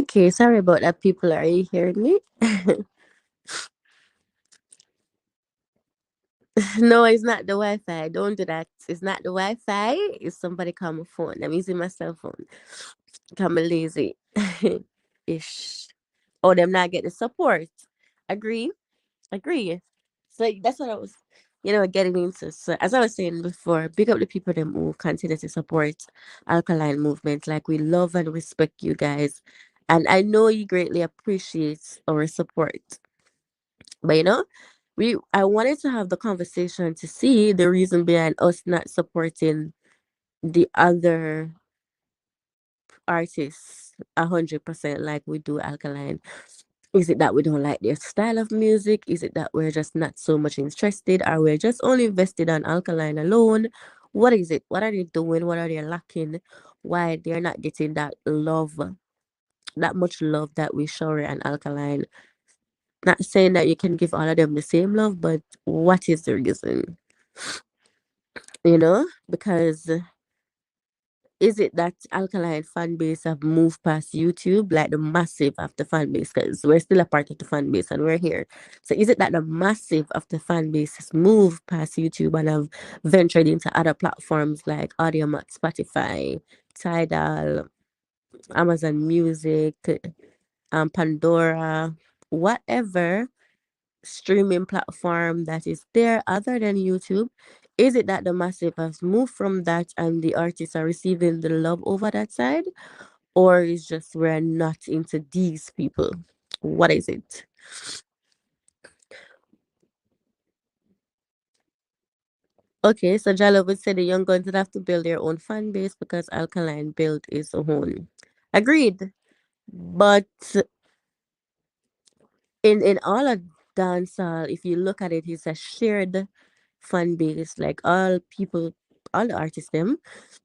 Okay, sorry about that, people. Are you hearing me? No, it's not the Wi-Fi. Don't do that. It's not the Wi-Fi. It's somebody call my phone. I'm using my cell phone. I'm lazy. Ish. Oh, them not get the support. Agree. Agree. So that's what I was, getting into. So as I was saying before, big up the people that move, continue to support Alkaline movement. Like we love and respect you guys. And I know you greatly appreciate our support. But I wanted to have the conversation to see the reason behind us not supporting the other artists 100% like we do Alkaline. Is it that we don't like their style of music? Is it that we're just not so much interested? Are we just only invested on Alkaline alone? What is it? What are they doing? What are they lacking? Why they're not getting that love, that much love that we shower on Alkaline? Not saying that you can give all of them the same love, but what is the reason? Because is it that Alkaline fan base have moved past YouTube, like the massive of the fan base? Because we're still a part of the fan base and we're here. So is it that the massive of the fan base has moved past YouTube and have ventured into other platforms like Audiomack, Spotify, Tidal, Amazon Music, Pandora, whatever streaming platform that is there other than YouTube? Is it that the massive has moved from that and the artists are receiving the love over that side? Or is just we're not into these people? What is it? Okay, so Jalo would say the young guns would have to build their own fan base because Alkaline built its own. Agreed. But in all of dancehall, if you look at it, it's a shared fan base. Like all people, all the artists, them,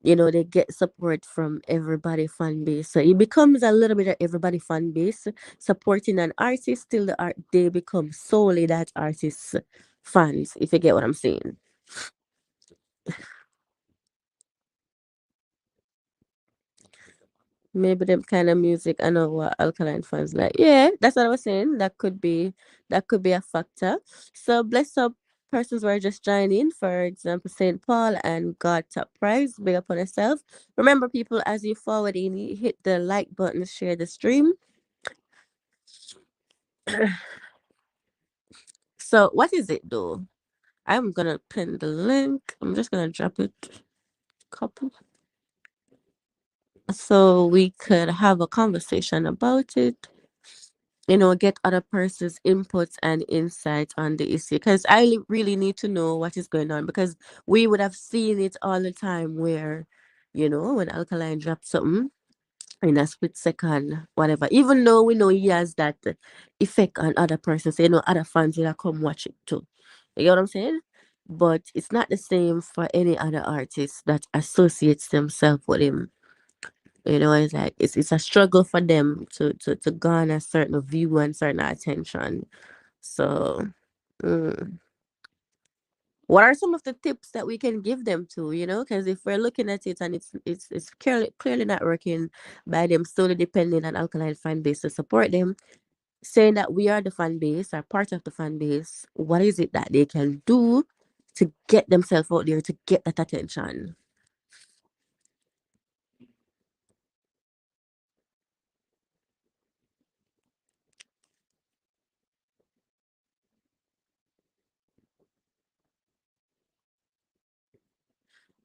they get support from everybody fan base. So it becomes a little bit of everybody fan base supporting an artist till the art they become solely that artist's fans. If you get what I'm saying. Maybe them kind of music. I know what Alkaline fans like. Yeah, that's what I was saying. That could be a factor. So bless up persons who are just joining. For example, Saint Paul and God Top Prize. Big up on yourself. Remember, people, as you forward in, you hit the like button, share the stream. So what is it though? I'm gonna pin the link. I'm just gonna drop it. Copy. So we could have a conversation about it. Get other person's inputs and insight on the issue. Because really need to know what is going on because we would have seen it all the time where, when Alkaline drops something in a split second, whatever. Even though we know he has that effect on other persons, other fans will come watch it too. You get what I'm saying? But it's not the same for any other artist that associates themselves with him. It's like it's a struggle for them to garner certain view and certain attention. So, mm, what are some of the tips that we can give them to? Because if we're looking at it and it's clearly not working by them solely depending on Alkaline fan base to support them, saying that we are the fan base, are part of the fan base. What is it that they can do to get themselves out there to get that attention?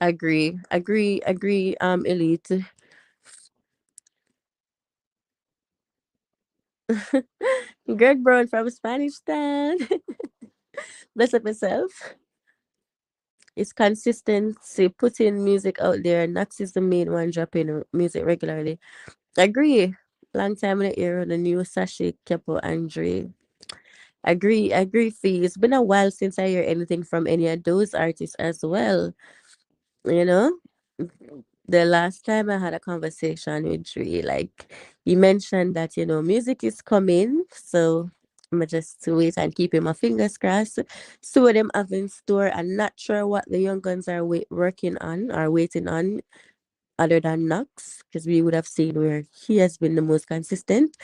Agree, agree, agree. Elite. Greg Brown from Spanish Town. Bless up yourself. It's consistency, putting music out there. Nax is the main one dropping music regularly. Agree. Long time in the era, the new Sashi Kepo Andre. Agree, Fee. It's been a while since I hear anything from any of those artists as well. You know? The last time I had a conversation with Dre, like he mentioned that music is coming, so I'm just to wait and keeping my fingers crossed. See what them have in store. I'm not sure what the young guns are working on or waiting on. other than Knox, because we would have seen where he has been the most consistent.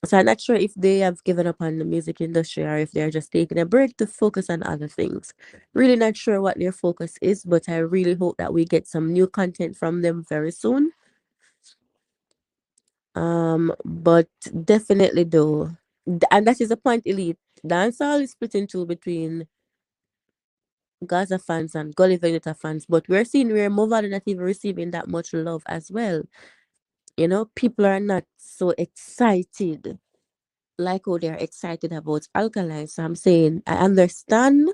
So I'm not sure if they have given up on the music industry or if they're just taking a break to focus on other things. Really not sure what their focus is, but I really hope that we get some new content from them very soon. But definitely though, and that is the point, Elite. Dancehall is split in two between Gaza fans and Gully Vegeta fans, but we're seeing where Movado not even receiving that much love as well. You know, people are not so excited like how they're excited about Alkaline. So I'm saying I understand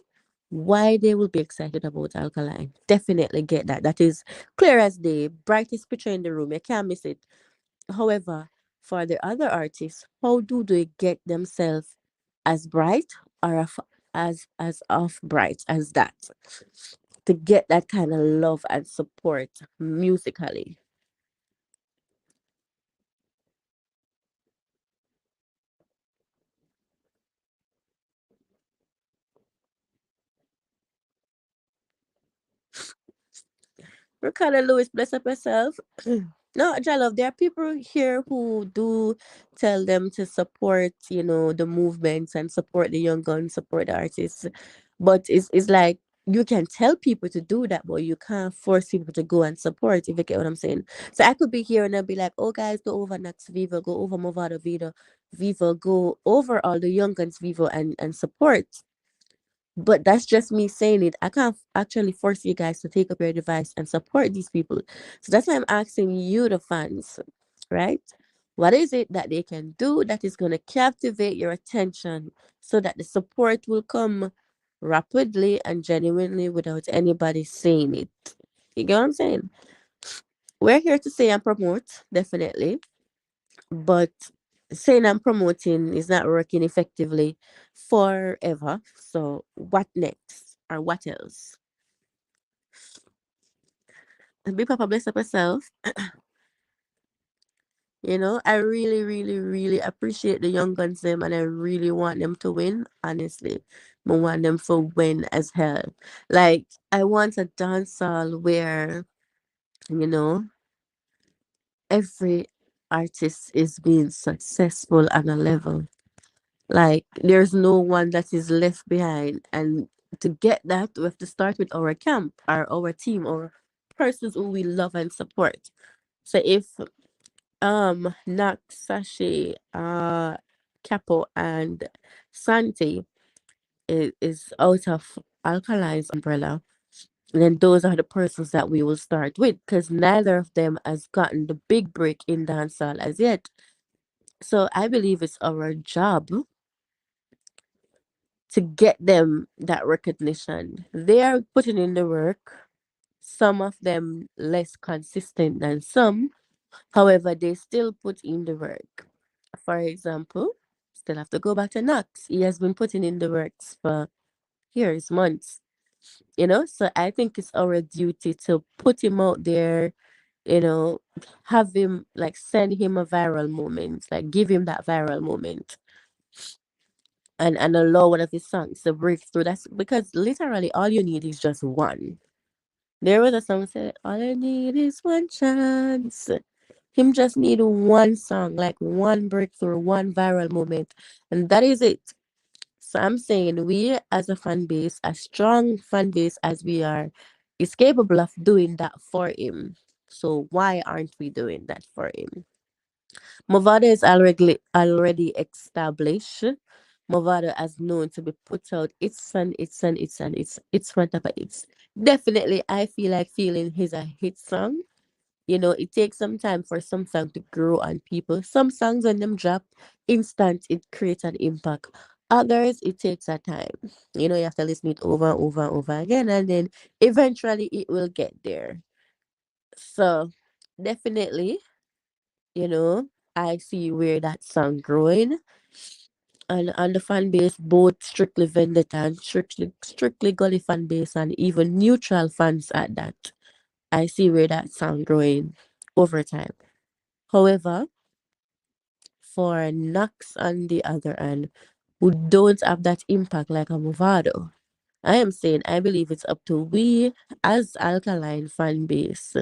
why they will be excited about Alkaline. Definitely get that. That is clear as day, brightest picture in the room. You can't miss it. However, for the other artists, how do they get themselves as bright or as off bright as that to get that kind of love and support musically? Ricardo Lewis, bless up yourself. No, Jalov, there are people here who do tell them to support, you know, the movements and support the young guns, support the artists. But it's like you can tell people to do that, but you can't force people to go and support, if you get what I'm saying. So I could be here and I'll be like, oh guys, go over Nax Viva, go over Movado Viva, go over all the young guns Viva and support. But that's just me saying it. I can't actually force you guys to take up your device and support these people. So that's why I'm asking you, the fans, right? What is it that they can do that is going to captivate your attention so that the support will come rapidly and genuinely without anybody saying it? You get what I'm saying? We're here to say and promote, definitely. But saying I'm promoting is not working effectively forever. So what next? Or what else? And be Papa bless up herself. You know, I really, really, really appreciate the young guns them and I really want them to win, honestly. I want them to win as hell. Like I want a dancehall where, you know, every artist is being successful on a level. Like there's no one that is left behind. And to get that, we have to start with our camp, our team, or persons who we love and support. So if Nak, Sashi, Capo and Santi is out of Alkaline's umbrella, then those are the persons that we will start with because neither of them has gotten the big break in dancehall as yet. So I believe it's our job to get them that recognition. They are putting in the work, some of them less consistent than some. However, they still put in the work. For example, still have to go back to Knox. He has been putting in the works for years, months, you know? So I think it's our duty to put him out there, you know, have him like send him a viral moment, like give him that viral moment and allow one of his songs to break through. That's because literally all you need is just one. There was a song said, all I need is one chance. Him just need one song, like one breakthrough, one viral moment, and that is it. So I'm saying we as a fan base, a strong fan base as we are, is capable of doing that for him. So why aren't we doing that for him? Movado is already established. Movado as known to be put out it's front of it's definitely I feel like feeling he's a hit song. You know, it takes some time for some song to grow on people. Some songs when them drop, instant it creates an impact. Others it takes a time. You know, you have to listen it over and over and over again and then eventually it will get there. So definitely, you know, I see where that song growing and on the fan base, both strictly vendetta and strictly gully fan base and even neutral fans at that. I see where that song growing over time. However, for Knox on the other hand, who don't have that impact like a Movado, I am saying I believe it's up to we as Alkaline fan base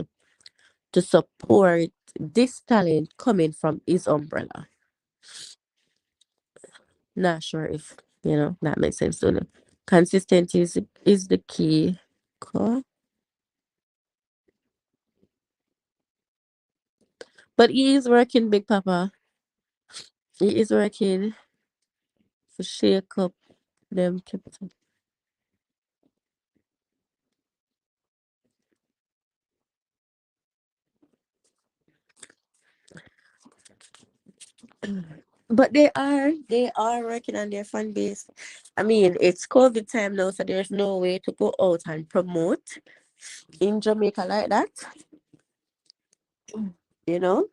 to support this talent coming from his umbrella. Not sure if that makes sense to you. Consistency is the key. Cool. But he is working, Big Papa. He is working to shake up them capital. But they are working on their fan base. I mean, it's COVID time now, so there's no way to go out and promote in Jamaica like that. You know,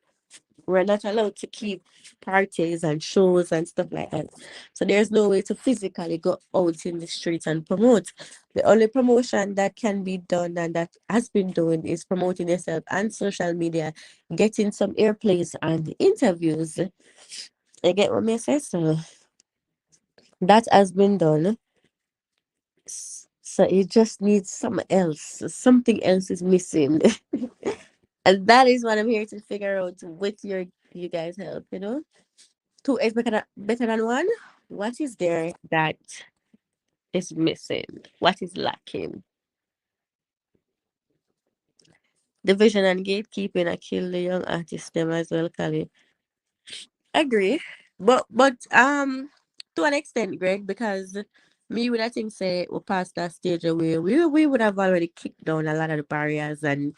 we're not allowed to keep parties and shows and stuff like that. So there's no way to physically go out in the streets and promote. The only promotion that can be done and that has been done is promoting yourself on social media, getting some airplays and interviews. I get what me say, so that has been done. So it just needs something else. Something else is missing. And that is what I'm here to figure out with you guys' help, Two is better than one. What is there that is missing? What is lacking? Division and gatekeeping I kill the young artists them as well, Kali. Agree. But to an extent, Greg, because me would I think say we past that stage where we would have already kicked down a lot of the barriers and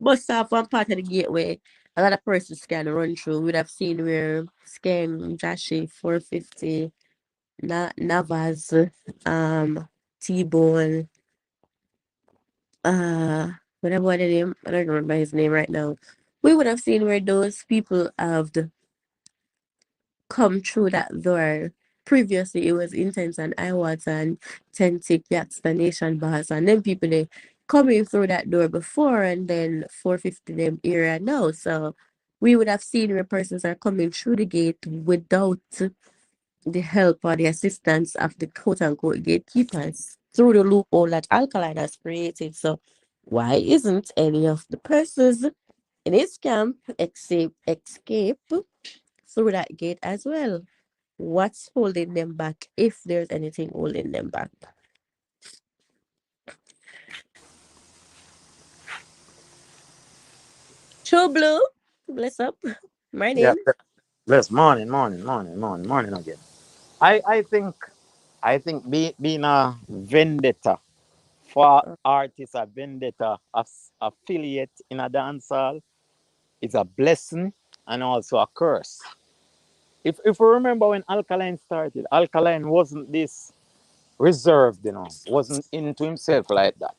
bust off one part of the gateway a lot of persons can run through. We'd have seen where Skeng, Jashi, 450, Navas, T-Bone, whatever what name, I don't remember his name right now. We would have seen where those people have come through that door. Previously, it was Intense and Iwats and Tentic, Yats, the Nation Bars, and then people they coming through that door before, and then 450 them era now. So we would have seen where persons are coming through the gate without the help or the assistance of the quote unquote gatekeepers through the loophole that Alkaline has created. So why isn't any of the persons in his camp escape through that gate as well? What's holding them back if there's anything holding them back? True Blue, bless up. Yeah, Morning. bless morning again. I think being a vendetta for artists, a vendetta affiliate in a dancehall is a blessing and also a curse. If we remember when Alkaline started, Alkaline wasn't this reserved, wasn't into himself like that.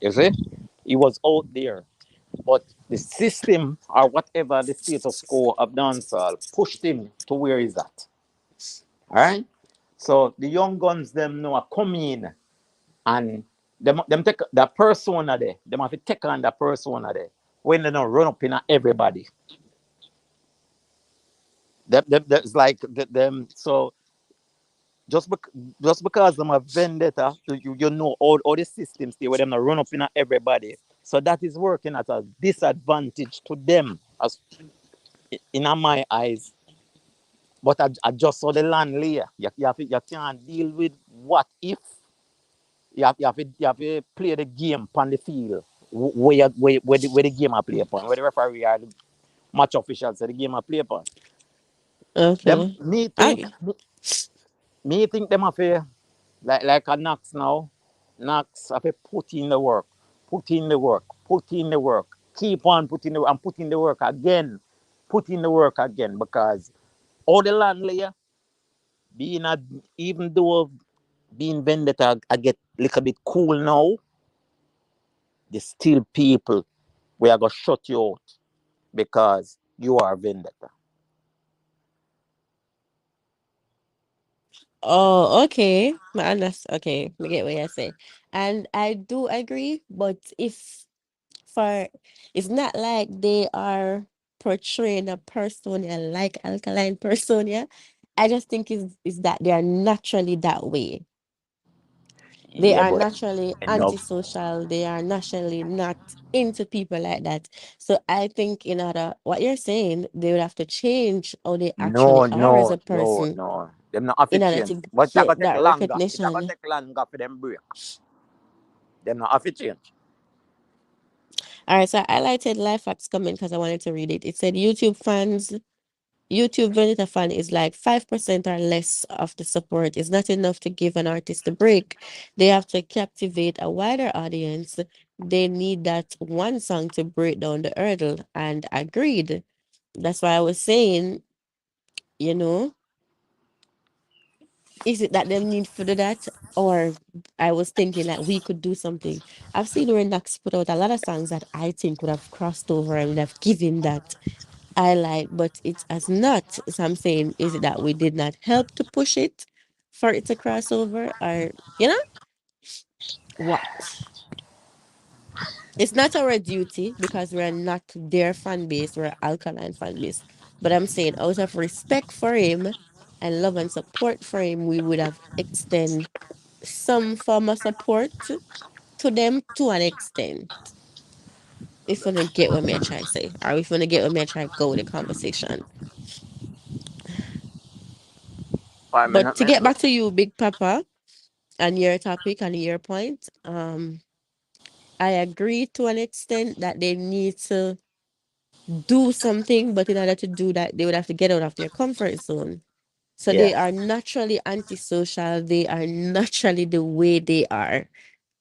You see? He was out there. But the system or whatever the status quo of dancehall pushed him to where he's at. All right. So the young guns them know are coming in and them take that persona there. Them have to take on that persona there. When they don't run up in everybody. That's like them. So just just because them are vendetta, you know all the systems there where them not run up in everybody. So that is working at a disadvantage to them as in my eyes. But I just saw the land layer. You can't deal with what if. You have to play the game on the field where the game I play upon, where the referee or the match officials say the game I play upon. Them Okay. me think them have to like a Knaxx now. Knaxx have to put in the work, put in the work, keep on putting the and put in the work again, put in the work again because all the land layer being a even though being vendetta I get a little bit cool now, there's still people we are gonna shut you out because you are vendetta. Oh, okay. And that's okay. I get what you say. And I do agree, but if for it's not like they are portraying a persona like Alkaline persona. I just think is that they are naturally that way. They Yeah, are but naturally enough. antisocial. They are naturally not into people like that. So I think in order what you're saying, they would have to change how they actually No, are as no, a no, person no. Them not have to in order change. to But it get gonna take that longer. It gonna recognition. take longer for them break. Them not have to change. All right, so I highlighted Life Hacks comment because I wanted to read it. It said YouTube Vendetta fan is like 5% or less of the support is not enough to give an artist a break. They have to captivate a wider audience. They need that one song to break down the hurdle. And agreed. That's why I was saying, you know, is it that them need to do that? Or I was thinking that we could do something. I've seen where Knaxx put out a lot of songs that I think would have crossed over and would have given that I like, but it has not. So I'm saying, is it that we did not help to push it for it to cross over, or what? It's not our duty because we're not their fan base, we're Alkaline fan base. But I'm saying, out of respect for him and love and support for him, we would have extend some form of support to them to an extent. If you wanna get what me I try to say, or if you wanna get what me I try to go with the conversation. Five But minutes, to man. get back to you, Big Papa, and your topic and your point, I agree to an extent that they need to do something, but in order to do that, they would have to get out of their comfort zone. So Yeah. they are naturally antisocial. They are naturally the way they are.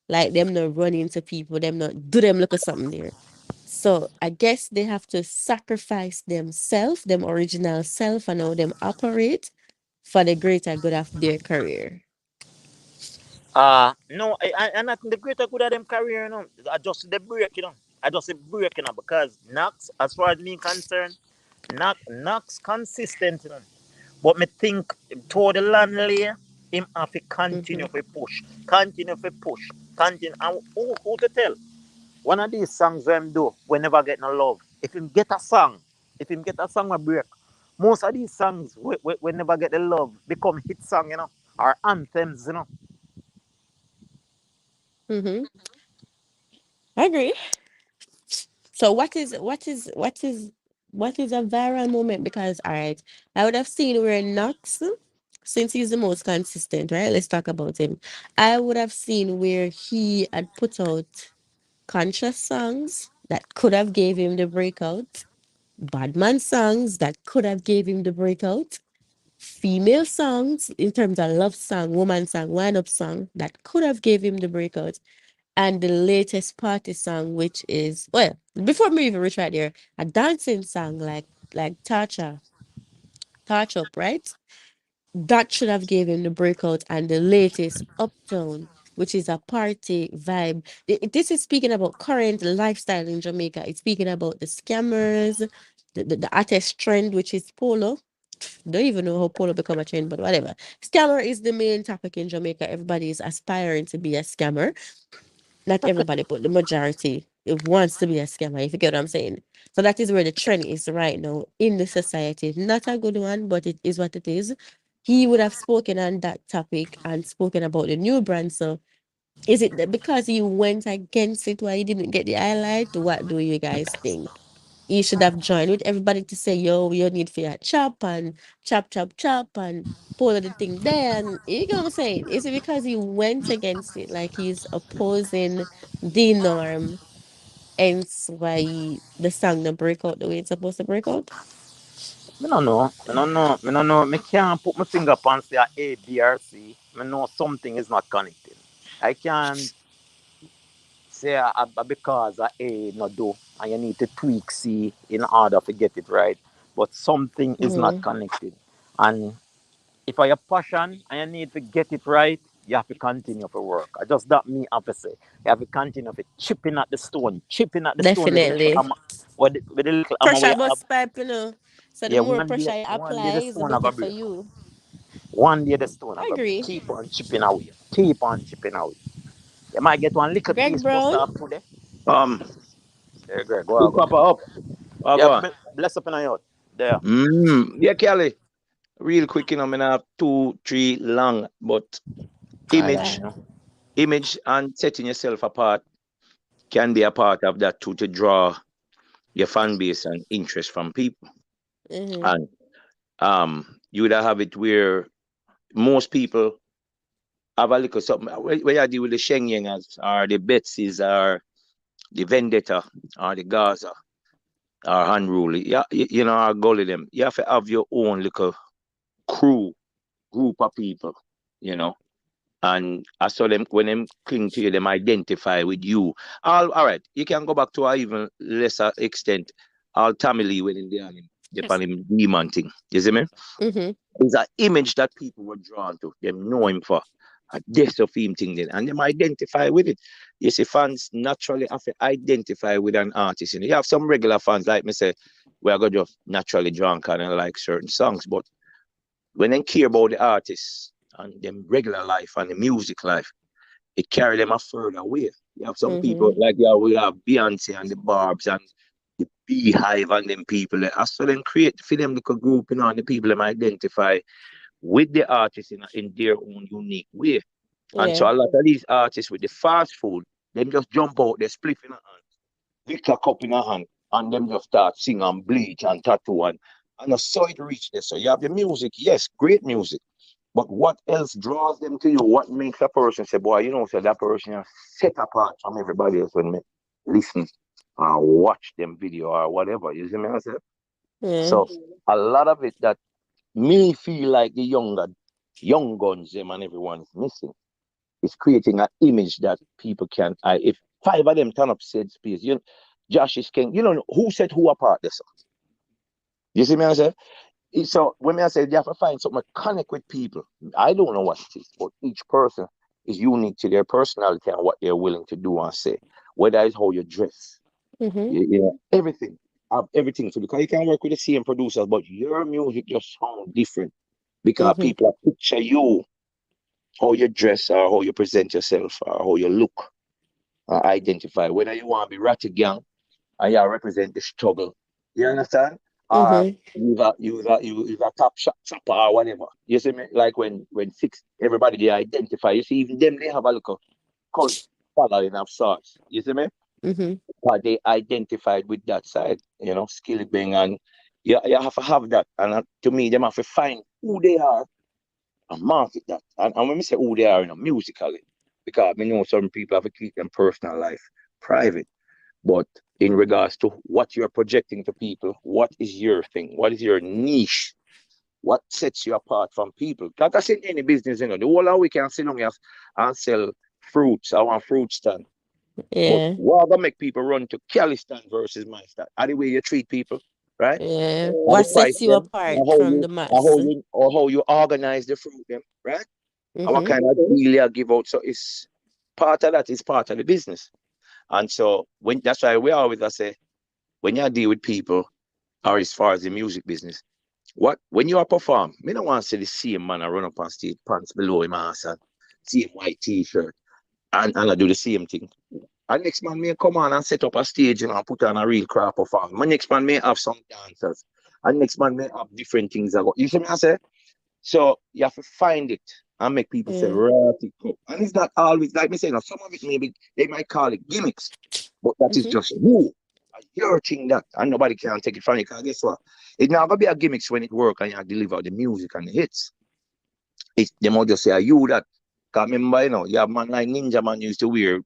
Like them not run into people, them not do them look at something there. So I guess they have to sacrifice themselves, them original self and how them operate for the greater good of their career. No, I not the greater good of them career, you know. I just the break, you know. I just the break, you know, because Knox, as far as me concerned, Knox consistent, you know. But me think toward the land layer, him have to Mm-hmm. continue to push. Continue to push. Continue. And who to tell? One of these songs them do, we never get no love. If him get a song we break, most of these songs we never get the love, become hit song, you know, or anthems, you know. Mm-hmm. I agree. So what is a viral moment? Because all right, I would have seen where Knox, since he's the most consistent, right? Let's talk about him. I would have seen where he had put out conscious songs that could have gave him the breakout, badman songs that could have gave him the breakout, female songs in terms of love song, woman song, wind up song that could have gave him the breakout, and the latest party song, which is well, before me even reach right there, a dancing song like Touch Up, right? That should have gave him the breakout, and the latest Uptown, which is a party vibe. This is speaking about current lifestyle in Jamaica. It's speaking about the scammers, the artist trend, which is polo. Don't even know how polo become a trend, but whatever. Scammer is the main topic in Jamaica. Everybody is aspiring to be a scammer. Not everybody, but the majority it wants to be a scammer, if you get what I'm saying. So that is where the trend is right now in the society. Not a good one, but it is what it is. He would have spoken on that topic and spoken about the new brand. So is it that because he went against it why he didn't get the highlight? What do you guys think? He should have joined with everybody to say, yo, you need for your chop and chop, chop, chop and pull the thing there. And you know what I'm saying? Is it because he went against it? Like he's opposing the norm, hence why the song don't break out the way it's supposed to break out? Me no know. Me no know. Me no know. Me can't put my finger upon say A, B, or C. Me know something is not connecting. I can't say because A no do, and you need to tweak C in order to get it right. But something is not Mm-hmm. connected. And if I have passion and you need to get it right, you have to continue to work. I just that me have to say. You have to continue to chipping at the stone, chipping at the stone with the little Definitely. hammer, with the little hammer we Pressure have. bust pipe, you know. So the Yeah, more pressure you one day apply, the is the stone have better a for break. you. One day the stone I have a break. agree. Keep on chipping away. Keep on chipping away. You might get one little Greg piece bust Brown. off today. Um, There, Greg, go on, Big go on. Papa up. Yeah, Wagwan. bless up in your out. There. Yeah, Kelly. Real quick, I have two, three long, but I am, image. you Alright. know. image and setting yourself apart can be a part of that too, to draw your fan base and interest from people. Mm-hmm. And you would have it where most people have a little something where you deal with the Shenyangers or the Betsies or the Vendetta or the Gaza or Unruly. Yeah, you know, or Gully them. You have to have your own little crew, group of people, you know. And I saw them when them cling to you, them identify with you. All right, you can go back to a even lesser extent. All Tommy Lee when in there, Yes. on him demon thing. You see me? Mm-hmm. It's an image that people were drawn to. Them know him for a death of him thing then, and them identify with it. You see, fans naturally have to identify with an artist. You know, you have some regular fans like me say, we are gonna just naturally drunk and like certain songs, but when they care about the artists and them regular life and the music life, it carry them a further way. You have some people Mm-hmm. like yeah, we have Beyonce and the Barbs and the Beehive and them people. I saw them create for them little group, you know, and the people them identify with the artists in their own unique way. And so Yeah. a lot of these artists with the fast food, them just jump out, they split in a hand, lick a cup in a hand, and them just start sing and bleach and tattoo and I saw it reach there. So you have the music, yes, great music. But what else draws them to you? What makes a person say, boy, you know, so that person is set apart from everybody else when me listen or watch them video or whatever. You see me? I say? Yeah. So a lot of it that me feel like the young guns, them and everyone is missing. It's creating an image that people can. If five of them turn up said space, Josh is king. You know who set who apart this? You see me? I say. So when I say you have to find something to connect with people, I don't know what it is, but each person is unique to their personality and what they're willing to do and say. Whether it's how you dress, Mm-hmm. you know, everything. Have everything to because you can work with the same producers, but your music just sound different because Mm-hmm. people picture you, how you dress or how you present yourself or how you look, identify. Whether you want to be ratty gang and you represent the struggle. You understand? Or Mm-hmm. you a top shop chopper or whatever. You see me? Like when six everybody they identify. You see even them they have a little cult following of sorts. You see me? Mm-hmm. But they identified with that side, you know, skill being and you have to have that. And to me, them have to find who they are and market that. And when we say who they are, you know, musically, because we know some people have to keep their personal life private. But in regards to what you're projecting to people, what is your thing? What is your niche? What sets you apart from people? Like I said, any business, you know, the whole of we can sit down here and sell fruits. I want fruit stand. But Yeah. what gonna make people run to Cali stand versus my stand? Are the way you treat people, right? Yeah. Are the What price sets you them, or apart how from you the mass? or how you organize the fruit them, right? And what Mm-hmm. kind of deal you give out. So it's part of that is part of the business. And so when that's why we always I say when you deal with people or as far as the music business, what when you are perform, me don't want to see the same man I run up on stage, pants below him ass and same white t-shirt and I do the same thing. And next man may come on and set up a stage, you know, and put on a real crap perform. My next man may have some dancers. And next man may have different things. You see me I say? So you have to find it and make people say, Yeah. right, it go. And it's not always like me saying, now, some of it maybe they might call it gimmicks, but that is Mm-hmm. just you. Your thing that, and nobody can take it from you. Because guess what? It's not gonna be a gimmicks when it work and you deliver the music and the hits. It they might just say, are you that? Cause remember, you know, you have man like Ninja Man used to wear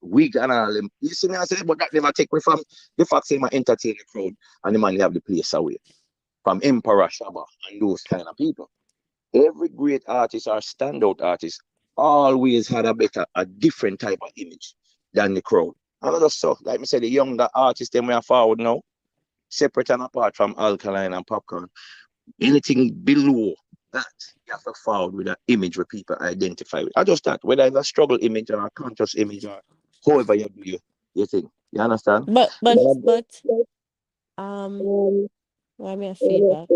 wig and all them. You see me I say, but that never take me from the fact say my entertain the crowd and the man have the place away. From Emperor Shabba and those kind of people. Every great artist or standout artist always had a different type of image than the crowd. Another stuff, like I said, the younger artists them we are forward now, separate and apart from Alkaline and Popcorn. Anything below that, you have to forward with an image where people identify with. I just that, whether it's a struggle image or a conscious image or however you do you think. You understand? But but Yeah. but um why me a feedback?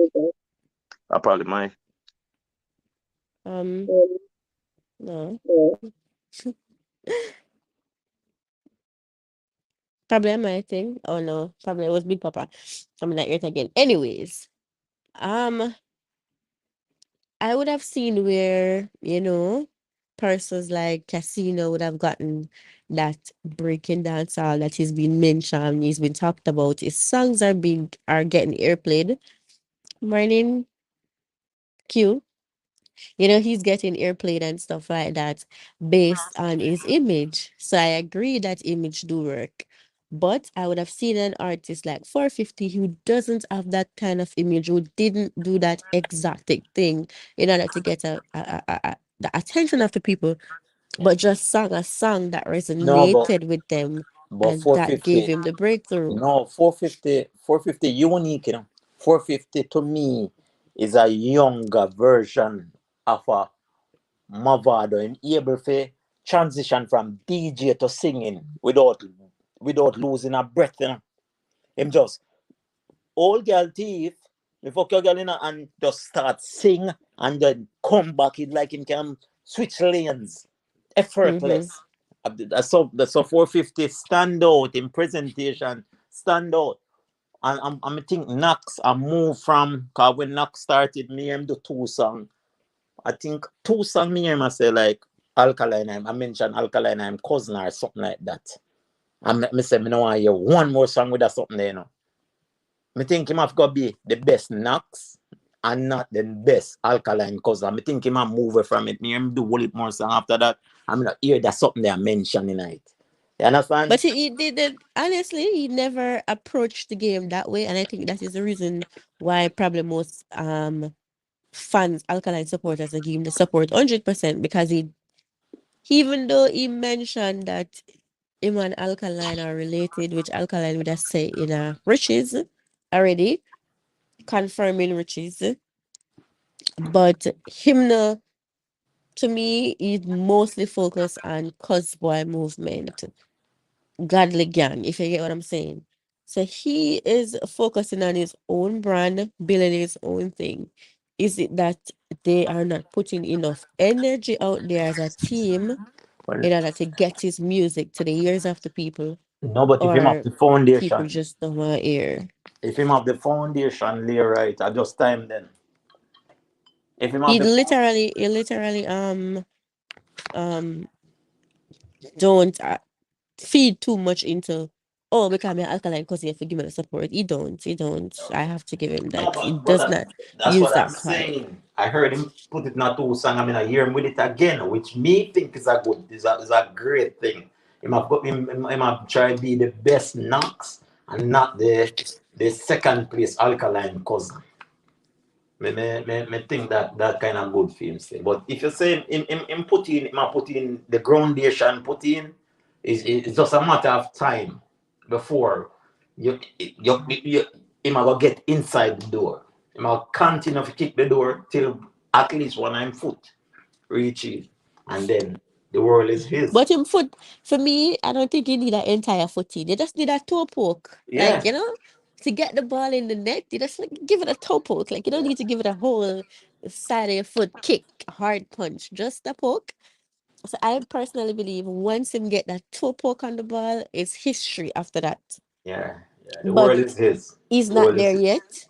I probably my Um no. Probably my thing. Oh no, probably it was Big Papa. I'm not it again. Anyways, um I would have seen where, persons like Casino would have gotten that breaking dancehall that he's been mentioned, he's been talked about. His songs are getting airplayed. Morning Q. You know, he's getting airplayed and stuff like that based on his image. So I agree that image do work. But I would have seen an artist like 450 who doesn't have that kind of image, who didn't do that exotic thing in order to get the attention of the people, but just sang a song that No, resonated with them, but and that gave 450. him the breakthrough. No, 450. 450 unique. 450 to me is a younger version of a Movado and able to transition from DJ to singing without losing a breath. Him just old girl teeth, me fuck your girl and just start sing and then come back. It like him can switch lanes Mm-hmm. effortless. That's a 450 stand out in presentation, stand out. And I think Knaxx I moved from, cause when Knaxx started, me him do two song. I think two song me him I say like Alkaline. I mentioned Alkaline, I'm cousin or something like that. And me say me no want hear one more song with that something there, Me think him have got be the best Knaxx and not the best Alkaline cousin. Me think him have move away from it. Me him do a little more song after that. I'm not hear that something they are mentioning it. You understand? But he didn't, honestly, he never approached the game that way. And I think that is the reason why probably most fans, Alkaline supporters, they give him the support 100%, because he, even though he mentioned that him and Alkaline are related, which Alkaline would have say in a riches already, confirming riches. But him no, to me, he mostly focused on Cosboy movement, Godly Gang, if you get what I'm saying. So he is focusing on his own brand, building his own thing. Is it that they are not putting enough energy out there as a team Well, in order to get his music to the ears of the people, no, but if him have or the people foundation, just don't want to hear? if him have the foundation lay right, I just time then. If him have He the literally, um don't feed too much into, oh, because I'm alkaline because you have to give me the support. He don't. I have to give him no, that. He does but not that's use what I'm that card. saying. I heard him put it not two song. I mean, I hear him with it again, which me think is a great thing. Him have try to be the best knocks and not the second place alkaline cousin. Me think that kind of good for him thing. But if you say put in the groundation, put in, it's just a matter of time before you him will get inside the door. Him will continue to kick the door till at least one time foot reach it, and then the world is his. But him foot, for me, I don't think you need an entire footy. You just need a toe poke. Yeah, Like, to get the ball in the net, you just like, give it a toe poke. Like, you don't yeah, need to give it a whole side of your foot kick, hard punch, just a poke. So I personally believe once him get that toe poke on the ball, it's history after that. yeah, yeah. The But world is his. he's The not world is there his. yet,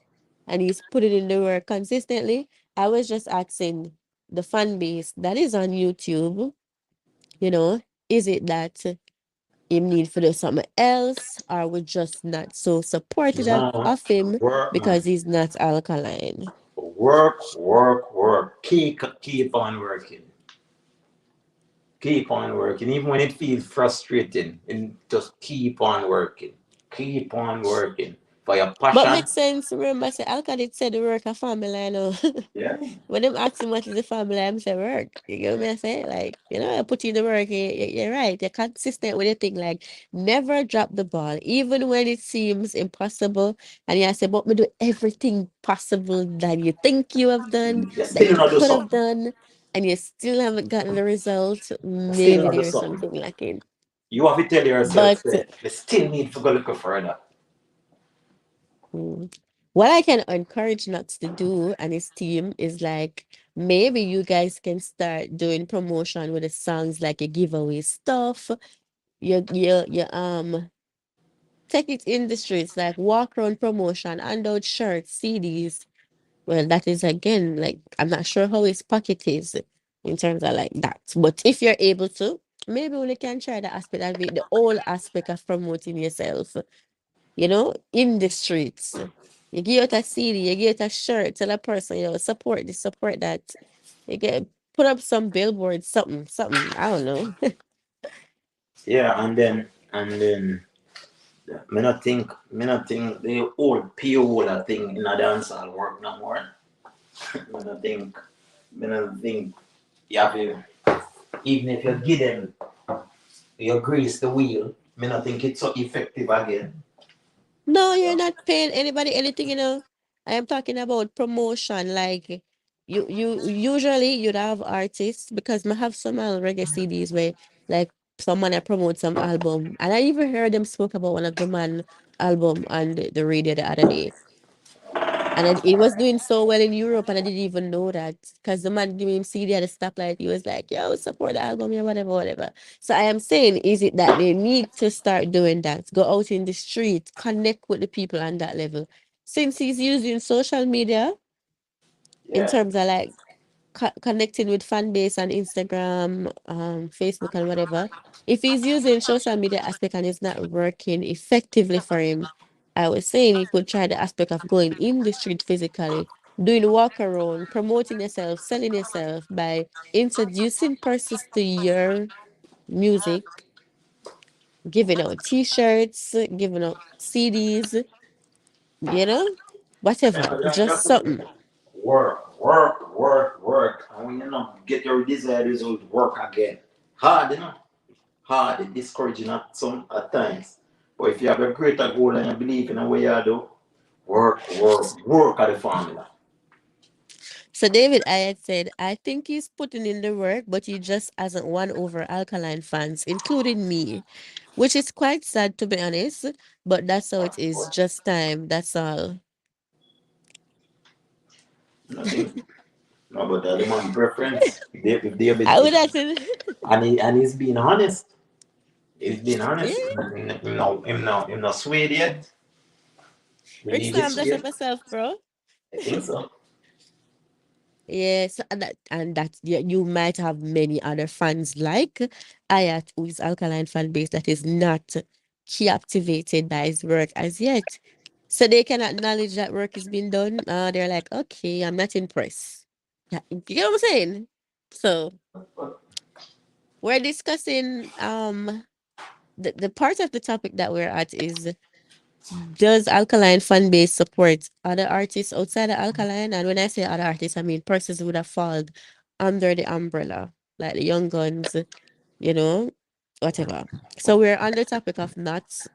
and he's putting in the work consistently. I was just asking the fan base that is on YouTube, you know, is it that him need to do something else, or we just not so supportive No, of him work, man. because he's not alkaline? Work, work, work. Keep on working. Keep on working. Even when it feels frustrating, and just keep on working. Keep on working for your But passion. makes sense. Remember, say alkaline said the work a family, I know. Yeah, When them ask him what is the family, I'm say work. You get me? I say, like, I put in the work, you're right. You're consistent with your thing. Like, never drop the ball, even when it seems impossible. And you say, but me do everything possible that you think you have done, you that still you not do could have something. done, and you still haven't gotten the result. You still Maybe not do there's something. something lacking. You have to tell yourself, But say, you still need to go look further. mm, what I can encourage Nuts to do and his team is like, maybe you guys can start doing promotion with the songs, like a giveaway stuff. You take it in the streets, like walk around promotion, hand out shirts, CDs. Well, that is again, like, I'm not sure how his pocket is, in terms of like that. But if you're able to, maybe we can try the aspect of it, the whole aspect of promoting yourself, in the streets. You give out a CD, you give out a shirt, tell a person, support this, support that. You get put up some billboards, something, something. I don't know. Yeah, and then me not think the old pure thing in a dance hall work no more. Me not think you have to, even if you give them you grease the wheel, me not think it's so effective again. No, you're not paying anybody anything. I am talking about promotion. Like you usually you'd have artists because I have some reggae CDs where like someone I promote some album and I even heard them spoke about one of the man album on the radio the other day. And it was doing so well in Europe, and I didn't even know that because the man gave him CD at the stoplight. He was like, "Yo, support the album, yeah, whatever, whatever." So I am saying, is it that they need to start doing that? Go out in the street, connect with the people on that level. Since he's using social media in Yeah. terms of like connecting with fan base on Instagram, Facebook, and whatever. If he's using social media aspect and it's not working effectively for him, I was saying he could try the aspect of going in the street physically, doing walk around, promoting yourself, selling yourself by introducing persons to your music, giving out T-shirts, giving out CDs, you know, Yeah, whatever, but just just something. work. And when you not get your desired result, work again. Hard, and discouraging at times. But if you have a greater goal and you believe in a way you do, work at the formula. So David, I had said, I think he's putting in the work, but he just hasn't won over Alkaline fans, including me, which is quite sad to be honest. But that's how it is. Just time. That's all. Nothing. No, but the man preference. If David I is, would have to. and he's being honest. He's being Yeah, honest. Him no swayed yet. He Rick need his Slam, dress up swayed. yourself, bro. I think so. Yes, and that yeah, you might have many other fans like Ayat, who is Alkaline fan base that is not captivated by his work as yet. So they can acknowledge that work is being done. They're like, okay, I'm not impressed. Yeah, you know what I'm saying? So we're discussing the part of the topic that we're at is, does Alkaline fan base support other artists outside of Alkaline? And when I say other artists, I mean persons who would have fallen under the umbrella, like the Young Guns, you know, whatever. So we're on the topic of Knox,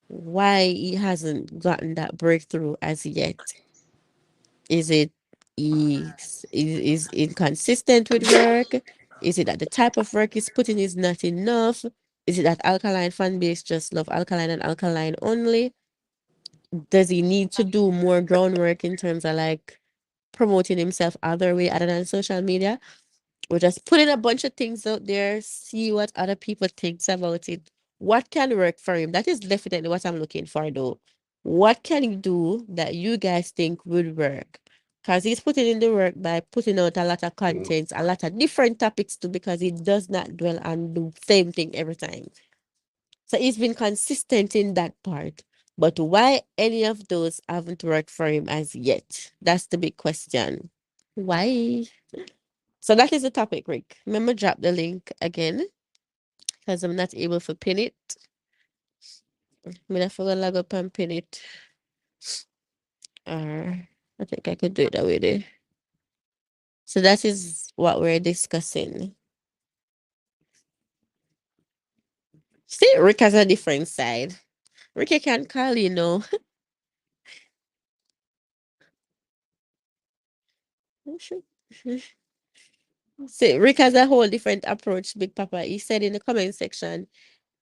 why he hasn't gotten that breakthrough as yet. Is it is inconsistent with work? Is it that the type of work he's putting is not enough? Is it that Alkaline fan base just love Alkaline and Alkaline only? Does he need to do more groundwork in terms of like promoting himself other way other than social media? We're just putting a bunch of things out there, see what other people thinks about it. What can work for him? That is definitely what I'm looking for though. What can he do that you guys think would work? Because he's putting in the work by putting out a lot of contents, a lot of different topics too, because he does not dwell on the same thing every time. So he's been consistent in that part. But why any of those haven't worked for him as yet? That's the big question. Why? So that is the topic, Rick. Remember, drop the link again because I'm not able to pin it. I'm gonna forget log up and pin it. I think I could do it that way there. So that is what we're discussing. See, Rick has a different side. Ricky can call, you know. See, Rick has a whole different approach, Big Papa. He said in the comment section,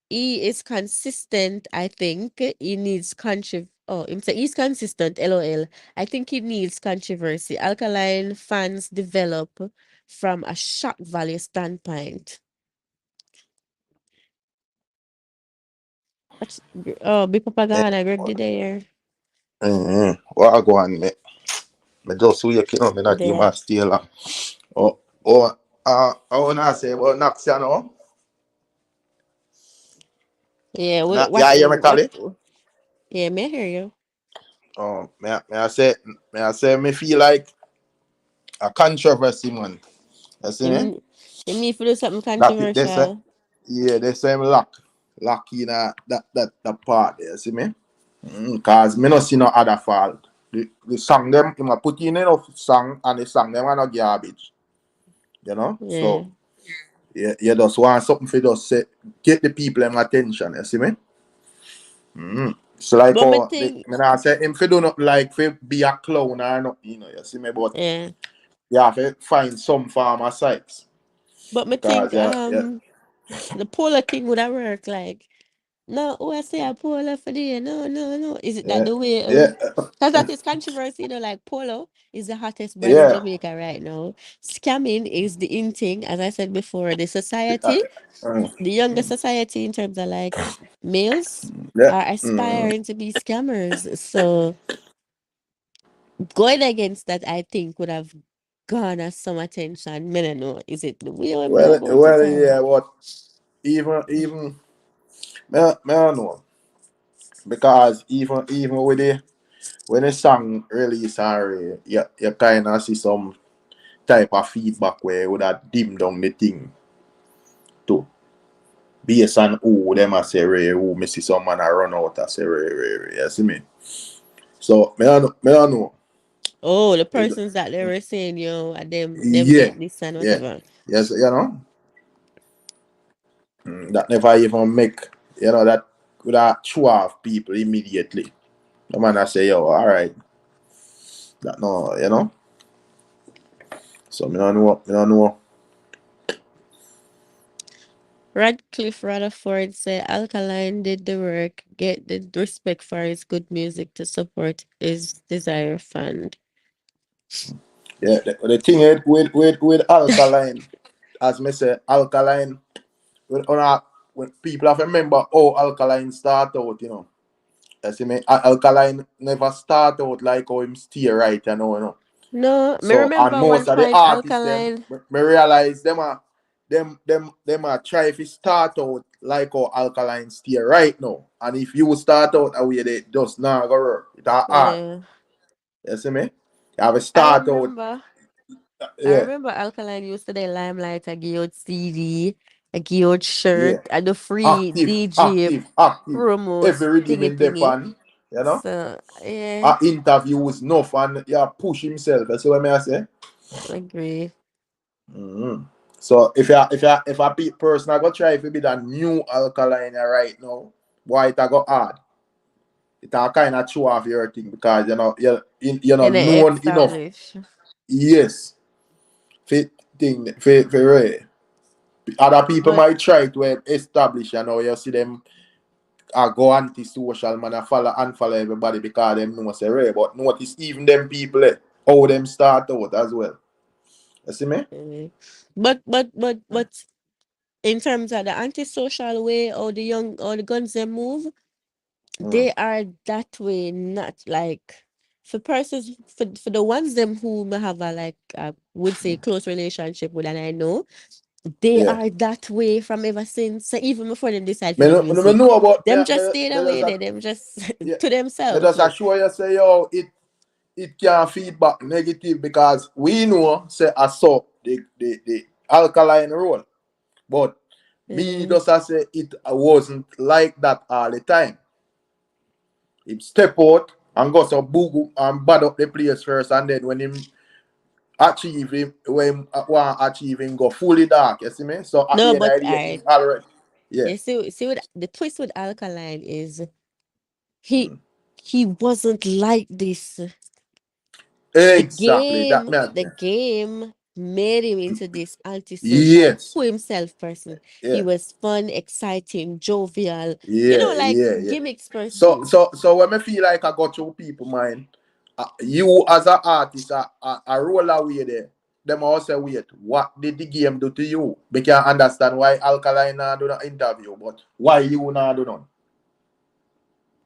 he is consistent. I think he needs him say he's consistent. LOL. I think he needs controversy. Alkaline fans develop from a shock value standpoint. What's, oh, Big Papa Eh, gone. I Greg did there. What I go on, me just wake up, me not even There. stay long. Oh. Oh, I wanna say about Knaxx, you know. Yeah, what Yeah, hear me, what Kali? yeah, may I hear you? Oh, may I say, me feel like a controversy, man. You see You, me? you mean if you do something They say, controversial? yeah, they say me lock in that part there, see me? Cause me no see no other fault. The song them, you put in enough song and the song them are not garbage, you know? Yeah. So, yeah, you just want something for just say, get the people them attention, you see me? So like But me think me not say him fi do not like fi be a clown or not, you see me, but yeah. you have to find some form of sites. But me Because think the polar thing would have worked like no, oh I say a polar for the no, no, no. Is it that yeah, the way yeah, because that is controversy, like Polo is the hottest brand in yeah. Jamaica right now. Scamming is the in thing, as I said before, the Uh, society, uh, the younger society in terms of like males yeah. are aspiring to be scammers. So going against that I think would have garnered some attention. Me no know. Is it the way I'm go about it or Yeah, but even me don't know. Because even with the when the song release already, you kind of see some type of feedback where would have dim down the thing too. Based on who them a say Ray, who me see some man a run out a say Ray. You see me? So me don't know. oh the It, persons that they were saying, them yeah, get this and yeah. whatever. Yes, you know. That never even make that would have show off people immediately. The man I say, yo, alright. That no, So me don't know. Radcliffe Rutherford said Alkaline did the work, get the respect for his good music to support his desire fund. Yeah, the thing is with Alkaline, as me say, Alkaline when people have to remember how Alkaline start out, You see me? Alkaline never start out like how him stay right, No, me So and remember one most of the point artists them Alkaline. me realize them are try to start out like how Alkaline stay right now. And if you start out away they just not go work. It's hard. Yeah, You see me? You have to I start out. remember. I Yeah, remember Alkaline used to the limelight. I give out CD, I give out yeah. shirt, and the free Active, DJ active, active. promos Every rhythm thingy in the thingy. pan, you know. So yeah, A interviews enough and yeah, push himself. You see what I say? I agree. Mm-hmm. So if a person I go try if it be that new alkaline right now, why it a go hard? It a kind of show off your thing because you're And they known enough. establish. Yes, fit thing for real. Other people But might try to establish. You see them go anti-social man and follow everybody because them know say real. But notice even them people how them start out as well. You see me? eh, but in terms of the antisocial way or the young or the guns they move, Mm. they are that way, not like for persons for the ones them who may have a like would say close relationship with and I know they Yeah. are that way from ever since. So even before them decide to Me, do me music, know about them just stay me away just there, them just yeah. to Me themselves. just Look. assure you say yo it can feedback negative because we know say I saw the alkaline role. But me Yeah. just I say it wasn't like that all the time. Him step out and go so boo and bad up the place first and then when him achieve him when want achieve him go fully dark, you see me? So at No, the end but of the day him already yeah. you see what the twist with Alkaline is he Mm. he wasn't like this. The Exactly. That game, man. the game made him into this antisocial Yes. to himself person. He Yeah. was fun, exciting, jovial, Yeah, like yeah, yeah. gimmicks So, person. so, so when I feel like I got through people mind, you as an artist, a roll away there. Them also wait. What did the game do to you? We can understand why Alkaline now do not interview, but why you now do not?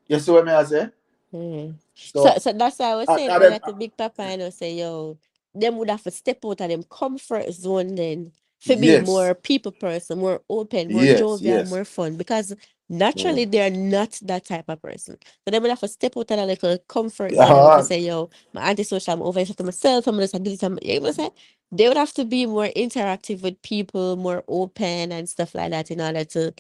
You see what I say? Yeah. So So, so that's why I was saying and then, earlier to Big Papa, say, yo, them would have to step out of them comfort zone then for be Yes. more people person, more open, more Yes. jovial, Yes. more fun because Mm. naturally they're not that type of person. So they would have to step out of a little comfort zone and if I Uh, say, yo, my antisocial, I'm over here to myself, I'm just do this, you know, say they would have to be more interactive with people, more open and stuff like that in order to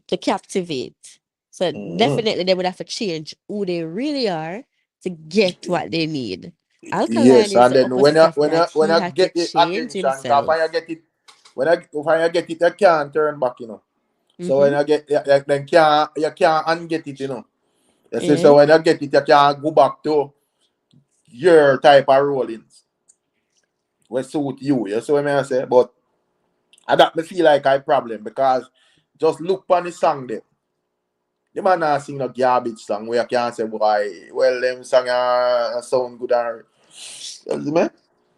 to captivate. So mm. definitely they would have to change who they really are to get what they need. Alkaline Yes, is and the then opposite of that. when He I had to get the change attention, cause when I himself. get it, when I get it, I can't turn back, you know. So when Mm-hmm. I get then can't you can't unget it, you know. You see, Yeah, so when I get it, you can't go back to your type of rollings. What suit you, you see what I say? But I that me feel like I problem because just look on the song there. The man not sing no garbage song where you can't say boy, well them song sound good and you see me?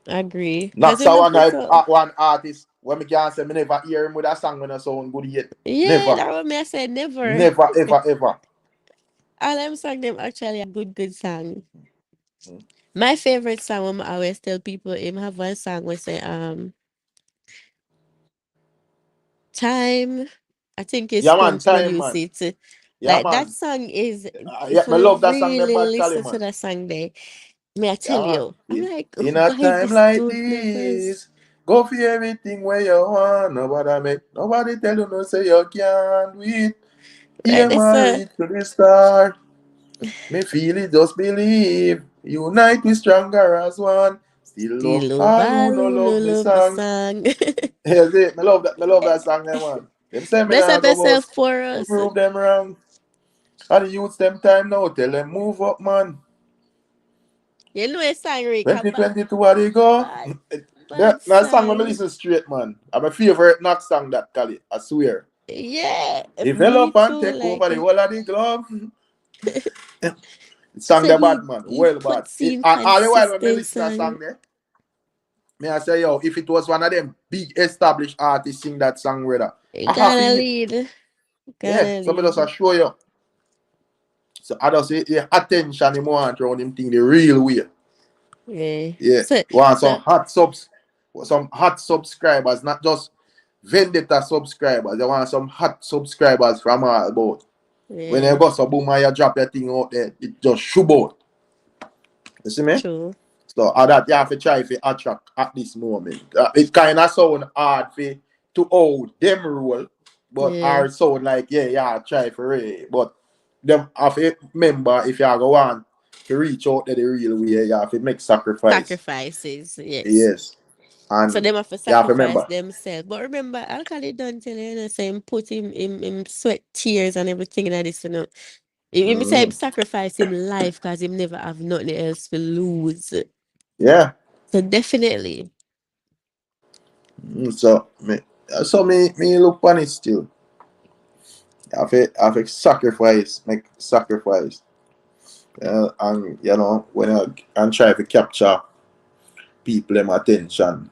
agree. Cause Knaxx him a not put out. one artist when me can say me never hear him with a song when a sound good yet. Yeah, Never. that what me I said never. Never ever ever. All them song them actually a good song. My favorite song I always tell people him have one song where say time. I think it's Yeah man, Sponge time produce man. it. Yeah Like that man. song is Yeah, if me we love that song them really bad Cali listen to man. that song there, may I Yeah tell man. you, I'm like, In a why time this like dude never this, go for everything where you want. Nobody make nobody tell you no say you can't do it. right? Yeah That's man, reach to the star. Me feel it, just believe. Unite we stronger as one. Still love still love all who all no who no love me love the song. song. Yes, it. Me love that. Me love that song, them man. Them say me Bless nah up go yourself boss. for Me us. prove them wrong. And the youths them time now. Tell them move up, man. You know a song, Rick, a 2022 what they go. bad, bad That song when me song. listen straight, man. I'm my favorite knock song that Cali. I swear. Yeah, me Develop and too. take over Like the whole of the globe. Song so the bad man. he Well bad. puts in All the while when me consistent listen to that song. song there, me I say yo, if it was one of them big established artists sing that song, brother, You I have gotta it. lead. Yeah, Gotta somebody lead. just show you. So I just say yeah, attention him want around him thing the real way. Yeah. Yeah. So Want so some hot subscribers, not just vendetta subscribers. They want some hot subscribers from all about. When you yeah, go so boom and you drop your thing out there, it just shoot out. You see me? true. So all that you have to try to attract at this moment. It kind of sound hard to hold them rule, but Yeah. our sound like yeah, try for it. But them have to remember if you go on to reach out to the real way, you have to make sacrifice. Sacrifices, yes. Yes. So And them have to you have to sacrifice remember. themselves. But remember, Alkali don't tell you, same put him sweat, tears and everything like this, you know. Him say him Mm, sacrifice him life because him never have nothing else to lose. yeah. So definitely. So me look on it still. I have to sacrifice, make sacrifice. And you know, when I and try to capture people them attention,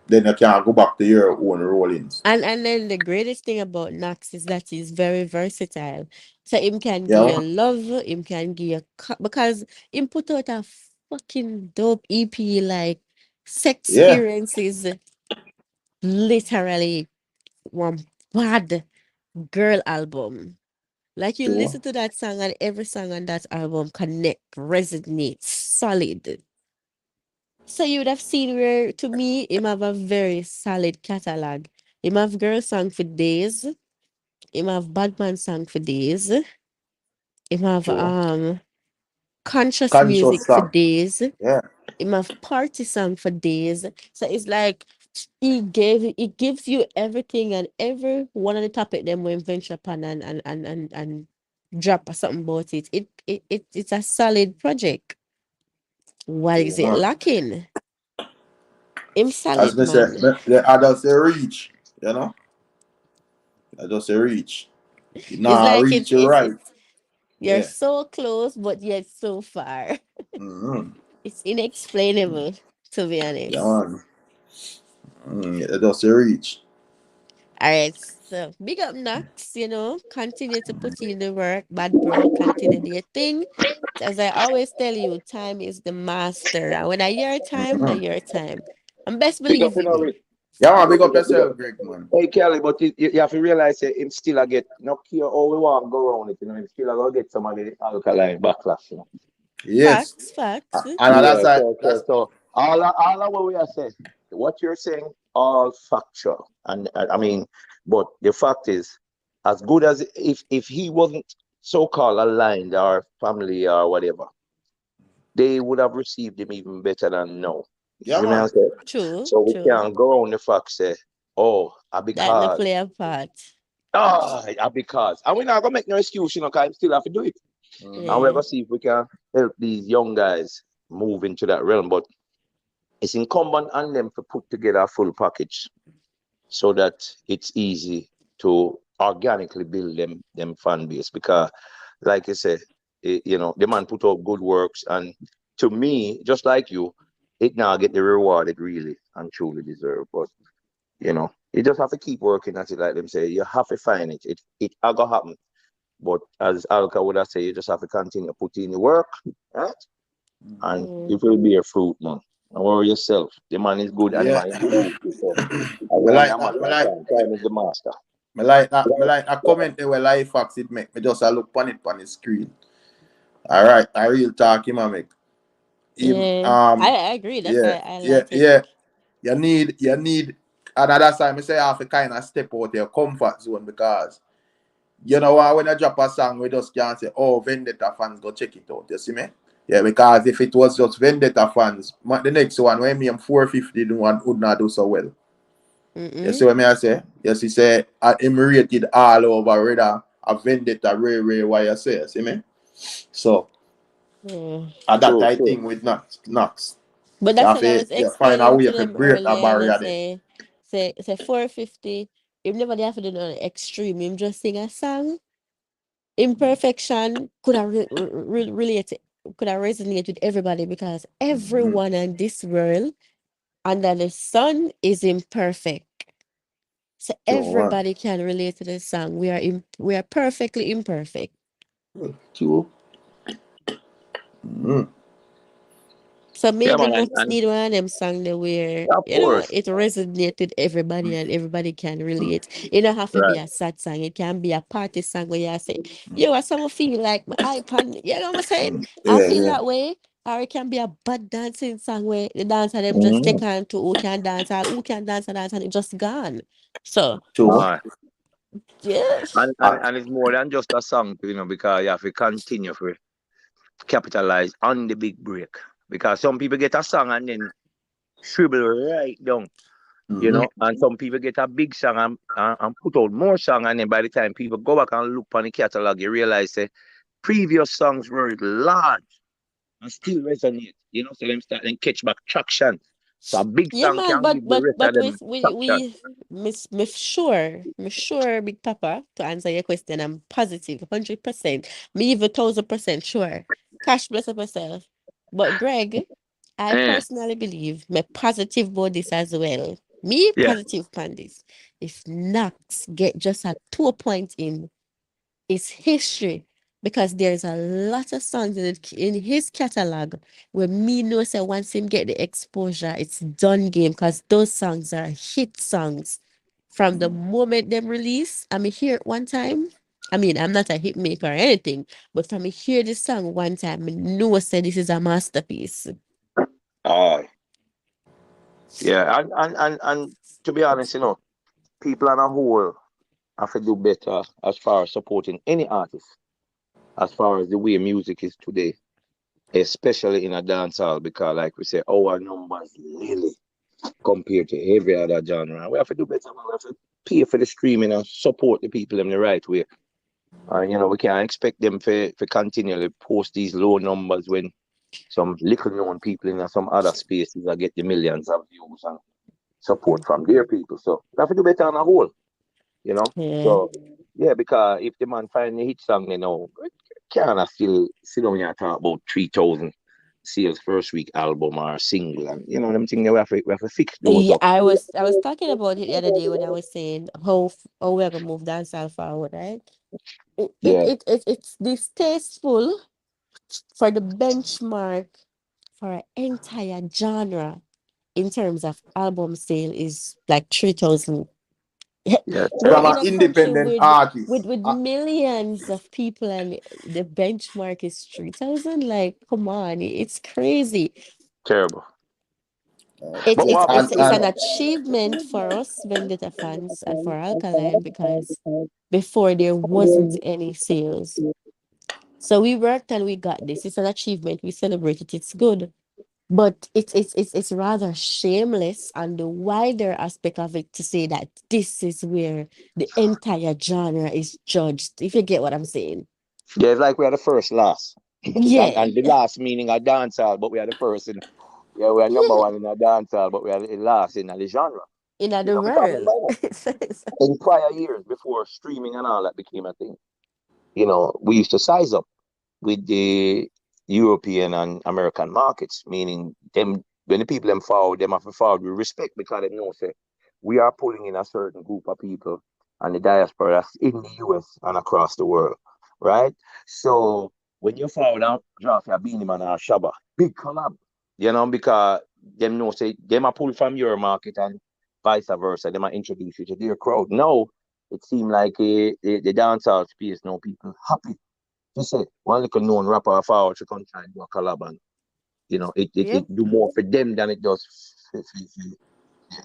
then you can't go back to your own rollings. And then the greatest thing about Knox is that he's very versatile. So him can give you Yeah, love, him can give you because him put out a fucking dope EP like sex yeah, experience is literally one bad girl album. Like you true. listen to that song and every song on that album connect, resonate, solid. So you would have seen where to me him have a very solid catalog. Him have girl song for days. Him have Bagman song for days. Him have True. conscious Conscious music for song. days. Yeah, Him have party song for days. So it's like it gives you everything and every one of the topic them when venture upon and drop something about it. It's a solid project. What true is it man. lacking? Him As solid me say, man. the others they reach, you know. I just say reach. You It's nah like reach it right. it's you're Yeah. so close but yet so far. Mm-hmm. It's inexplainable, to be Yeah honest. man. I just say reach. All right, so big up Knox, continue to put in the work, bad bro, continue the thing. As I always tell you, time is the master. And when I hear time, I Mhm. hear time. And best Big up, believe you know, me. Rick. Yeah, man, Big up, big big up up, big up. yourself, Greg, man. Hey, Kelly, but you have to realize that him still a get, no care how we want to go around it, him still a go get some of the alkaline backlash. Yes. Facts, facts. And Yeah, that's like, so all of what we are saying, what you're saying, all factual. And I mean, but the fact is, as good as if he wasn't so-called aligned or family or whatever, they would have received him even better than now. You yeah, see me I man. say? True, So we true. can't go on the fact say, oh, That no because play a part. because and we're not gonna make no excuse, cause I still have to do it. And we're Yeah. gonna see if we can help these young guys move into that realm. But it's incumbent on them to put together a full package so that it's easy to organically build them fan base. Because, like I said, the man put out good works, and to me, just like you, it now get the reward it really and truly deserve. But you just have to keep working at it, like them say. You have to find it. It gonna happen. But as Alka would have said, you just have to continue putting in the work, right? And Mm. it will be a fruit, man. Don't worry yourself. The man is good and the Yeah. man is good. So it's me only a like that. matter of time. Time is the master. Me like that. Me Right? like that comment there where life facts it make me just a look on it on the screen. All right, I real talk him a make. Him, Yeah. I agree. That's yeah, why I yeah, like it. yeah. You need another time I say I have to kind of step out your comfort zone because you know what, when I drop a song we just can't say, oh, Vendetta fans go check it out. You see me? Yeah, because if it was just Vendetta fans, the next one when me am 450 the one would not do so well. You see Mm-mm. what me I say? Yes, he say him rated all over rather a Vendetta rare why you say, you see me? So Yeah. that True, I true. think with Knox. But You that's have what I to was find a explaining way to to them break that earlier. barrier there. Say 450. If nobody have to do no extreme, him just sing a song. Imperfection could have relate, could have resonate with everybody because Mhm. everyone in this world under the sun is imperfect. So So man. everybody can relate to the song. We are perfectly imperfect. True. Mm. So Yeah, maybe man, Knox and need one of them song that where of course. it resonate with everybody and everybody can relate. It don't have to be Right. a sad song. It can be a party song where you say, yo, I some feel like my iPad, you know what I'm saying? I Yeah, feel yeah. that way. Or it can be a bad dancing song where the dancer them just Mm-hmm. take on to who can dance and it just gone. So True. Right. yeah. And it's more than just a song, because you have to continue to capitalize on the big break. Because some people get a song and then scribble right down. Mm-hmm. And some people get a big song and put out more song, and then by the time people go back and look on the catalog, you realize previous songs were large and still resonate. So them start and catch back traction. So a big Yeah, song man, can but give the but rest of but them traction. me sure, Big Papa, to answer your question, I'm positive, 100%, me even 1,000% sure. Cash bless up myself. But Greg, I Eh, personally believe me positive about this as well. Me yeah. positive on this. If Knox get just a 2 point in is history because there's a lot of songs in his catalog where me know say once him get the exposure, it's done game because those songs are hit songs from the moment them release. I mean, hear it one time. I mean, I'm not a hit maker or anything, but from me hear this song one time, I know say this is a masterpiece. Oh, yeah. And to be honest, people on a whole have to do better as far as supporting any artist, as far as the way music is today, especially in a dancehall, because like we say, our numbers really compared to every other genre. We have to do better. We have to pay for the streaming and support the people in the right way. We can't expect them to continually post these low numbers when some little known people in some other spaces are get the millions of views and support from their people. So we have to do better on a whole, you know. Yeah. So yeah, because if the man find the hit song, can't still sit down here and talk about 3,000 sales first week album or single, and them things that we have to fix those Yeah, up. I was talking about it the other day when I was saying how we're gonna move dancehall forward, right? Yeah, It's distasteful for the benchmark for an entire genre in terms of album sale is like 3,000. yeah, We're From terrible. in an a country independent with artist. millions of people and the benchmark is 3,000. Like, come on, it's crazy. Terrible. It's But it's what it's happened it's is, an achievement for us Vendetta fans and for Alkaline because before there wasn't any sales. So we worked and we got this. It's an achievement. We celebrate it. It's good. But it's rather shameless on the wider aspect of it to say that this is where the entire genre is judged, if you get what I'm saying. yeah, it's like we are the first last. Yeah, And the last meaning a dancehall, but we are the first in. Yeah, we are number yeah, one in a dancehall, but we are the last in the genre. in other Because world. remember, in prior years before streaming and all that became a thing, we used to size up with the European and American markets, meaning them when the people them forward, them have to forward with respect because they know say we are pulling in a certain group of people and the diaspora that's in the US and across the world. Right? So when you forward out draft your Beanie Man or Shabba, big collab. Because them know say them are pull from your market and vice versa. They might introduce you to their crowd. No, it seemed like the dancehall space, no people happy to say one little known rapper forward to come try and do a collab and it Yep, do more for them than it does for for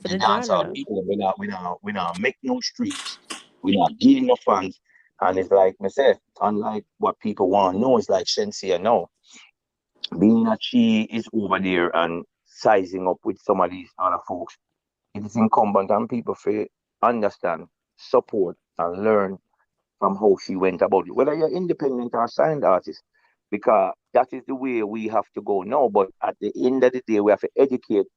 the the dancehall genre. people. We not make no streams. We not gain no fans. And it's like me say, unlike what people want to know, it's like Shensia now. Being that she is over there and sizing up with some of these other folks, it is incumbent on people to understand, support, and learn from how she went about it, whether you're independent or signed artist, because that is the way we have to go now. But at the end of the day, we have to educate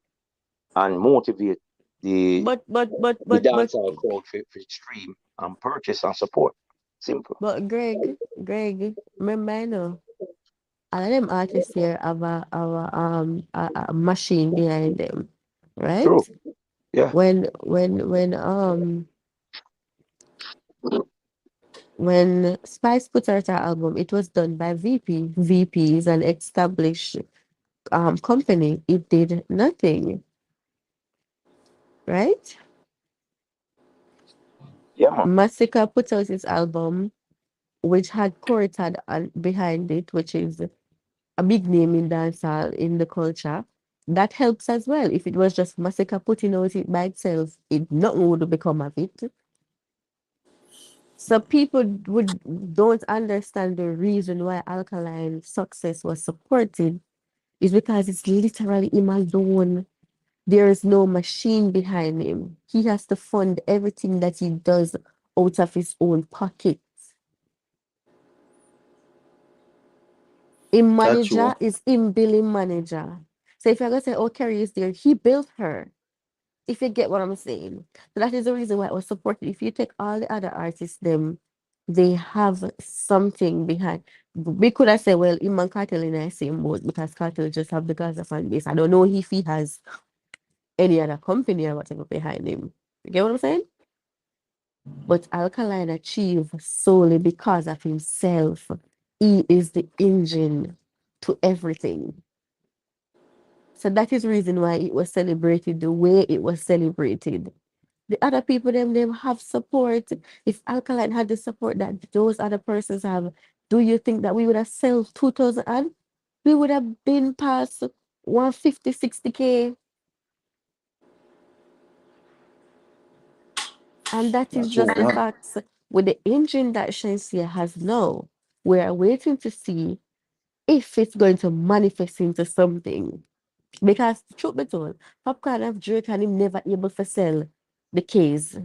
and motivate the But but but the but but dancehall crowd for stream and purchase and support. Simple. but Greg, remember I know all of them artists here have a machine behind them, right? True. Yeah. When Spice put out her album, it was done by VP. Is an established company. It did nothing, right? Yeah, man. Massacre put out his album, which had Koritad behind it, which is a big name in dancehall in the culture. That helps as well. If it was just Massacre putting out it by itself, nothing would become of it. So people would don't understand the reason why Alkaline success was supported is because it's literally him alone. There is no machine behind him. He has to fund everything that he does out of his own pocket. Him That's true. manager is him billing manager. So if you're gonna say, oh, Kerry is there, he built her. If you get what I'm saying. So that is the reason why I was supported. If you take all the other artists, them, they have something behind. We could have said, well, Iman Cartel in the same boat because Cartel just have the Gaza fan base. I don't know if he has any other company or whatever behind him. You get what I'm saying? But Alkaline achieved solely because of himself. He is the engine to everything. So that is the reason why it was celebrated the way it was celebrated. The other people them have support. If Alkaline had the support that those other persons have, do you think that we would have sold 2,000 and we would have been past 150, 60K? And that is That's true, just the man. facts. With the engine that Shensia has now, we are waiting to see if it's going to manifest into something. Because truth be told, Popcorn of Drake and him never able to sell the case.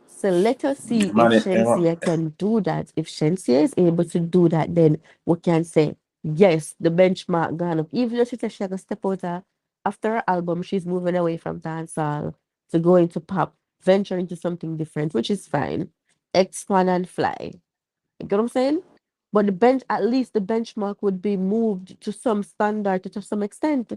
So let us see if Man, Shensia can do that. If Shensia is able to do that, then we can say, yes, the benchmark gone up. Even though she said she gonna step out after her album, she's moving away from dancehall to go into pop, venture into something different, which is fine. Expand and fly. You get what I'm saying? But at least the benchmark would be moved to some standard to some extent.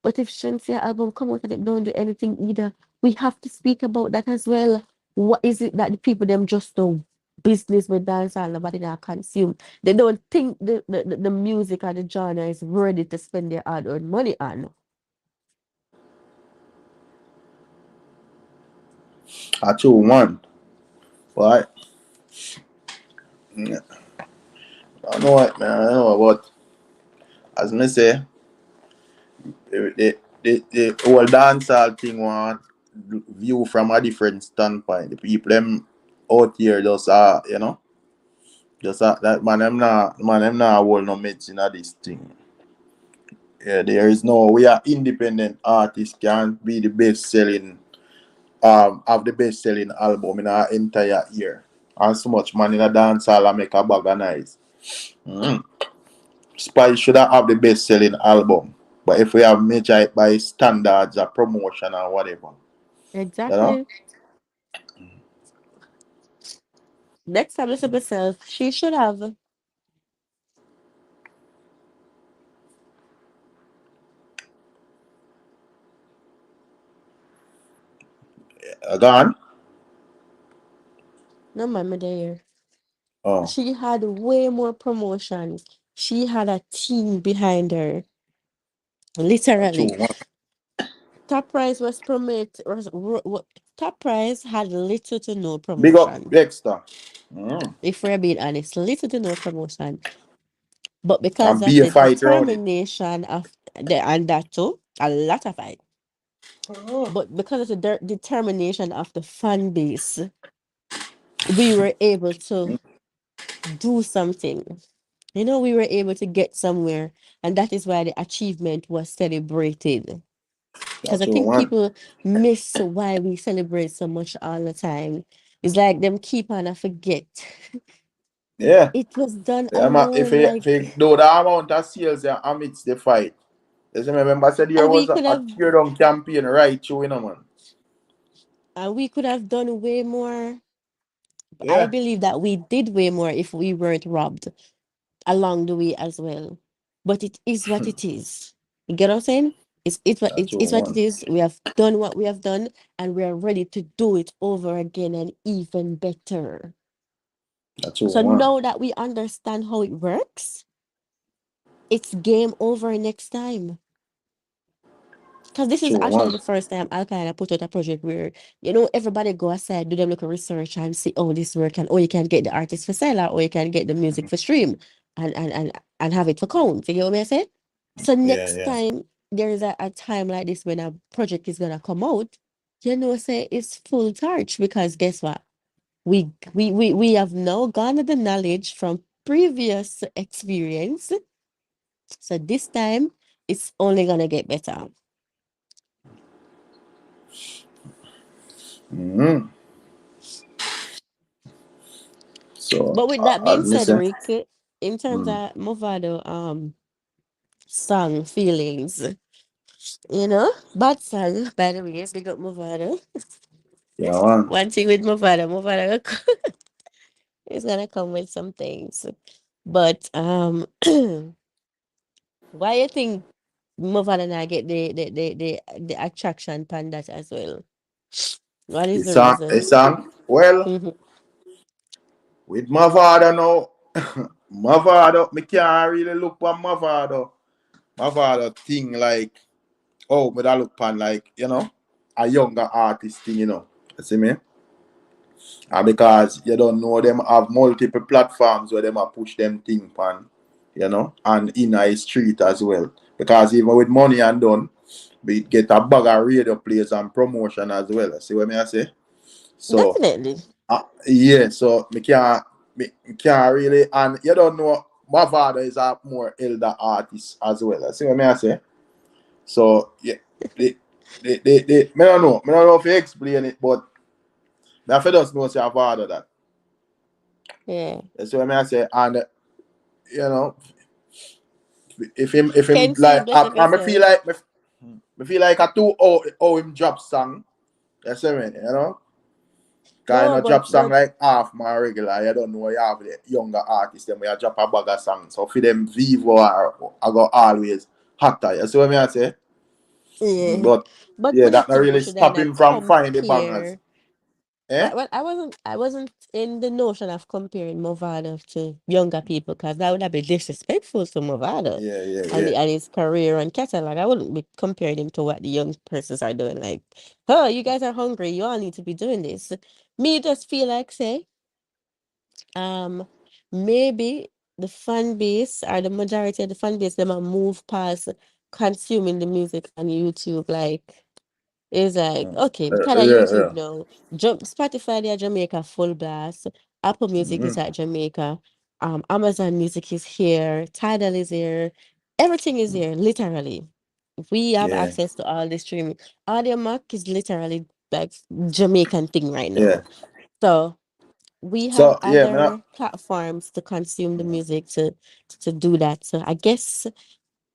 But if Shensia album come out and it don't do anything either, we have to speak about that as well. What is it that the people them just do business with dance and nobody not consume? They don't think the music or the genre is ready to spend their hard-earned money on. I choose one. But I know what, man. I know what. As me say, the whole dancehall thing want view from a different standpoint. The people them out here just just that man them not hold no medicine of this thing. Yeah, there is no we are independent artists can't be the best selling have the best selling album in our entire year. And so much man in a dancehall and make a bag of nice. Mm. Spice should have the best selling album. But if we have measure it by standards or promotion or whatever, you know? Exactly. Next time, listen myself, she should have. Gone? No, mama, there. Oh, She had way more promotion. She had a team behind her. true. Literally. Top Prize was Top Prize had little to no Big up promotion. Dexter. Mm. If we're being honest, little to no promotion. But because And of be a the fight around it. determination of and that too, a lot of it. But because of the determination of the fan base, we were able to do something. We were able to get somewhere, and that is why the achievement was celebrated. Because That's I true, think man. people miss why we celebrate so much all the time. It's like them keep on I forget. Yeah. It was done If alone, he like, do the amount of sales amidst the fight. You see, remember I said there and we was could a have tear down campaign right through, man. and we could have done way more. I Yeah. believe that we did way more if we weren't robbed along the way as well. But it is what it is. You get what I'm saying? That's It's true, what it man. is. We have done what we have done, and we are ready to do it over again and even better. That's true, So man. now that we understand how it works, it's game over next time. Because this is True, actually man. the first time Alkaline put out a project where, everybody go aside, do them look research and see, oh, this work, and oh, you can get the artist for seller, or you can get the music for stream and have it for count. You get what I say? So Yeah, next yeah. time there is a time like this when a project is gonna come out, say it's full charge because guess what? We have now garnered the knowledge from previous experience. So this time it's only gonna get better. Mm-hmm. So, But with that being as me said, say, Rick, in terms mm, of Movado song feelings, bad song, by the way, big up Movado. yeah, man. One thing with Movado is gonna come with some things. But why you think Movado and I get the attraction pan that as well? What is the A reason? song. Well, Mhm. with my father now, my father, me can't really look for my father. My father thing like, oh, but I look upon like, a younger artist thing, You see me? And because you don't know them have multiple platforms where them a push them thing pan, and in a street as well. Because even with money and done, we get a bag of radio plays and promotion as well. See what me I say? So Definitely. yeah, so me can't really, and you don't know my father is a more elder artist as well. See what me I say? So yeah, me don't know if you explain it, but me have to just know say a father that. Yeah. That's what I say. And you know, if him Kenzie, like bless up I feel yourself. like me feel like a two oh him drop song. That's what I mean, Kind No, of drop song but like half my regular. I don't know you have the younger artists, them where you drop a bag of songs. So for them Vivo I go always hotter. You see what I say? yeah. But But yeah, me that not think we really should stop not him from finding the bangers. compare. Eh? Well, I wasn't in the notion of comparing Movado to younger people because that would have been disrespectful to Movado Yeah, yeah, and yeah. and his career and catalog. I wouldn't be comparing him to what the young persons are doing. Like, oh, you guys are hungry. You all need to be doing this. Me just feel like say, um, maybe the fan base or the majority of the fan base them a move past consuming the music on YouTube. Like, it's like, okay, because of Yeah, YouTube yeah. now. Spotify they are Jamaica full blast. Apple Music is Mm-hmm. at Jamaica. Amazon Music is here. Tidal is here. Everything is here, literally. We have Yeah, access to all the streaming. Audio Mac is literally like Jamaican thing right yeah. now. So we have So yeah, man. other platforms to consume the music to do that. So I guess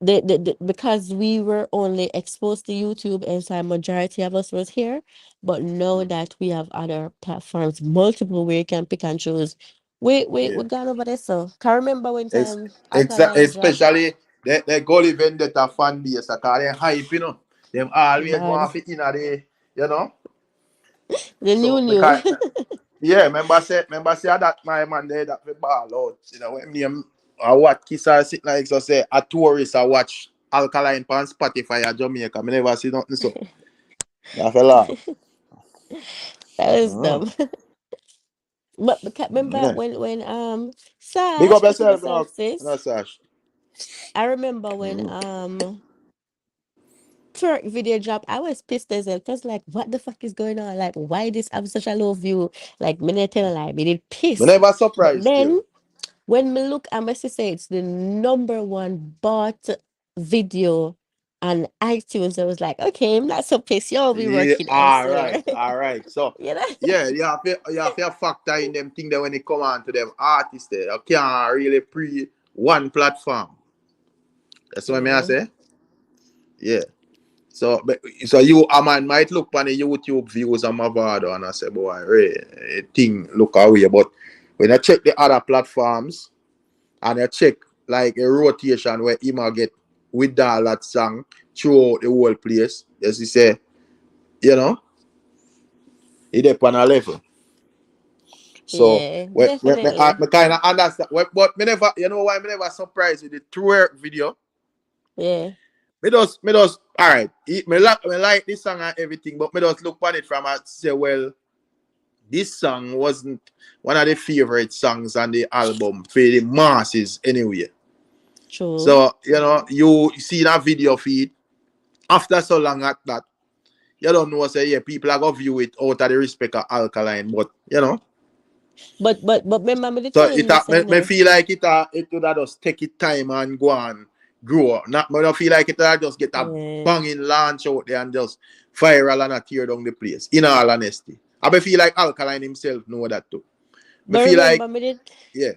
because we were only exposed to YouTube and so a majority of us was here, but now that we have other platforms, multiple where you can pick and choose, we Yeah. gone over there. So can remember when It's time Alkaline dropped, especially the goalie vendetta fan base, cause they hype, Them always man, want to fit in the, you know. the new. Because yeah, remember say that my man there that we ball out. When me what kiss or sit like so say a tourist I watch Alkaline on Spotify at Jamaica. Me never see nothing so. I fell laugh. That was Mm. dumb. But remember Yeah. when Big Sash, up pick up yourself, yourself, sis. Sash. I remember when Mm. twerk video drop, I was pissed as hell. Cause like, what the fuck is going on? Like, why this have such a low view? Like, me not tell a lie, me did Me piss. never But surprised still. then when me look, I must say it's the number one bought video on iTunes. I was like, okay, I'm not so pissed. You'll be Yeah, working all elsewhere. right, all right. So, you know? yeah, you have to factor in them thing that when it come on to them artists there, you can't really pre one platform. That's what I Yeah. say. Yeah. So you a man might look on the YouTube views on Movado and I say, boy, thing look away. But when I check the other platforms and I check like a rotation where Ima get with that song throughout the whole place, as you say, you know, it up on a level. So Yeah, when I definitely. kind of understand, but me never, you know why me never surprised with the twerk video. Yeah, Me just, all right. Me like this song and everything, but me just look on it from and say, well, this song wasn't one of the favorite songs on the album for the masses anyway. true. So you see that video feed after so long at that, you don't know say yeah, people are gonna view it out of the respect of Alkaline, but But remember me So telling you saying me no. feel like it would have just take it time and go and grow. Not me don't feel like it would have just get a Yeah. banging launch out there and just viral and a tear down the place. In all honesty. I feel like Alkaline himself know that too. Me But feel like remember me did yeah.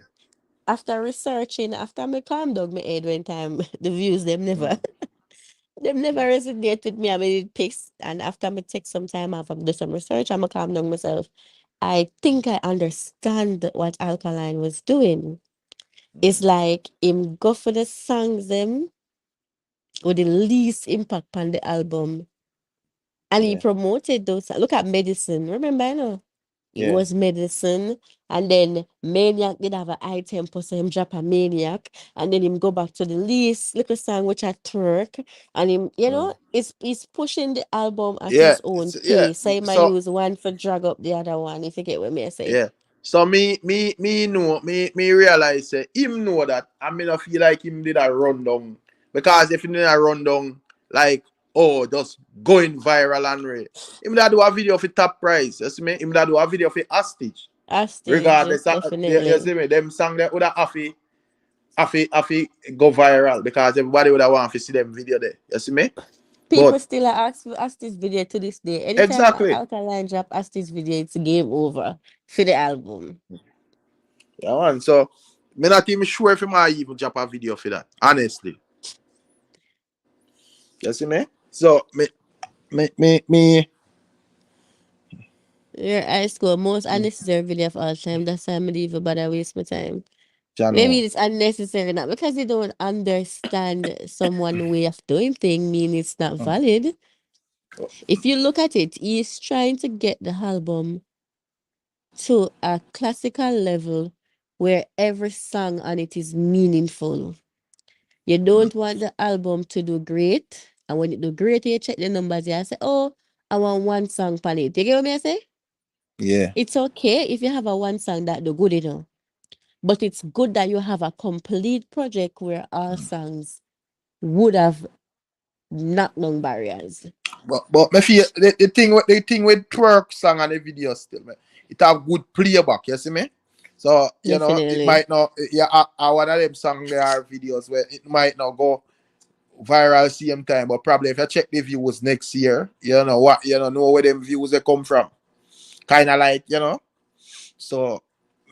after researching, after me calm down my head one time, the views them never Mm, them never mm, resonate with me. I mean it picks and after me take some time off and do some research, I'm calm down myself. I think I understand what Alkaline was doing. It's mm, like him go for the songs them with the least impact on the album. And he yeah. promoted those. Look at Medicine. Remember, I know it Yeah. was Medicine. And then Maniac did have an item for so him drop a Maniac. And then him go back to the least little song which I twerk. And him, Mm. he's pushing the album at Yeah. his own Yeah. pace. So he might So use one for drag up the other one, if you get what me I say. yeah. So me know me realize him know that I mean I feel like him did a rundown because if he did a rundown like just going viral and him that do a video for top price. You see me? Him that do a video for hostage. Hostage, Regardless you definitely. see me, them song that would have go viral because everybody would have want to see them video there. You see me? People But still ask this video to this day. Anytime exactly. Alkaline drop ask this video, it's game over for the album. Yeah, man. So me not even sure if I might even drop a video for that. Honestly. You see me? So me Your high school most unnecessary video of all time. That's why I'm leave but I waste my time. Maybe Jano. it's unnecessary not because you don't understand someone way of doing thing mean it's not valid. If you look at it, he's trying to get the album to a classical level where every song on it is meaningful. You don't want the album to do great, and when it do great, you check the numbers. You say, "Oh, I want one song on it." You get what me I say? Yeah. It's okay if you have a one song that do good, but it's good that you have a complete project where all songs would have knocked down barriers. But me feel the thing with twerk song and the video still, man, it have good playback, you see me? So, you know, it Definitely, might not yeah, one of them song there are videos where it might not go viral same time, but probably if you check the views next year, you know what know where them views they come from. Kinda like, you know. So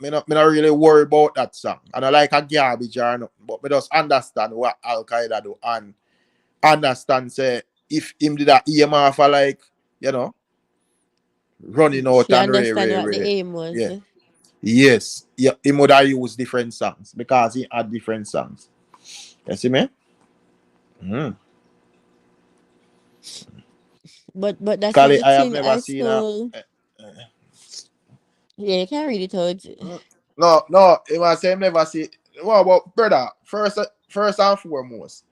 me not really worry about that song. And I like a garbage or nothing, but me just understand what Al Qaeda do and understand say if him did that EMR for like, you know, running out you and understand what the aim was. yeah. Yes. Yeah, him would have use different songs because he had different songs. You see me? Mm. But that is Kali, the I have thing. never High seen a school, yeah, you can read it out. no, it was same never see. Well, but brother, first and foremost,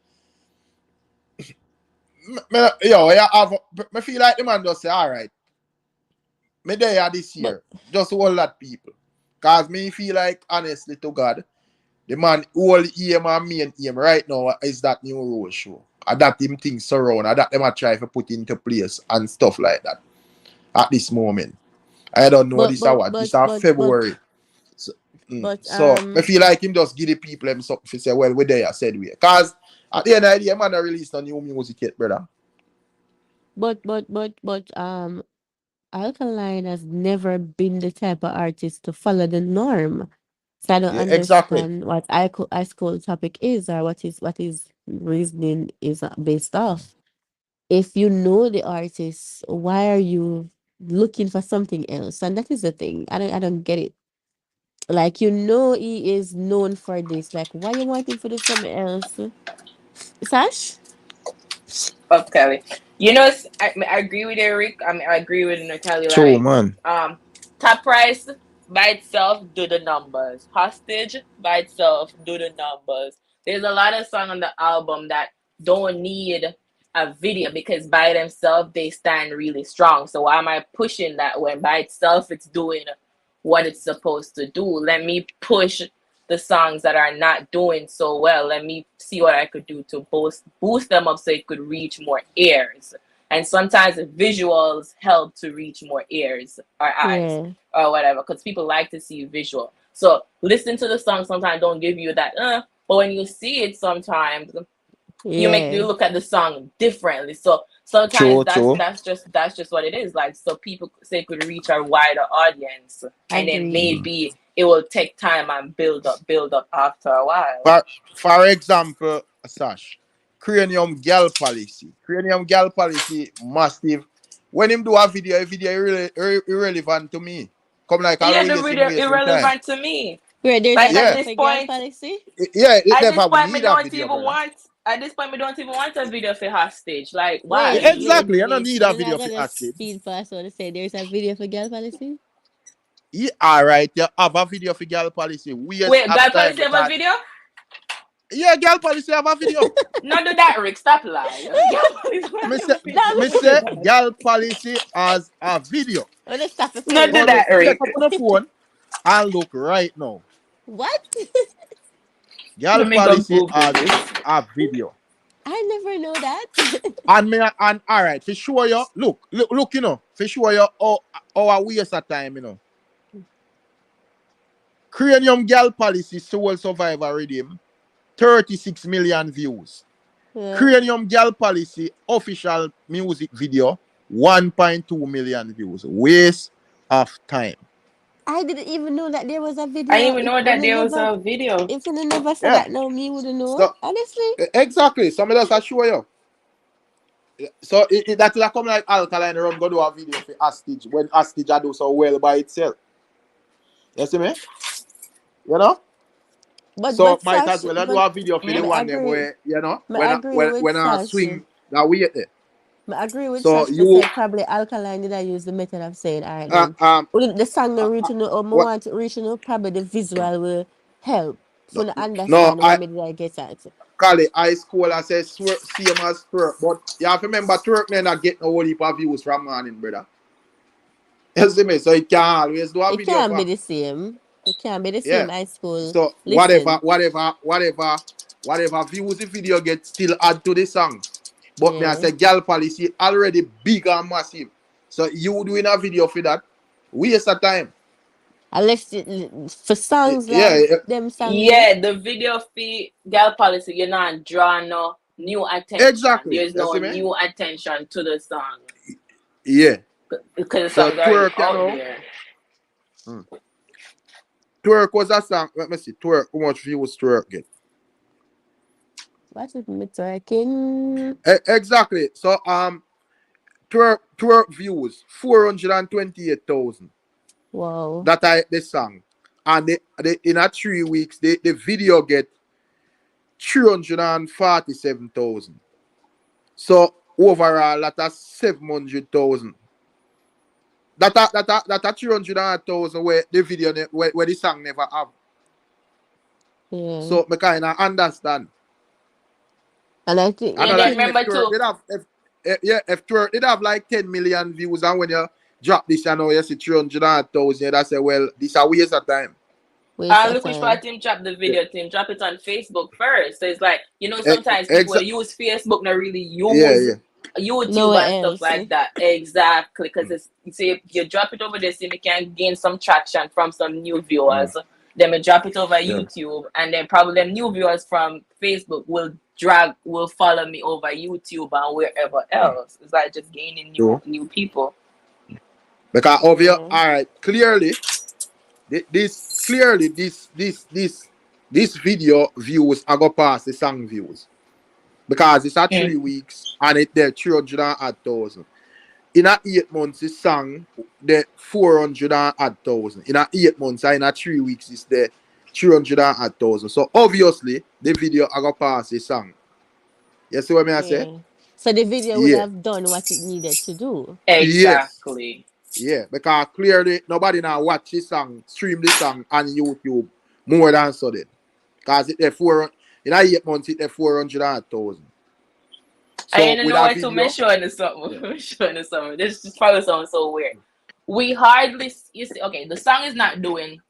yo, yeah, me feel like the man just say, all right, me there this But year, just hold that people, cause me feel like honestly to God, the man all aim and main aim right now is that new role show, and that him things surround, and that them a try to put into place and stuff like that. At this moment, I don't know but this are but what this but are but but February. So, but so I feel like him just give the people them something to say, well, we're there, I said we. Because at the end of the day, man, I released a new music yet, brother. but Alkaline has never been the type of artist to follow the norm. So I don't Yeah, exactly. understand what high school topic is or what is reasoning is based off. If you know the artist, why are you looking for something else? And that is the thing. I don't get it. Like he is known for this. Like why you want him to do something else? Sash? Of Kelly. I agree with Eric. I mean, I agree with Natalie. True, Like, man. top price by itself do the numbers. Hostage by itself do the numbers. There's a lot of songs on the album that don't need a video because by themselves they stand really strong. So why am I pushing that when by itself it's doing what it's supposed to do? Let me push the songs that are not doing so well. Let me see what I could do to boost them up so it could reach more ears. And sometimes the visuals help to reach more ears or eyes Yeah. or whatever, because people like to see visual. So listen to the song sometimes don't give you that, but when you see it sometimes you Yeah. look at the song differently. So sometimes True, that's true. that's just that's just what it is. Like so people say could reach a wider audience and then Agree. maybe it will take time and build up after a while. For, for example, Sash, Cranium Gal Policy. Cranium Gal Policy, massive. When him do a video irrelevant to me. Come like Yeah, the always him video wasting time. irrelevant to me. Where there's a Like at Yeah, video this for girl point, policy? yeah, it at this never point, we need a don't video, even brother. want. At this point, we don't even want a video for hostage. Like, Wait, why? wait, Exactly, I don't wait. need a You're not video for gonna acid. speed fast or to say there's a video for girl policy? Yeah, all right, you have a video for girl policy. Waste Wait, of God time policy have a because video? yeah, girl policy have a video. Not do that, Rick. Stop lying. God policy have a That Me video. say mean girl policy has a video. wanna stop it for Not do you. Go look, that, take Rick. up on the phone and look right now. What? Girl Let me go policy Google has this. a video. I never know that. And me and all right, for sure you look, for sure you our waste of time, Cranium Girl Policy Soul Survivor Redeem, 36 million views. Yeah. Cranium Girl Policy official music video, 1.2 million views. Waste of time. I didn't even know that there was a I didn't video. even If know when that you there was never a video. if you never said Yeah. that now me wouldn't know. So Honestly. exactly. Some of us are show you. So that will come like Alkaline run go do a video for Hostage when Hostage I do so well by itself. You see me? You know? So but might as Sash, well I do but a video for the me one them agree. where you know Me agree with when I Sash. swing that way there. I agree with So Sash to you say probably Alkaline did I use the method of saying, all right uh, then. um Well, the song uh, no uh, original or more what want original, probably the visual will help no, for the no understand what I me did I get at. call it high school I say same as twerk, but you have to remember twerk then I get no whole heap of views from morning, brother. You see me? So you can always do a It video can't be for the same. It can't be the yeah. same high school. So Listen, whatever views the video get still add to the song. But me I yeah. say girl policy already big and massive. So you doing a video for that, waste of time. Unless for songs Yeah, like them song there, Yeah, the video fee girl policy, you're not drawing no new attention. exactly. There's You no see me? new attention to the song Yeah. because the So song's already twerk, you out know. there. Mm. Twerk was a song. Let me see. Twerk, how much views twerk get? what is me talking? Exactly. So twerk views 428,000. Wow. That I the song. And they in a 3 weeks, the video get 347,000. So overall, that's 700,000. That 300,000 where the video where the song never have. Yeah. So me kind of understand. And I think And And I then like think if remember twerk too, did have if twerk did have like 10 million views, and when you drop this, you know you see 300,000, that say well this a waste of time. waste of look which time. part Team drop the Yeah. video. Team drop it on Facebook first. So it's like sometimes people Exactly. use Facebook, not really Yeah, use yeah. YouTube Nowhere and stuff else. like that. Exactly, because it's say you drop it over there, so you can gain some traction from some new Mm. viewers. Then we drop it over Yeah. YouTube, and then probably them new viewers from Facebook will follow me over YouTube and wherever else. It's like just gaining True. new people. Because of your Yeah. all right, clearly this video views are go past the song views. Because it's at Mm. 3 weeks and it there 300,000. In a 8 months, the song the 400,000. In a 8 months and in a 3 weeks, it's the 300,000. So obviously the video I go pass the song. You see what I say? Yeah. So the video would Yeah. have done what it needed to do. Yes. Exactly. Yeah. Because clearly nobody now watch this song, stream this song on YouTube more than so then. Because it there 8 months it there 400,000. I So ain't with know a what to video, mention in something. yeah. Mention in something. This just probably sounds so weird. We hardly you see. Okay, the song is not doing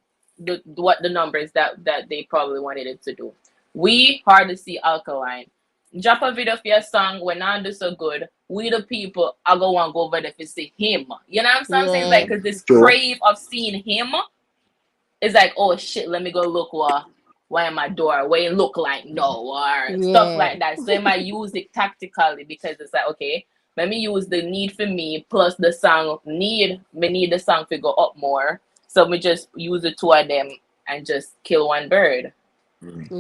what the numbers that they probably wanted it to do. We hardly see Alkaline drop a video for your song when not do so good. We the people I go and go over there to see him. You know what I'm saying? So it's like Yeah. because this True. crave of seeing him it's like, oh shit, let me go look why am I door, what it look like no, or stuff Yeah. like that. So I might use it tactically because it's like, okay, let me use the need for me plus the song need the song to go up more. So we just use the two of them and just kill one bird.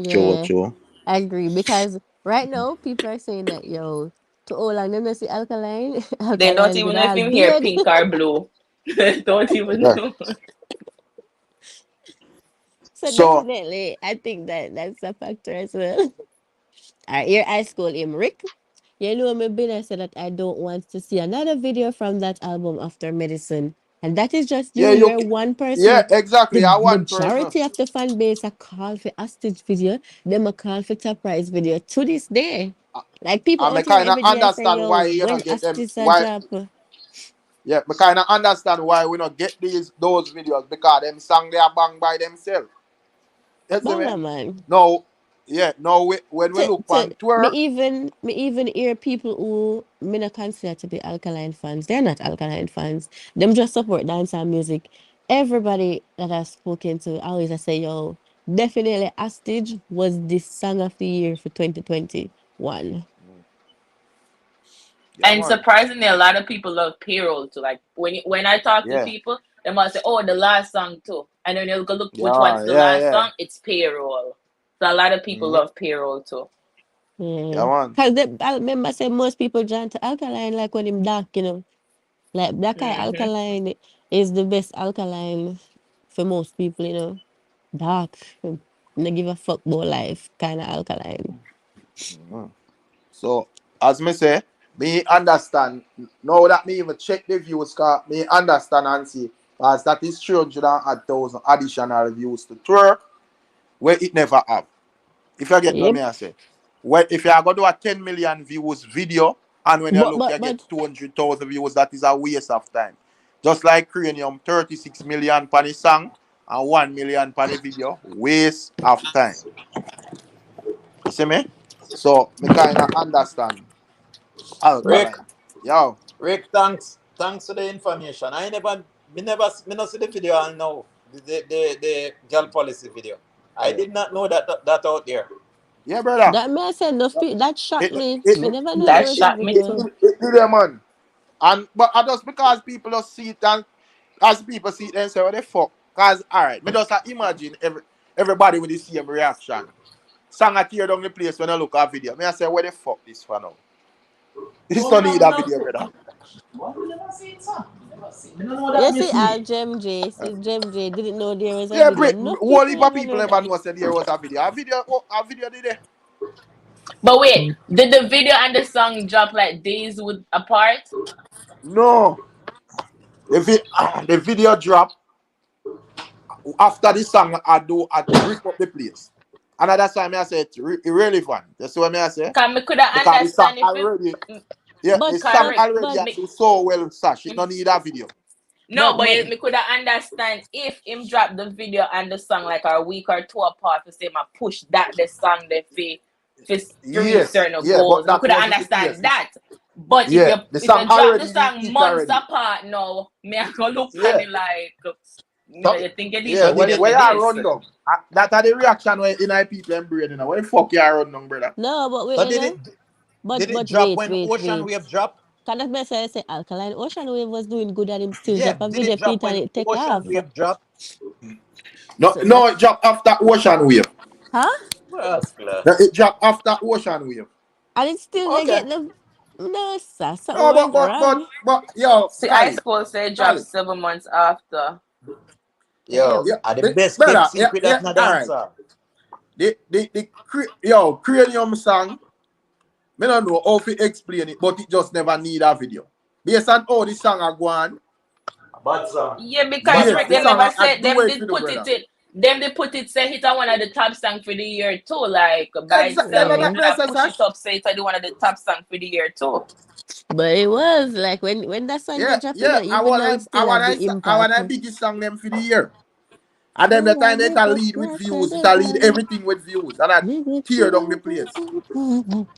True, Yeah. true. I agree. Because right now people are saying that yo, to all long them not see alkaline, They don't alkaline been even know if all you hear dead. pink or blue. Don't even Yeah. know. So So definitely I think that that's a factor as well. Alright, your high school him Rick. You know me been I said that I don't want to see another video from that album after medicine. And that is just yeah, you. You're one yeah, person. exactly. The I one person. majority of the fan base are call for Hostage video. Them a call for Top Prize video to this day. Like people I out here kind of every day are saying, understand yo, why you when not get them. Hostage a Why? drop. Yeah, I kind of understand why we not get those videos because them song they are bang by themselves. You see me? Banger man. No, yeah, no. When we look To on twerk, me even hear people who me not consider to be alkaline fans. They're not alkaline fans. Them just support dancehall music. Everybody that I've spoken to always I say, yo, definitely Hostage was the song of the year for 2021. yeah, And man, surprisingly, a lot of people love payroll too. Like when I talk to yeah, people, they must say, "Oh, the last song too," and then they'll go look which yeah, one's the yeah, last yeah. song. It's payroll. So a lot of people Mhm. love payroll too. Yeah, Yeah. man. Cause I remember saying most people join to Alkaline like when him dark, you know. Like Black Eye Mm-hmm. Alkaline is the best Alkaline for most people, you know. Dark. No give a fuck about life kind of Alkaline. Mhm. So, as me say, me understand, now that me even check the views, cause me understand and see, cause that is 300,000 additional views to twerk, where it never have. If you get what Yep. me I say. Well, if you are going to do a 10 million views video, and when you But look, but you get but 200,000 views, that is a waste of time. Just like Cranium, 36 million per the song, and 1 million per the video, waste of time. You see me? So, me kind of understand. Rick, Alkaline. Yo, Rick, thanks for the information. Me not see the video and know the girl policy video. I yeah. did not know that out there. Yeah, brother. that may I said no that shocked It, me. it, Me never knew That there was a shot me video. too. it do there, man. And but just because people just see it and as people see it and say, what the fuck? Cause alright, me just imagine everybody with the same reaction. Song a tear down the place when I look at video. Me I say, where the fuck this for now? This No, don't need me a not. video, brother. Well, me never see it, sir. Me never see. Me don't know that You me see, see. Jim J. See, Jim J didn't know there was a Yeah, video. break. No Whole people heap of ever people know never that. know said there was a video. A video did it. But wait, did the video and the song drop like days with apart? No. The video drop after the song I rip up the place. And that's why I say it's irrelevant. That's what I say. Cause me coulda Because the song understand if it already, yeah, the song correct. already But Me, do so well, Sash. It don't need a video. no, but but me coulda understand if him drop the video and the song like a week or two apart to say my push that the song they for reach Yes, certain yeah, but goals. Me that coulda wasn't the case. understand that. But Yeah, the if song you drop the already song hit months already. apart now, me I go look at Yeah. it like So, you think you need yeah, a So did video it? for where I this. run down. That are the reaction when in I people and brain, you know. Where the fuck you run down, brother? no, but wait, So you know. did it But drop wait, when wait, Ocean wait. Wave dropped? Can that message say Alkaline Ocean Wave was doing good and him still Yeah, drop a did video it for drop it and when it take Ocean off. Wave dropped? No, So no, it that's dropped after Ocean Wave. huh? Rascal. No, it dropped after Ocean Wave. And it still they Okay. get no sir, something No, went wrong. yo, See, I Cali, suppose they dropped Cali. 7 months after. Yo, Damn. Yeah, are the best kept brother, yeah, secret yeah, of no all right. dancer. Yo, Cranium song, me don't know how to explain it, but it just never need a video. Based on how the song are going, A bad song. Yeah, because yes, Rick, Bad the them song. song never I said do them it did for the put it brother. in them they put it say it on one of the top song for the year too. Like by Exactly, itself, that them Yeah. did not push necessary. it up, say it's one of the top song for the year too. But it was like when that song Yeah, get dropped, you yeah. know, even though it still have the I impact. want I biggest song them for the year. And I then the time wanna it go lead with back to views, it the lead bottom. everything with views, and I We get tear down the place. to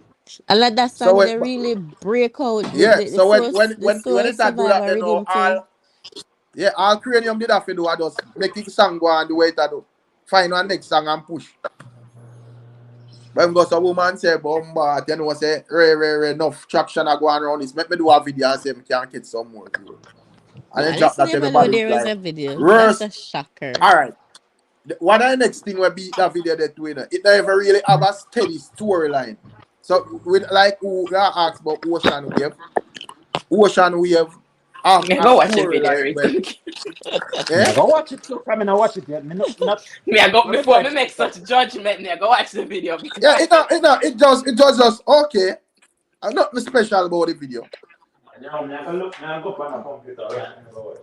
I like that So song it, they really break out yeah, the so source the when soul it do that, survivor you know, rhythm thing. all Cranium did have to do, I just make it song go and the way it do. Find one next song and push. When goes a woman say bomba, you know say enough traction I go on around this. Make me do a video and say me can get some more views. And then Man, drop it's that never know everybody there was like a video. That's worse. a shocker. All right. What the next thing will beat that video that doing it never really have a steady storyline. So with like who asked about Ocean Wave have Me I a go watch the video, storyline Rick. where Me eh? I go watch it too. I mean, I watch it yet. Me not. Me I go Let me before try me check make it out. such judgment. Me I go watch the video Yeah, because it just okay. I'm not special about the video. Yeah, me I go look. Me I go on the computer. Right. Me go watch.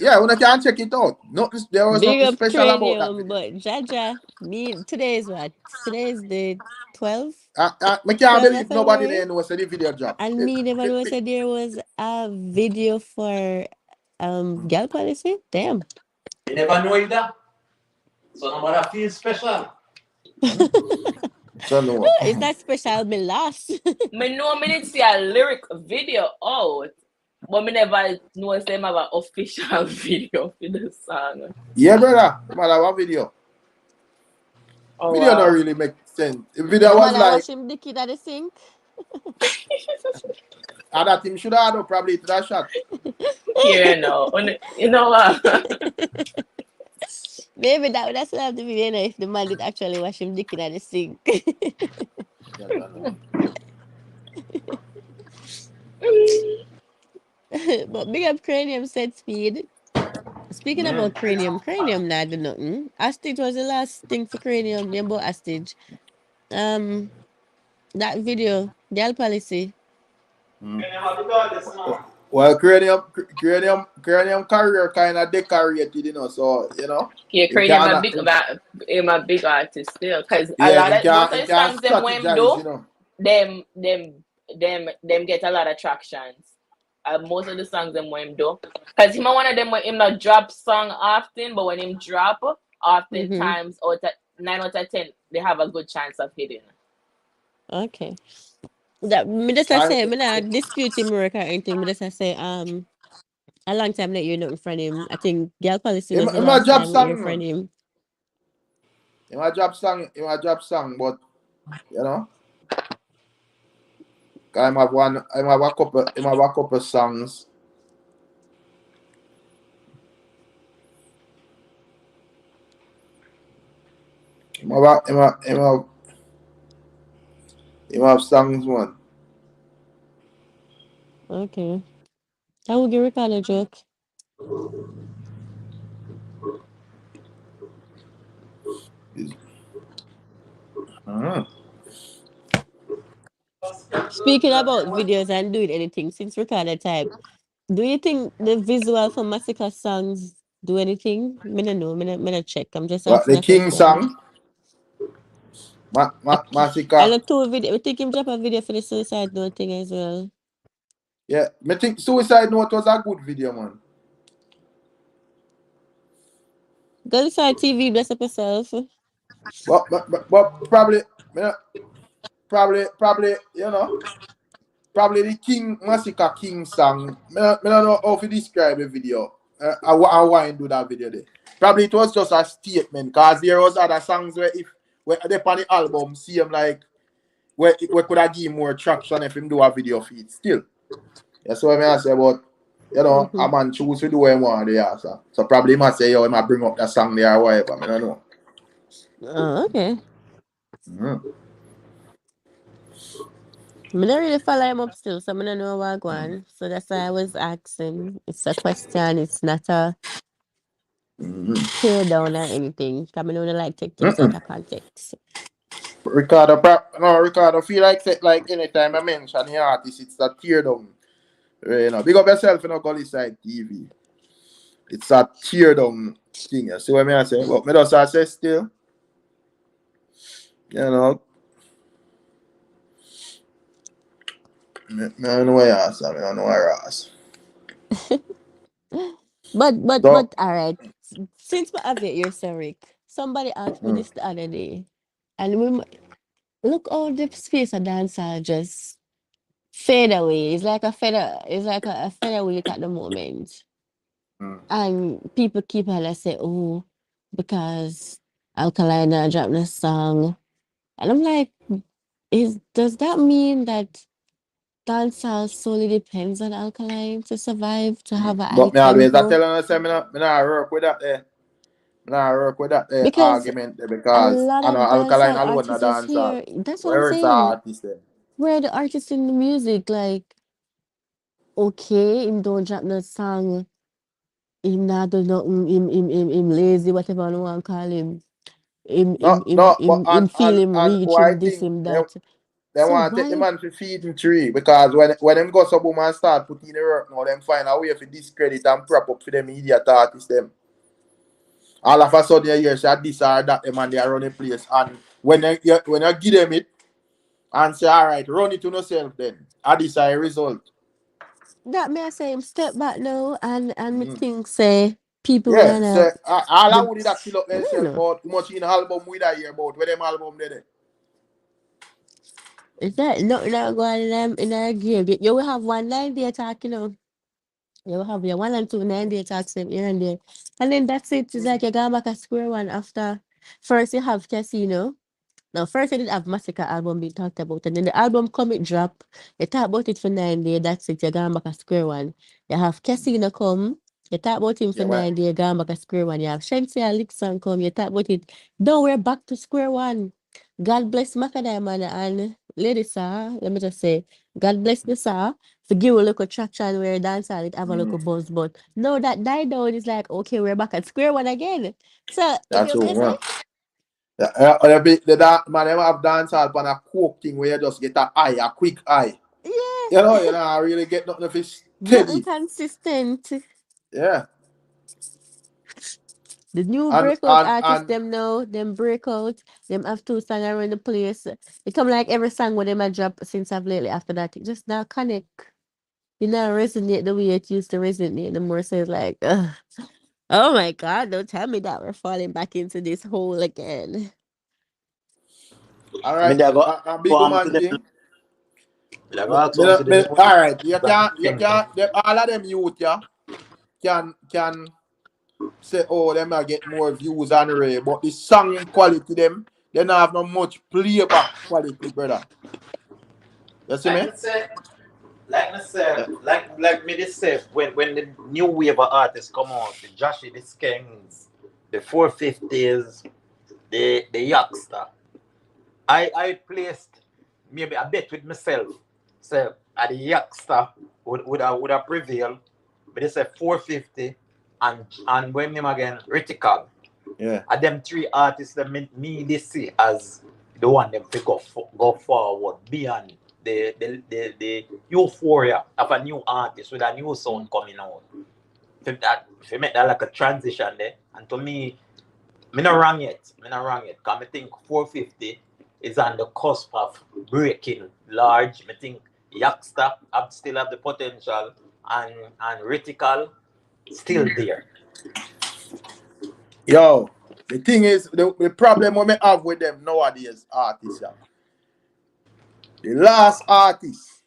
Yeah, when I can check it out. There was Big nothing up special about that cranium, video. but Jaja, me today is what? Today is the 12th, I can't 12th of believe nobody February. there knows the video drop. And me never know said there was a video for girl policy. Damn. You never know either. So nobody feel special. So no. It's not special, me lost. me know me did see a lyric video out, but me never know if them have an official video for the song. Yeah, brother. No matter what video. Oh Video don't wow. really make sense. The video No was matter like, watch him dick in the sink. that him should have done probably to that shot. Here now. You know what? Maybe that would have still have the video, you know, if the man did actually wash him dick in the sink. Yeah, no, no. But big up Cranium set speed. Speaking Mm. about Cranium not do nothing. Astage was the last thing for Cranium. Yeah, about Astage. Um, that video, Gal Policy. Mm. Well, cranium career kind of decorated, you know. So you know, Yeah, him Cranium can, a big him a big artist still. Cause a yeah, lot of most of him the can songs them when him strategize, do, you know. them get a lot of tractions. Most of the songs them when him do. Cause him a one of them when him not drop song often, but when him drop, Mm-hmm. oftentimes out of 9 out of 10, they have a good chance of hitting. Okay. That me just I And say, me not dispute him work or anything. Me just I say, a long time that you hear nothing from him. I think Gal Policy was the him a last job time we hear song, from man. him. Him a job song, but you know, 'cause him have a couple songs. Him have songs, man. Okay. I will give Ricardo a joke. He's- Mhm. Speaking about videos and doing anything since Ricardo type, do you think the visual for Massacre songs do anything? Me no know. Me no check. I'm just What asking the a King question. song, I Massacre. look to a video. We think him drop a video for the suicide note thing as well. Yeah, me think Suicide Note was a good video, man. Go inside TV, bless up yourself. But me not- probably, you know, probably the King Massacre King song. Me don't know how to describe the video. I want to do that video there. Probably it was just a statement, because there was other songs where if where they on the album seem like where could I give more traction if him do a video for it still. That's what I say about, you know, Mm-hmm. a man choose to do what he want there. So probably he might say, yo, he might bring up that song there or whatever. I don't know. Oh, okay. Mm-hmm. I don't really follow him up still, so I don't know what going. So that's why I was asking. It's a question. It's not a Mm-hmm. tear down or anything. Because I don't like take things out Mm-mm. of context. Ricardo feel like anytime I mention the artist, it's a tear down. You know, big up yourself in a gully side TV. It's a tear down thing. You see what I say? But me just say still, you know, me don't know where you ask. I don't know where I ask. So, But all right. Since we have it here, Sir Rick, somebody asked me mm, this the other day, and look how the space of dancer just fade away. It's like a feather. It's like a featherweight at the moment, mm. and people keep on say, "Oh, because Alkaline dropped a song," and I'm like, does that mean that dancehall solely depends on Alkaline to survive to have a high But me always I tempo? tell you, say me not work with that there. Me not work with that there Because argument there, a because lot I know of Alkaline dancehall alone a artists is dance all. here. That's what I'm Where is the saying. artist then? Where the artists in the music, like, okay, him don't drop no song, him not do nothing, him lazy, whatever you want to call him. No, but Him feel him and reach, why him I this, think him they that. they So want to take the why? man to feed him tree, because when them go sub and start putting the work now, them find a way to discredit and prop up for them idiot artists them. All of a sudden you hear say this or that them and they are running place, and when you give them it and say alright, run it to yourself then. And this are a result. That may I say him step back now and me Mm. think say people Yeah, wanna so all I the would that kill up I don't themselves know. about how much in album with that year about where them album there. Is that nothing that going in them in our gear? You will have one line there talking you know. You will have your one and two nine day talks them here and there. And then that's it. It's like you're going back at square one after first you have casino. Now first you did have Massacre album being talked about, and then the album come it drop. You talk about it for 9 days, that's it, you're going back at square one. You have Casino come, you talk about him for Yeah, well, 9 days, you're going back at square one. You have Shensi Alixon come, you talk about it. Now we're back to square one. God bless Macadam and lady sir, let me just say, God bless the sir. For give a look traction where dance it have a Mm. look buzz, but no that died down is like okay, we're back at square one again. So That's you all, may say, man. Man, them have dance hall on a coke thing where you just get a quick eye. yeah, You know, I really get nothing if it's nothing steady. consistent. Yeah. The new And breakout and artists, and them now, them breakout, them have two songs around the place. It come like every song with them I drop since I've lately after that. It just now connect. You know, resonate the way it used to resonate the more. So it's like, ugh. Oh my God, don't tell me that we're falling back into this hole again. all Me right, there go a go big on to woman the thing. me there go ask some to the All music right, you thing. can't, all of them youth, yeah, can say, oh, them I get more views on Ray, but the song quality them, they don't have no much playback quality, brother. You see Like me? me say, like me this say when the new wave of artists come out, the Joshy, the Skanks, the 450s, the Youngster. I placed maybe a bet with myself. So at the Youngster would have prevailed. But they say 450 and when him again Ritical. Yeah. And them three artists that me they see as the one them to go forward beyond the euphoria of a new artist with a new sound coming out. If you make that like a transition there, and to me not wrong yet. Me not wrong yet. Cause me think 450 is on the cusp of breaking large. Me think Youngster still have the potential and Ritical still there. Yo, the thing is, the problem we may have with them nowadays, artists, yeah. The last artist,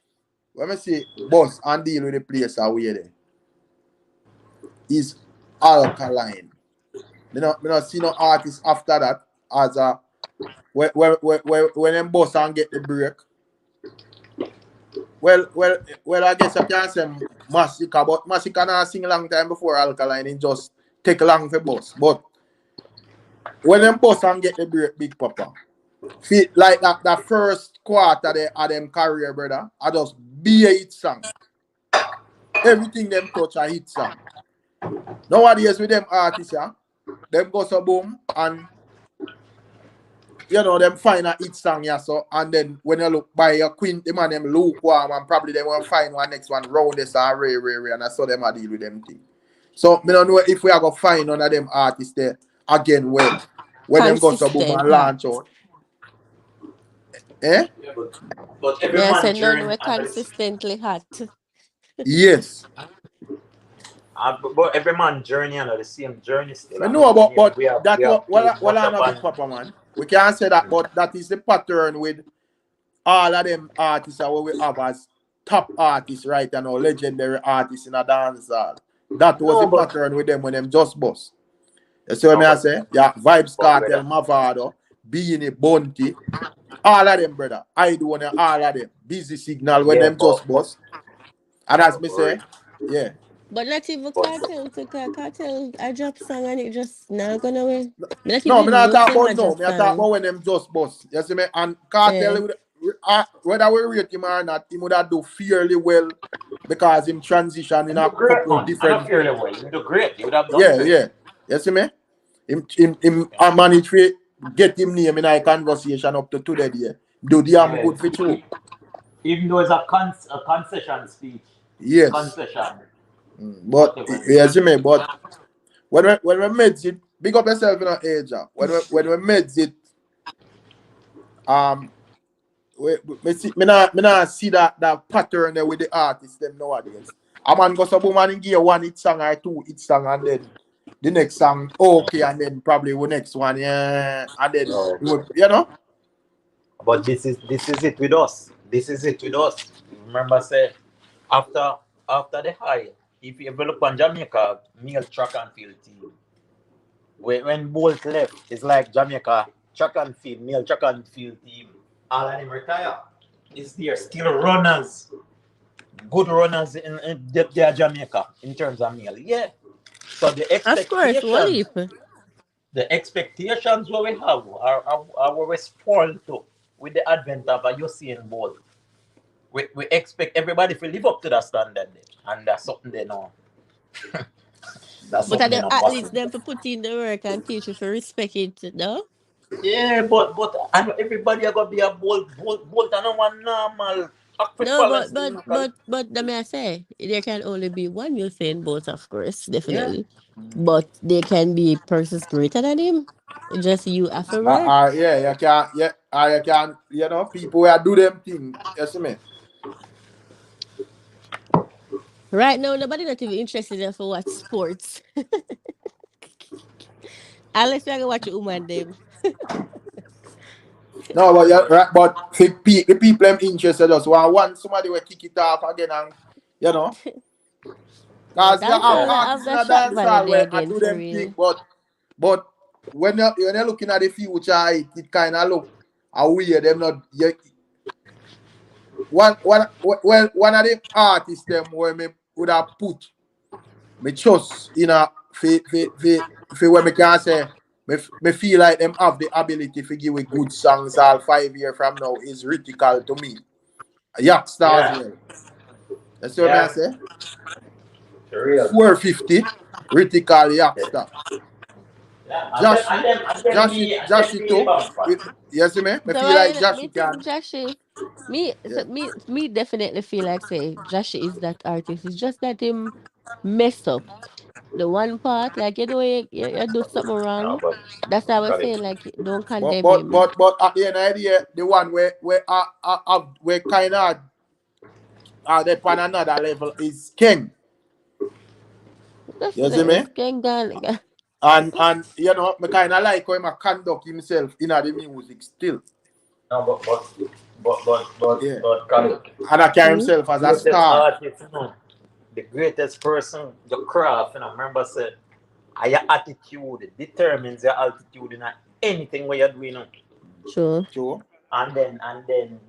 when me say boss and deal with the place away there, is Alkaline. Me not see no artist after that as a when them boss and get the break. Well, I guess I can say Masika, but Masika not sing long time before Alkaline. It just take long for boss. But when them boss and get the break, Big Papa, feel like that first quarter of them career, brother, I just be a hit song. Everything them touch a hit song. Nowadays with them artists, yeah, them go so boom and you know them find a hit song, yeah, so and then when you look by your queen, them and them lukewarm and probably them will find one next one round this and ray and I saw them a deal with them thing. So me don't know if we are gonna find none of them artists there again when them go so boom Consistent, and huh? launch out. Eh? Yeah, but every Yeah, I man said none journey were and this consistently hot. Yes. but every man journey and the same journey still. I I know know about but we that have played what much I'm a upon. big papa man. We can't say that, but that is the pattern with all of them artists that we have as top artists right now, legendary artists in a dance hall. That was the No, pattern with them when them just bust. You see what no, I say? Yeah, Vibes but Cartel, brother, Mavado, Beanie, Bunty, all of them, brother. I do want all of them. Busy Signal when yeah, them just bust. And as me but, say, yeah. But not even but cartel to cartel. I drop song and it just not gonna win. Me not No, me even not know talk say about my no. drop Me talk song. about when them just bust. You see me? And Yeah. Cartel, whether we rate him or not, he would have do fairly well because him transition in you a do great, couple man. I don't different. feel the way. You do great. You would have done Yeah, great. yeah. You see me? Him Yeah, I manage to get him name in a conversation up to today. There. Do damn yeah. good for true. Even though it's a concession speech, Yes. concession, But whatever. you see me? But when we made it, big up yourself in our age. When we made it, um me not see that pattern there with the artists them nowadays. A man go some woman and give one hit song or two hit song and then the next song okay and then probably the next one yeah and then No. you know But this is it with us. This is it with us. Remember, say after after the high, if you ever look on Jamaica, male track and field team. When Bolt left, it's like Jamaica track and field, male track and field team. All of them retire. Is there still runners, good runners in their Jamaica in terms of male? Yeah. So Of course, Waleep. the expectations what we have are what we're spoiled to. with the advent of a Usain Bolt, we expect everybody to live up to that standard, and that's something they know. That's But are something they the not athletes possible. them for put in the work and teach you for respect it, no? Yeah, but I know everybody are gonna be a bolt, and no one normal act for No, Palestine. let me say there can only be one Usain Bolt, of course, Yeah. definitely. But there can be persons greater than him. Just you have to work. Yeah, you can, yeah, you can, people who do them thing, you see me? Right now, nobody not even interested in for what sports. Unless you go watch a woman them. No, but yeah, right, but the people them interested just want somebody will kick it off again and, you know, Yeah, because you have dancehall, Yeah. I have artists in the a shot dance hall value there where I again do for them thing, real. but when you're looking at the future, it kind of look a weird. Them not you, one of the artists them where me would have put me trust in a where me can say me feel like them have the ability to give a good songs all 5 years from now is critical to me. A Yakstar as Yeah. well. That's what I Yeah. say. For real. 450 critical Yeah. Yakstar. Yeah. Joshy, And them Joshy be the too. bounce back. You see me? Me So feel why like you not- me Joshy think can. Joshy, Yeah. me definitely feel like say Joshy is that artist. It's just that him mess up the one part, like you do something No, wrong. but That's why I was got it. saying like don't But condemn but him. but but at the end of the day, the one where kind of are they on another level is King. You see Definitely, me? it's Kengan. And me kind of like how he conduct himself in the music still. No, Yeah. Colin, And I carry Hmm? himself as a greatest star. artist, the greatest person, your craft, remember said, your attitude determines your altitude in anything where you're doing. Sure. True. And then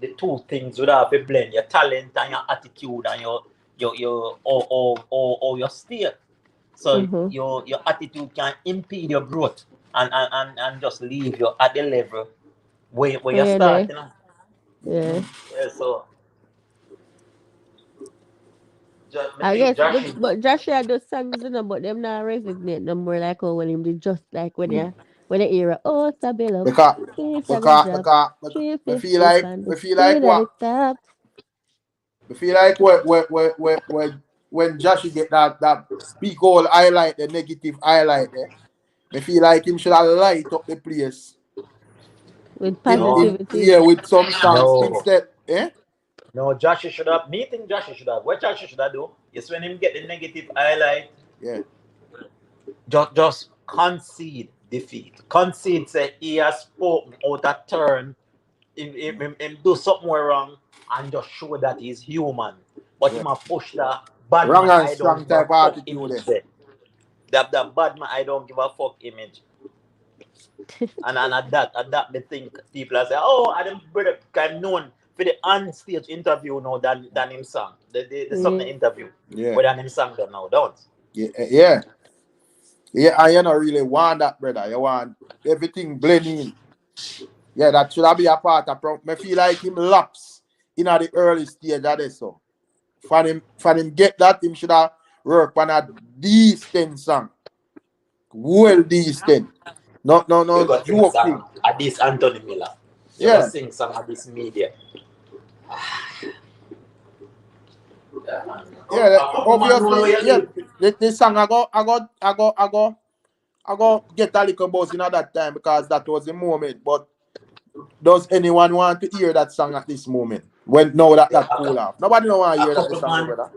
the two things would have to blend your talent and your attitude and or your state. So Mm-hmm. your attitude can impede your growth and just leave you at the level where you start, Really? Yeah. Yeah, so just me I think guess, Josh is but Joshua does songs, but them not resonate no more like how when him did just like when you hear oh Sabellum, Because please I go because drop because me feel 350 like from the me feel like speed at what the top. me feel like when Josh get that big old highlight, the negative highlight there, me feel like him should have light up the place With no in positivity. here with some songs no instead. Eh? no Josh should have me think Josh should have what Josh should have do is when him get the negative highlight Yeah. just concede defeat. Concede say he has spoken out of turn, him do something wrong and just show that he's human. But Yeah. him a push the bad Wrong man and I don't strong give a type of fuck attitude image there. there. The bad man I don't give a fuck image. And at that me think people are say, oh, I don't brother I'm known for the on stage interview now than him song. The something Yeah. interview. Yeah. But than him song them now, don't. Yeah. Yeah. Yeah. And you don't really want that, brother. You want everything blending in. Yeah, that should have be a part of me feel like him lapse in at the early stage of this. So for him get that, him should have work on a decent song. Well decent. You No go sing joke song thing. at this Anthony Miller. You go Yeah. sing song at this media. Yeah, man. Yeah, A couple man know obviously, where you yeah. live. This song I go get a little buzz in at that time because that was the moment. But does anyone want to hear that song at this moment? When now Yeah, that cool off. Nobody don't want to a hear that the couple song, man brother.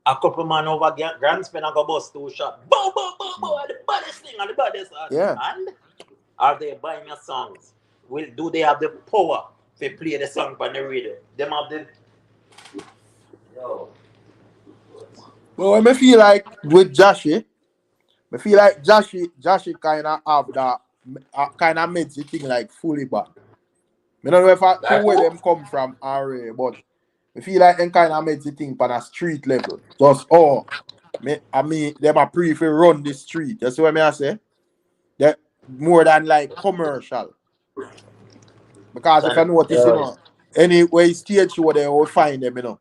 a couple man over Grand Spin and go bust two shot. Boom, boom, boom, boom, the baddest thing and the baddest artist. Yeah. And are they buying your songs? Do they have the power to play the song on the radio? Them have the yo. But when me feel like with Joshy, me feel like Joshy kind of have that kind of makes the thing like fully bad. I don't know if I, to Like where who? them come from, already, but I feel like them kind of makes the thing on a street level. Just I mean, them are prefer run the street. You see what I say? That more than like commercial. Because if I Son, notice, any way stage show there, we find them,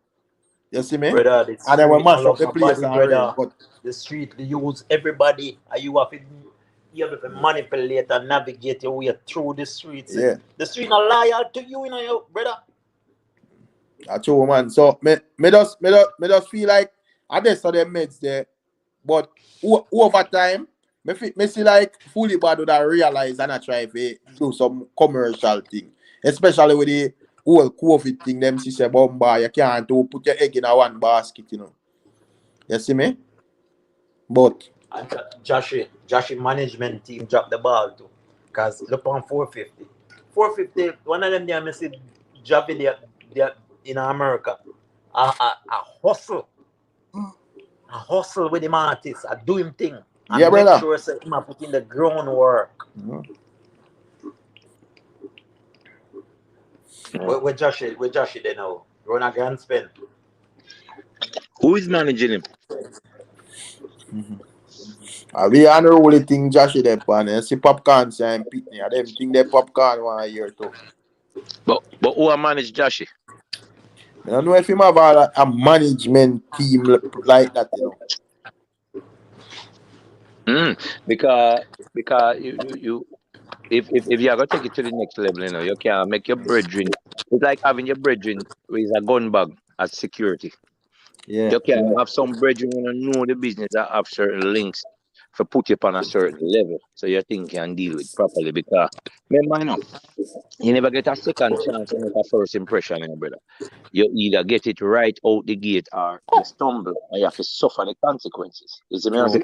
You see me? brother, the And then we street no mash up love the place nobody, and raid. brother. But The street they use everybody. And you have to manipulate and navigate your way through the streets. yeah, The street not loyal to you, brother. that's true, man. So me just feel like I just saw them meds there. But over time, me see like fully bad would I realize and I try to do some commercial thing. Especially with the whole COVID thing, them see say bomba, you can't do put your egg in a one basket. You see me? But And Joshi management team dropped the ball too. Because look on 450. 450, one of them there, I see Javi there in America. A hustle. A hustle with him artist. A do him thing. yeah, And make brother. sure say him a put in the groundwork. Mhm. Where Joshi they now? Run a grand spend. Who is managing him? I be unruly thing Josh there, pan. You see popcorn saying pitney. I them think they popcorn 1 year too. But who are manage Joshy? I don't know if him have a management team like that. Mm. Because you if you are gonna take it to the next level, you can make your brethren. It's like having your brethren with a gun bag as security. Yeah. You can have some brethren who know the business that have certain links for put you on a certain level so your thing can deal with properly. Because remember, you never get a second chance to make a first impression, brother. You either get it right out the gate or you stumble and you have to suffer the consequences. You see me? I True. say?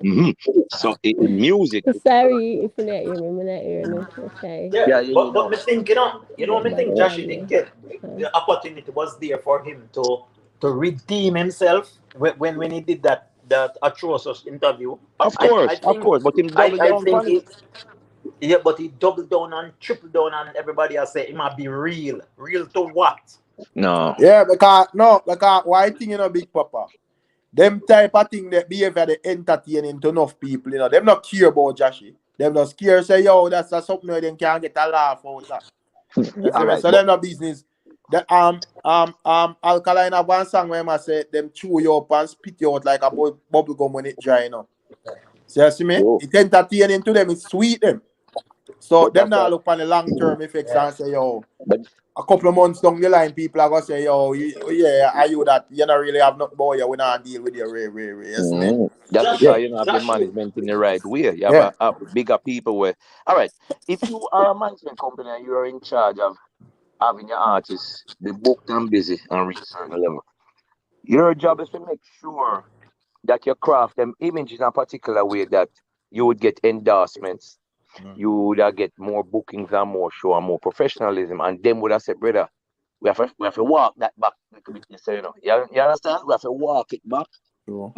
hmm So in music, it's all right. Sorry if you not hear me. I'm not hearing no. I try. Yeah, Yeah, but me think, Get me bad think Joshi did audio. get Uh, the opportunity was there for him to redeem himself when he did that atrocious interview. I of think course, but him I, double I down think on it. he yeah, but he doubled down and tripled down and everybody has said it might be real. Real to what? No. Yeah, because why thing big papa. Them type of thing that behavior they entertaining to enough people. Them not care about Joshy. Them just care say, yo, that's a something where they can get a laugh out of. You see All me? right, So but them not business. The Alkaline have one song where I say them chew you up and spit you out like a bubble gum when it dry. So you see me? yo, It entertaining to them, it sweet them. So but them that's now why. look on the long term effects Yeah. and say, yo, But a couple of months down the line, people are gonna say, yo, yeah, are you that you don't really have nothing boy, you we not deal with your ray. You see me? that's Yeah, because you don't have the Joshi. management in the right way. You have yeah. a bigger people where. All right, if you are a management company and you are in charge of having your artists be booked and busy and reach a certain level, your job is to make sure that you craft them images in a particular way that you would get endorsements, you would get more bookings and more show and more professionalism, and them would have said, brother, we have to walk that back a little bit. You understand? We have to walk it back, True.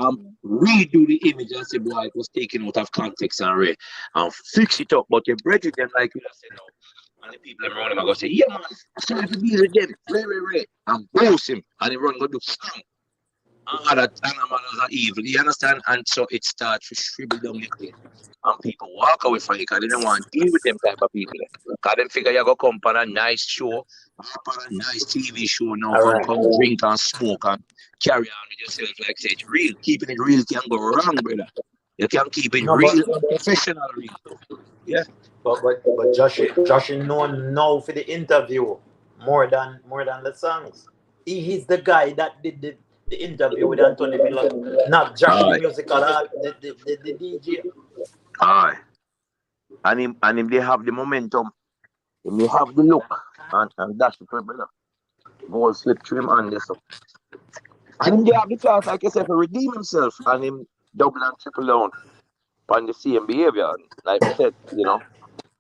redo the image and say, boy, it was taken out of context and fix it up. But your brethren, them like you have said now. And the people around him are going to say, yeah, man, sorry to deal with them. Ray. And boast him. And he run go do song. That animals are evil. You understand? And so it starts to shrivel down the thing. And people walk away from it because they don't want to deal with them type of people. Because they figure you go come on a nice show, on a nice TV show now, All come right. drink and smoke and carry on with yourself like say it's real. Keeping it real can go wrong, brother. You can keep it No, but real and professional real too. Yeah. but Joshi known now for the interview more than the songs. He's the guy that did the interview with Anthony Miller, not Joshi the Aye. musical art, the DJ. Aye. And him they have the momentum. Him they have the look. And that's the brother. Ball slip through him and this. And him they have the chance, like I said, to redeem himself and him double and triple down on the same behavior. And like I said,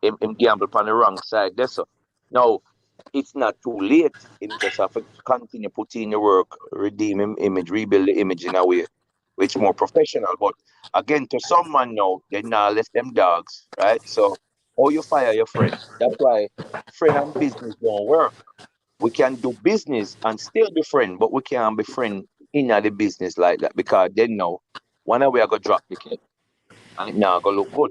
him gamble on the wrong side. That's so. Now, it's not too late. Him just have to continue putting in the work, redeem him image, rebuild the image in a way which more professional. But again, to some man now, they now left them dogs, right? So, or you fire your friend. That's why friend and business don't work. We can do business and still be friend, but we can't be friend in the business like that because then now, one of we are gonna drop the kid and it now gonna look good.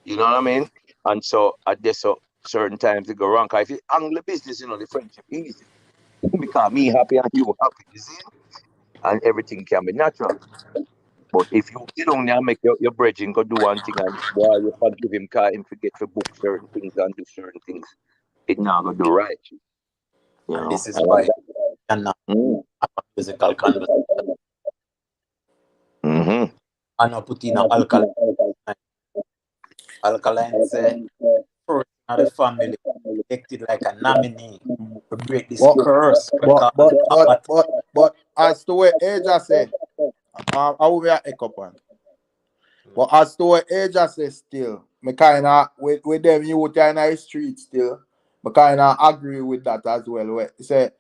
You know what I mean? And so I guess so certain times it go wrong. Cause if you angle the business, the friendship easy. Because me happy and you happy, you see? And everything can be natural. But if you sit down there and make your brethren go do one thing and boy, you forgive him because him forget to book certain things and do certain things, it now go do right. And this is And why you cannot mm, have a physical conversation. mm-hmm. I know put in a alkaline. Alkaline say first in the family acted like a nominee to break this But curse but because but of but what but as to what Aja say, I will be a echo point. But as to what Aja say still, me kinda with them youth in the street still, me kinda agree with that as well. Where say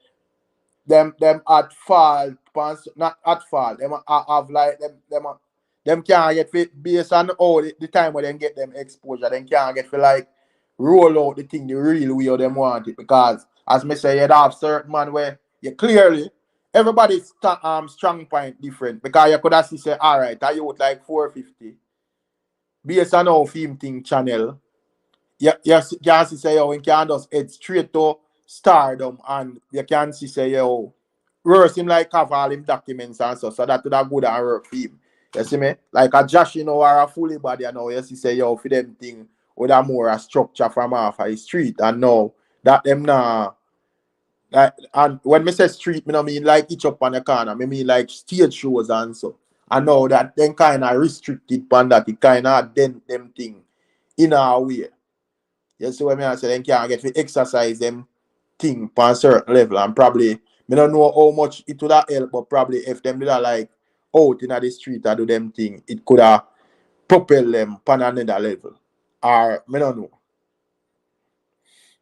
them at fault, not at fault. Them have like them can't get fit based on all the time where them get them exposure. Them can't get for like roll out the thing the real way them want it because as me say, you have certain man where you clearly everybody's strong point different because you could have say all right, I you would like 450 based on how film thing channel. You can see say yo, you can just head straight to stardom and you can see say yo, worse him like have all him documents and so that would have good and work for him. You see me? Like a Josh, or a fully body, you see say yo for them thing with a more a structure from off of the street and now that them now like and when me say street, me no mean like each up on the corner, me mean like stage shows and so. I know that then kind of restricted pan that it kind of dent them thing in a way. You see what I say? Then can't get to exercise them thing on a certain level and probably me don't know how much it would have help, but probably if them did a like out in the street and do them thing, it could have propel them on another level. Or me don't know.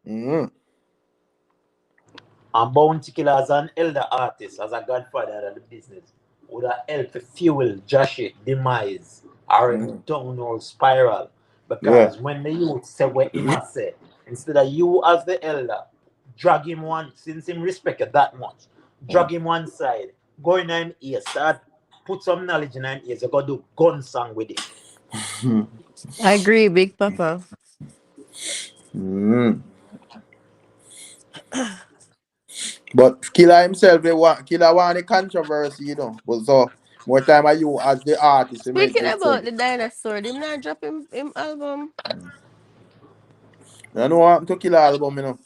Mm-hmm. and Bounty Killer as an elder artist, as a godfather of the business, would have helped to fuel Josh's demise or him Mm-hmm. downward spiral. Yeah. Because when the youth say what him a say, instead of you as the elder, drag him one, since him respect you that much, drag him one side, go in him ear, start put some knowledge in him ears, you go do gun song with him. I agree, Big Papa. Mm-hmm. But Killer himself, Killer want the controversy, But so more time are you as the artist to make Speaking this about sense. the dinosaur, him not drop him album. You know what happened to Killer album.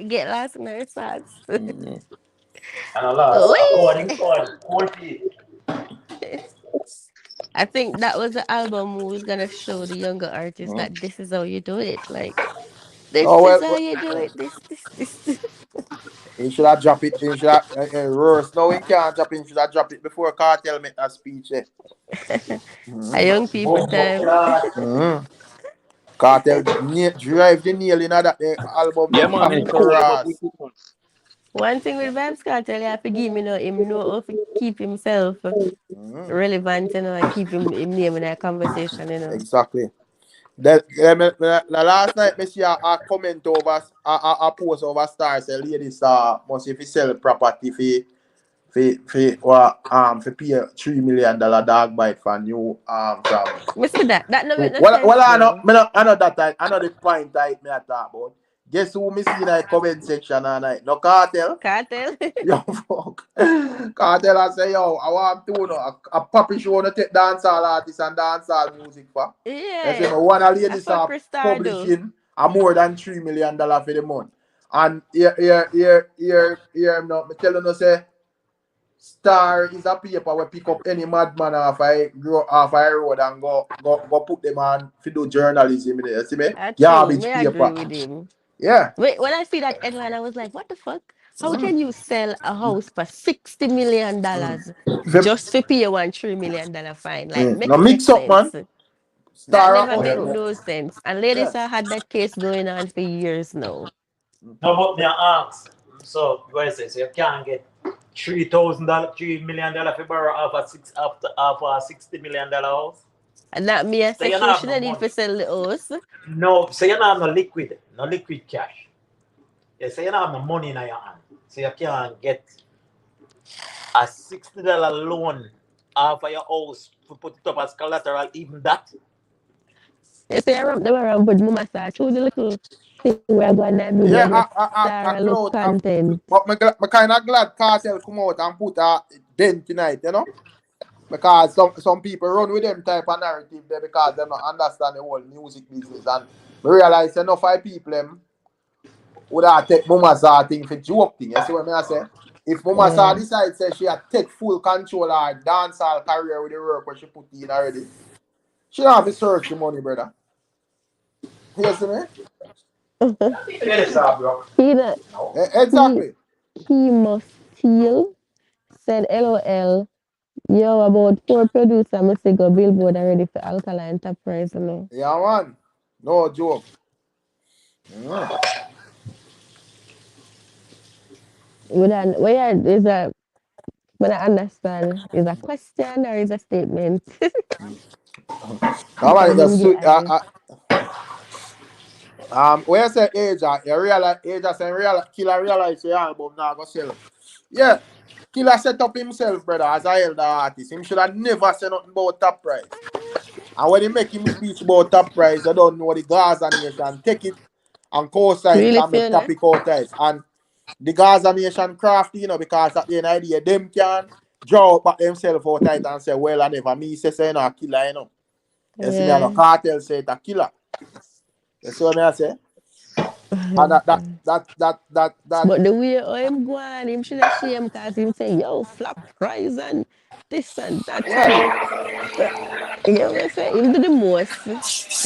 Get lost in our thoughts. Mm-hmm. And a last, according Wait. to Courtney, I think that was the album who was gonna show the younger artists Mm-hmm. that this is how you do it. Like Oh this is how well, you do it. This. he should have dropped it. He should have reverse. No, he can't drop it. He should have dropped it before Cartel make that speech. A Mm-hmm. young people time. Mm-hmm. Cartel drive the nail in that album Yeah, them man, cock it's out cool. I'm up with Ross. it, man. One thing with Vibes Cartel, you have to give me know him know how to keep himself Mm-hmm. relevant, and keep him name in a conversation. Exactly. The last night, me see a comment over a post over stars. Say ladies must if you sell property for pay $3 million dog bite for new from. Me see that. That don't make no Well sense though. I know that I know the point me I talk about. Guess who me see in the comment section and no cartel. Cartel. Yo, fuck. Cartel I say, yo, I want to know a puppy show to take dancehall artists and dancehall music for. You see, Yeah. me one of the I ladies fuck are Crystal though. publishing a more than $3 million for the month. And here, no, me telling you, say, Star is a paper where pick up any madman off I road and go put them on to do journalism. You see me? True. Garbage May I agree paper. with him. Yeah. Wait, when I see that headline, I was like, what the fuck? How Mm. can you sell a house for $60 million Fib- just to pay one $3 million fine? Like, Now make mix up, man. sense. That Star never out make there. no sense. And ladies Yeah. have had that case going on for years now. no, but me ask. So, what I say, so you can't get $3,000, $3 million for borrow off a $60 million house. And that me I So say you don't she have no shouldn't need money. to sell the house. No, so you don't have no liquid cash. Yeah, so you don't have no money in your hand. So you can't get a $60 loan off of your house to put it up as collateral, even that. You say them around with mama start choose the little thing where I go and I do Yeah, them I star look cloud. content. But me kind of glad Cartel come out and put a dent tonight, you know? Because some people run with them type of narrative there because they don't understand the whole music business. And me realize enough of people them would have take Mama Sa thing for joke thing. You see what I say? If Mama Sa Yeah. decides say she had take full control of her dancehall career with the work where she put in already, she don't have to search the money, brother. You see me? Yes, sir, bro. He not, he Exactly. he must steal. Said LOL. Yo, about 4 producer must go billboard already for Alkaline top price, you know. Yeah, man. No joke. Mm. Where is a when I understand is a question or is a statement? Come on, Because them just get eyes. where you say age, you realize age say Killer realize your album now go sell. Yeah, Killer set up himself, brother, as a elder artist. Him should have never said nothing about top price. And when he make him speech about top price, I don't know the Gaza Nation take it and co-sign it Really, and make Fiona? topic out of it. And the Gaza Nation crafty, you know, because at the end of the day, them can draw up back themselves out of it and say, well, I never me say no a killer, you know. You see me, I know Yeah. Cartel say it a killer. You see what I say? And that But the way him go on, him should have shame because him say, yo, flop price and this and that and yeah, you know what I say? Him do the most.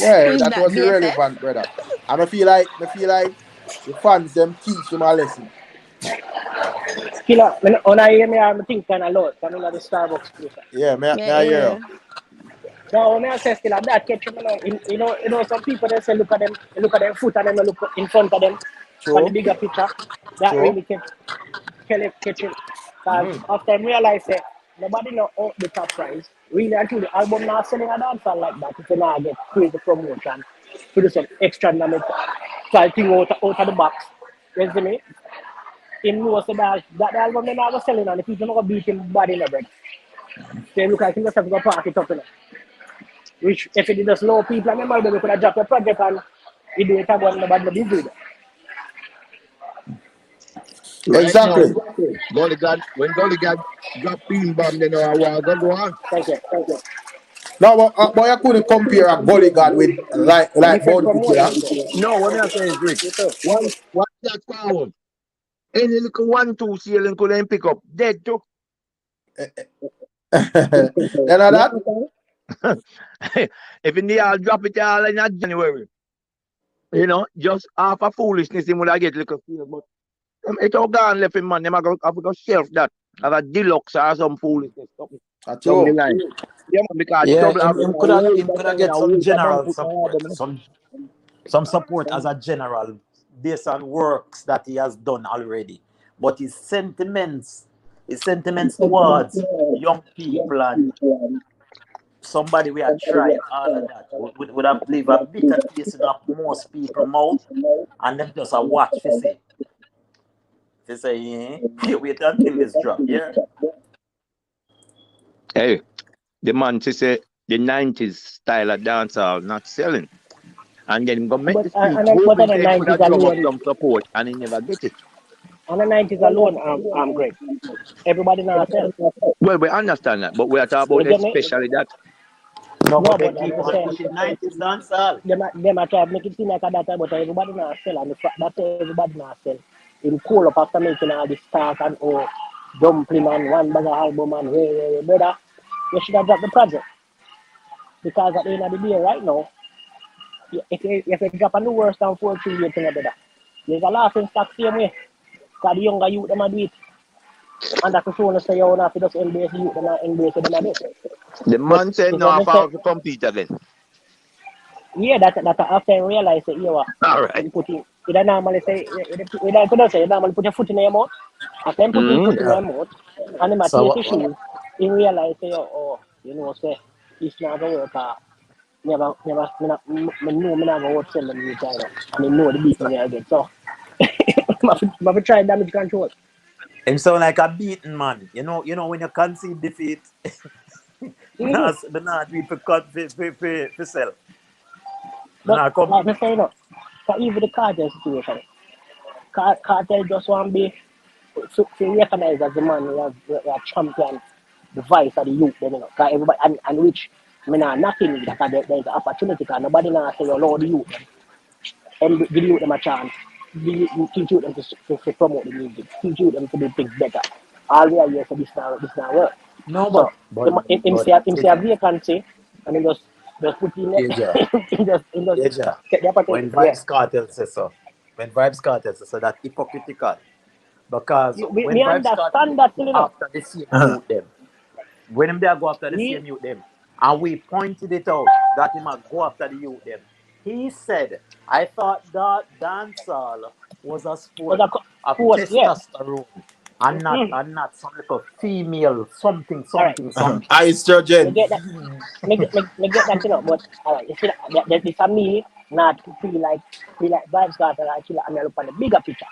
yeah, Is that that was BFF? irrelevant, brother. And I feel like the fans them teach him a lesson. Killer, when I hear me, I'm thinking kind of loud. Coming out the Starbucks place. Yeah, Yeah, I hear you. yeah. No, when I say Killer, that catch him. Some people they say look at them foot and then they look in front of them on the True, bigger picture. That true. really catch him. Because Mm-hmm. after I realize that nobody know out the top price. Really, until the album not selling a dancer like that, if you not get crazy promotion, produce some extra number, try thing out of the box. You see me? Him knows that album they not selling and the people not gonna beat him body in the bread. So him look like he just have to go park it up, you know. Which if it just low people, I remember we could have dropped the project and we do it again, nobody be busy. Right now, Exactly. Gully God, when Gully God drop Bean Bomb, they know I want to go on. Thank you. Thank you. No, but you couldn't compare a Gully God with like Different Bounty promotion, Killer. you know. No, what I'm saying is this. You too. One that forward. Any little 1-2 ceiling could then pick up. Dead too. You know You that? understand? If in the all drop it all in a January, just half a foolishness, him would have get little feel. But it all gone left him, man. Them have to shelf that. Have a deluxe or some foolishness. That's Down the true. line. Yeah, man, because Yeah, Trouble him, Africa, him could have whole him could have Batman, get some whole Batman general put my support, album. some support as a general based on works that he has done already. But his sentiments towards young people and somebody we are trying all of that would have leave a bitter taste in of most people mouth and them just a watch to say. They say, you wait until this drop, yeah? Hey, the man to say the 90s style of dancehall not selling. And then him go make the speech, But on hoping the say him could 90s have drum up alone, some support, and he never get it. on the 90s alone, I'm great. Everybody now sell. Well, we understand that, but we are talking You about get me? especially that. No, No, but they but I'm keep just on saying, pushing 90s dancehall. them a try to make it seem like a data, but everybody now sell, and the fact that everybody now sell. In cool up after making all this talk and dumpling and one bag of album and brother, you should have dropped the project. Because at the end of the day, right now, if you drop a new worse than 4 3 years, brother, there's a laughing stock same way. Because the younger youth, them a do it. And that's the show say you have to just embrace the youth, them a embrace it, them a do. The But man said if no, you I say, have to compete again. yeah, that after I realize that All right. you put in, you don't normally say, you normally put your foot in your mouth. After them put his foot in Yeah. their mouth, and them a So take his shoes, he realize say, say, it's not going to work. Me know me not going to work sell them new China. And he know the beat me again. So, I try damage control. him sound like a beaten man. You know when you concede defeat, Mm-hmm. but not do it for cut for sell. And But I come. like I say, no, for even the cartel situation, cartel just want to be to recognize as the man who have champion the voice of the youth, you know. Cause everybody and which I mean, nothing that there's an opportunity. Cause nobody now say you know the youth and give the youth them a chance. Teach youth them to promote the music. Teach youth them to do things better. All we are here for this now work. No, So him but say a vacancy and then just put in it. Deja, He just Deja, get the opportunity. when Yeah. Vibes Cartel says so, when Vibes Cartel says so, that hypocritical. Because when Me Vibes Cartel understand that, go you know. after the same youth them, when him there go after the He same youth them, and we pointed it out that he might go after the youth them, he said, I thought that dancehall was a was sport a of quote, yeah. testosterone Mm-hmm. and not some little female something All right. something something. Me Estrogen. get that. Me get that, you know. But all right, you see that this for me not feel like vibes got and actually and I look on the bigger picture.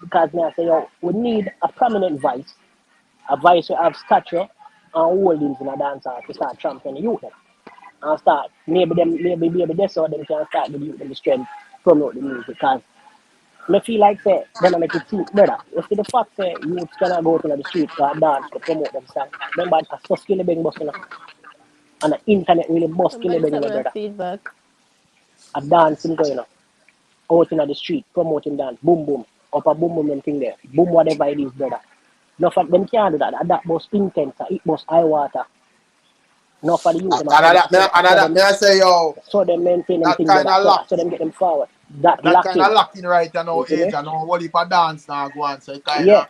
Because me I say yo, we need a prominent voice, a voice who have stature and holdings in a dancer to start championing the youth them. And start maybe this so them can start give youth them the strength promote the music because me feel like say then I make it seem better. You see the fact say youths cannot go to the street or dance to promote themselves. Remember I saw Skilly Bang bus, you know, and the internet really bust Skilly Somebody Bang, you send know, me a brother. feedback. A dancing going, you know, out in the street, promoting dance, boom boom, up a boom boom them thing there. Boom whatever it is, brother. No for them can't do that. That was intense, it was high water. No for the youth, them Another, may I say, yo, so them maintain them that thing, kind brother. of So locked. them get them forward. That That kind lacking. of locking right now You see age me? and now what if a dance now go on. So it kind Yeah. of,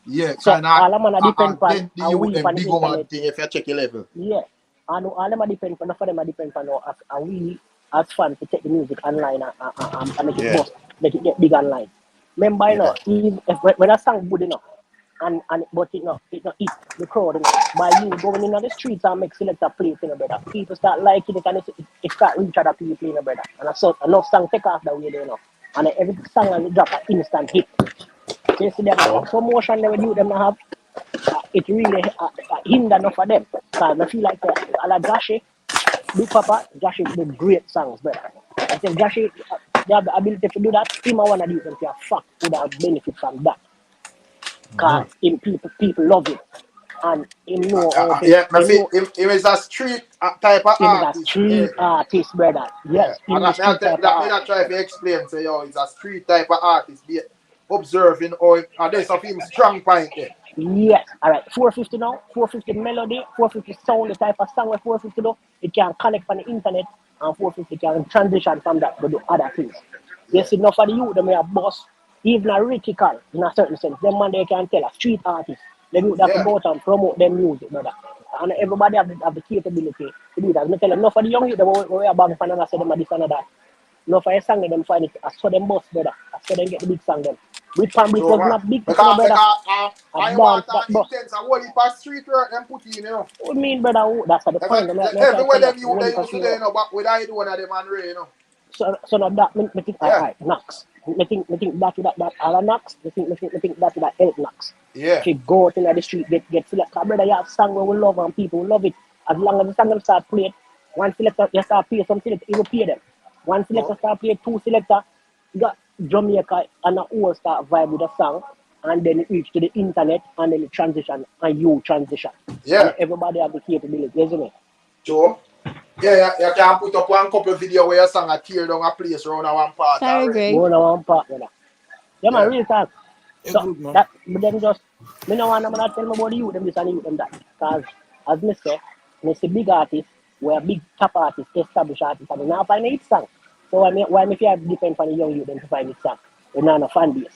yeah, So kind of all I'm gonna depend on dent the a youth we them on the big woman internet. thing if you check your level. Yeah. And all them a depend on, enough of them a depend on us and we as fans to take the music online and make it Yeah, bust, make it get big online. Remember, you yeah. know, if when a song good enough and but it not hit the crowd, you know, by you going in on the streets and make selector play it, you know, brother. People start liking it and it start reach other people, you know, brother. And so enough song take off that way there, you know. And every song and drop an instant hit. So you see that So, promotion they would you them have it really hinder enough for them. Because I feel like a la Joshy, Big Papa, Joshy do great songs, brother. And if Joshy they have the ability to do that, him and one of these them say fuck would have benefit from that. Because him people love him. And him know how to yeah, I him feel know him is a street type of him is a artist. street artist, brother. Yeah, Yes, and him the street type of that me not artist. try to explain. Say, yo, it's a street type of artist. Be observing or there's of him strong point there. Yes. All right. 450 now. 450 melody. 450 sound. The type of song with 450 do. It can connect from the internet, and 450 can transition from that to do other things. You Yeah, see, enough of the youth, them a boss, even a radical in a certain sense. Them man they can tell a street artist. They do that to yeah. go out and promote their music, brother. And everybody have the capability to do that. I tell them, enough of the young youth, they we are bang fan and I say them a this and a that. No for a song them find it. I saw them boss, brother. I saw them get the big song them. With Pambridge So was man, not big, you know, because brother. I I dance want that an boss. intense and whole heap of street work them put in, you know. What mean, brother? That's the point. I can Everywhere tell you. them you What they if I used to see do, you? you know, but with I do one of them and Ray, you know. So now that me think Yeah, alright, Knaxx. Me think that all Knaxx. Me think that help Knaxx. yeah. If you go out in the street, get select. Brother, you have song where we love and people will love it. As long as the song them start playing, one selector you start pay some selector, you will pay them. One selector So start play, two selector, you got Jamaica and a whole start vibe with the song, and then it reach to the internet, and then it transition, and you transition, and yeah, everybody have the capability, isn't it? Joe. Yeah, you can put up one couple video where you sang a tear down a place around a one part Sorry, already. Greg. More than one part, brother. Yeah, man, Yeah. real talk. You So good, man? that, but then just, me no want to tell me about the youth, them this and the youth, them that. Because, as me say, me see big artists, where big top artists, established artists, and they now find a song. So why me feel depend on the young youth them to find it song? They not a fan base.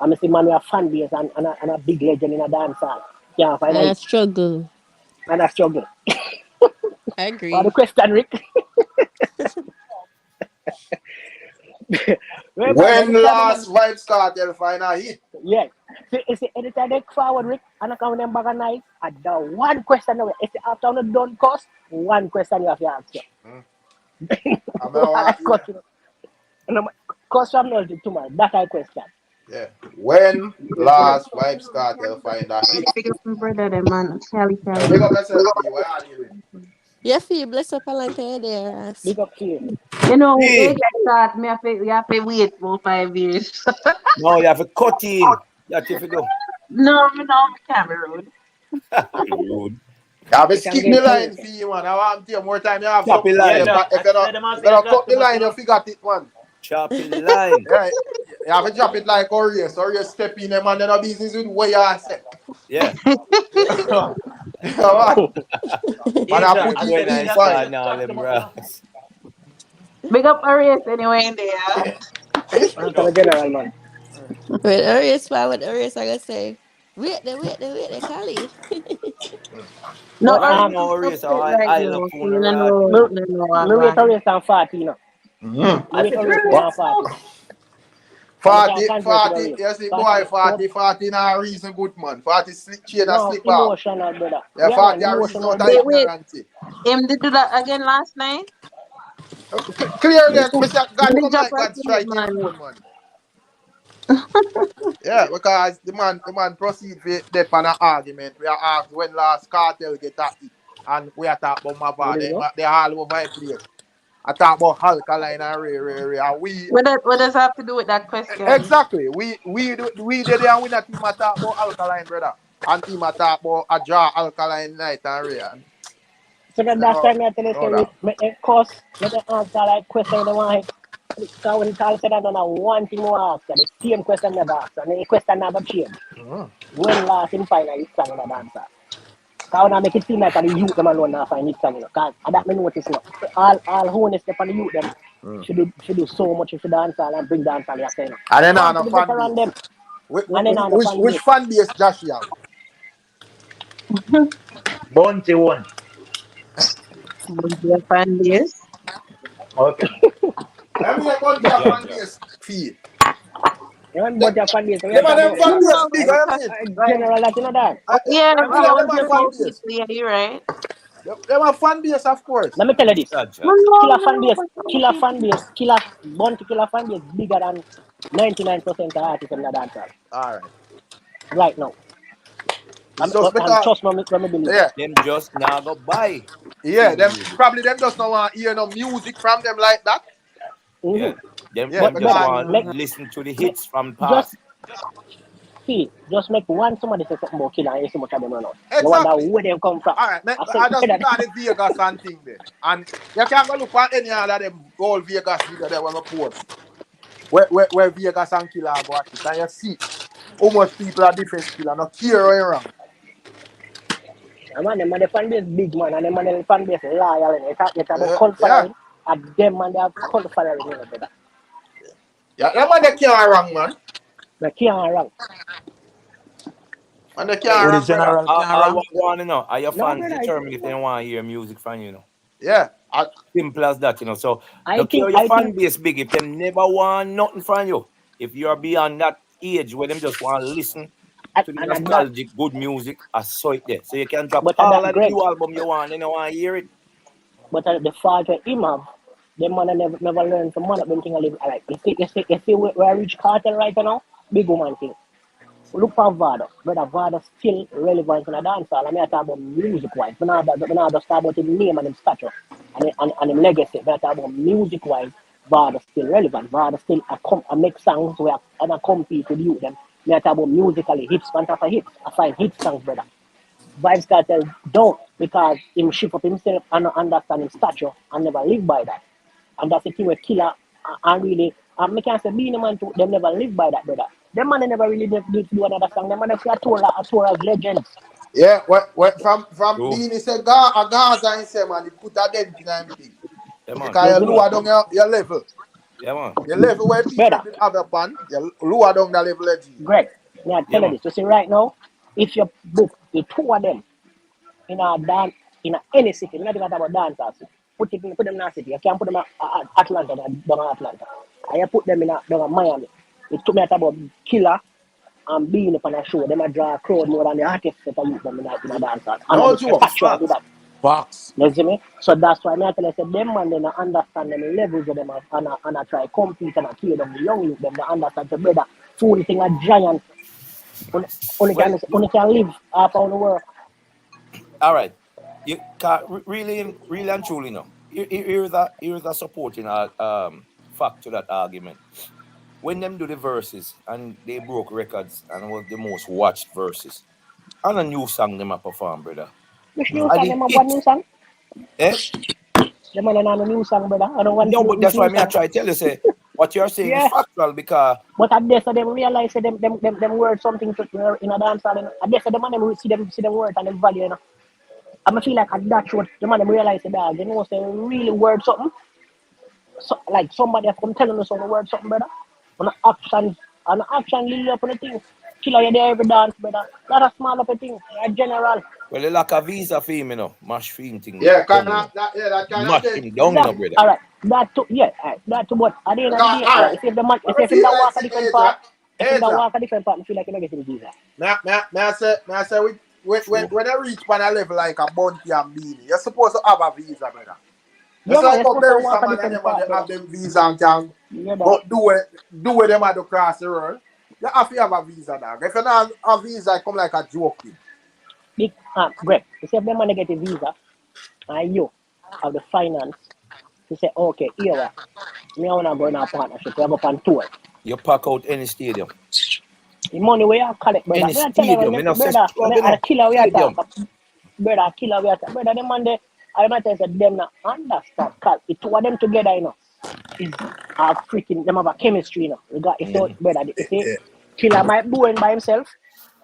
And me see man with a fan base and a big legend in a dance hall. Can't find And I it. struggle. And I struggle. I What the agree. question, Rick? Remember, When anytime a man last Vibes Cartel find a hit? yeah. See, anytime they forward, Rick, and I come them back a night, I the one question away. If after on the done cost, one question you have to answer. Hmm. I mean, What I yeah, question? And I'm cost from now to tomorrow. That I question. yeah. When last Vibes Cartel find a hit? Pick up my brother, that man, Cali, Yeah, big Cali. up yourself, T. What are you doing? Yeah, feel bless up a line to you there, Ross. Big up to you. You know, Hey, age like that, we have to wait for 5 years. no, you have to cut in. That's if you do. No, me no, me can't be rude. You rude. You have to You can skip the get line through. for you, man. I want to more time. You have Choppy something to say. line. But if you don't, if you don't cut the line, you forgot it, man. Choppy line. Yeah, you have to drop it like Orius. Orius step in them and then a business with what you say. Yeah. Yeah, man. Man, I put it When I deep, boy. start now, them rocks. Big up a race anyway in there. I'm the general, man. With Arius, what Arius, I gotta say, wait the Cali. No, But Right Ori now, is Race, upset I, right I look now. for So you the don't rod. know, me, you don't know what me go wait a on. race on 40, you know. Mm-hmm. Me wait a race What? on 40. 40, I can't convert to the 40, race. you see, boy, 40, 40, 40 now a reason good, man. 40 slip chain and no, slip off. emotional, brother. Yeah, Yeah, man, 40 a reason emotional out of dead. Wait, ignorance. him did do that again last night? Clear them, Mr. God come Ninja like God proceed, strike him man. phone, man. Yeah, because the man proceed for dep on an argument. We are asked when last cartel get a hit. And we are talking about You Movado. know? They all over my place. I talk about Alkaline and Ray. And we What does that have to do with that question? exactly we did it and we not him a talk about Alkaline, brother. And him a talk about a draw Alkaline night and Ray. And So that, you that's know, why I tell you, know say, that. make them course, make them answer like question they want. Because when Carl said I don't know one thing more ask, the same question never ask, and the question never change. Mhm. When last him find a hit song in the dancer? Because now make it seem like the youth them alone now find hit song, you know. Because that me notice now. All honest step on the youth them Mm. should do so much for dancehall and bring dancehall, you say, you know. And then on Come to a the fan veteran base. them, and then on the fan Which base. fan base Josh you have? Bounty one. Would you find this? Okay. Let me a bunch of Yeah, fan Jack. base feed. You want bunch of fan base, we Them are and talking them about fan You base know, big, because, I mean. like, general that you know that. yeah, Them and them because a the fan whole base. people, yeah, you're right. Them a fan base, of course. Let me tell you this. Yeah, No, Jack. no, Killer no, fan no, base, but the whole killer people. fan base, killer fan base bigger than 99% of artists in the dancehall All right. right now. It's just And because, trust me, when me believe that. yeah, Them just now go buy yeah, thing them music. probably them just don't want to hear no music from them like that. Yeah. Mm-hmm. Them Yeah, But them just brother, because want make, listen to the make hits from just past. see, just make one somebody say something about killer and you see much of them run out. You wonder exactly. where they come from. All right, I said, I just brother, pick out the Vegas and thing there, and you can't go look at any other them old Vegas video there when I post. Where Vegas and Killer go at it, and you see how much people are defense killer, no care where wrong. man, them man, the fan base big man, and them man, the fan base loyal. And it's about cult Yeah, following, and them man, they have cult following, you know, brother. yeah, that man they can't wrong, man. They can't wrong. Man they Hey, can't Who the wrong, brother. general can I wrong? want to know, are your No, fans brother, determined if they want to hear music from you know? Yeah, Simple as that, you know. So I no think, care your I fan think, base big if them never want nothing from you. If you are beyond that age where them just want to listen to the and at that, nostalgic good music, I saw it there. So you can drop but at all that, of the Greg, new album you want, they don't want to hear it. but the fault where him have, them man never learn from man up them thing a live like you see where I reach cartel right now, big woman thing. Look for Vado. Brother Vado still relevant in a dancehall. I mean I talk about music wise. But now just talk about his name and his stature and his legacy. But I talk about music wise, Vado still relevant. Vado still a make songs where and I compete with you them. Me I talk about musically hits on top of hits. I find hit songs, brother. Vibes Cartel don't because him shift up himself and not understand his stature and never live by that. And that's the thing with Killer and really and me can say being man too, them never live by that, brother. Them man they never really did do another song. Them man they a tour as legends. yeah. From True. being he say a Gaza he say man, he put a dent in him thing Yeah, man. because You you see me? lower down your level. Yeah, man. The level where people Brother, did have a pan, you lower down the level of G. Greg, me I Yeah, tell you man. this. You see right now, if you book the two of them in a dance in any city, not even about dancers. Put them in a city. You can't put them at Atlanta, down Atlanta. And you put them in down Miami. It took me at about Killer and being up on a show. Them a draw a crowd more than the artists that I use them in a dancers. And No the That's jokes. statue I do facts. that. Facts. You see me? So that's why I tell you, say, them man, they not understand them levels of them and I try compete and I kill them, the young youth, them, they understand the brother. Fool thing a giant. Only, Well, only can live half on the world. all right. really and truly, no. Here's a supporting fact to that argument. When them do the verses and they broke records and was the most watched verses, and a new song them a perform, brother. Which new Mm. And song? the Them have hit, one new song? eh? Them man on a new song, brother. I don't want No, but which that's why new me I song. try to tell you, say what you're saying is Yeah. factual because But at this, them realize that them words something to in a dance hall. At this, them man them see them words and them value. I feel like at that show, the man them realize that they know say really word something. So, like somebody have come telling us on the word something, brother. On the action, lead up on the thing. Killer, you there every dance, brother. Not a small up a thing. A general. well, the lack of visa for him, you know, mash for him thing Yeah, down, kind you of know, that kind of mash thing. him down, you That know, brother. all right. That too, yeah. All right. That too. But at the end of the Because day, all all right. right, If the man, I if him feel that like walk a say different path, if him that Asia. walk a different path, I feel like you're not getting visa. May I say True. when I reach on a level like a Bounty and Beanie, you're supposed to have a visa, brother. Yeah, It's man, like you're how supposed to Berry walk a man and different them and path, they brother. have them visa and can Yeah, go dog. do it them had to cross the road. You have to have a visa, dog. If you not have a visa, it come like a joke thing. Big, Greg. You see if them man get a visa, and you have the finance to say, okay, here what? Me I wanna go in a partnership. We have up on tour. You pack out any stadium. The money we are collect, brother. Any Me I tell you, stadium. You know, say brother, club, you and a know. killer we attack. Stadium. Brother, a killer we attack. Brother, them man they, I might tell you, them not understand. Cause the two of them together, is a freaking, them have a chemistry, You got, if you, Mm-hmm. brother, you see, killer might do it by himself,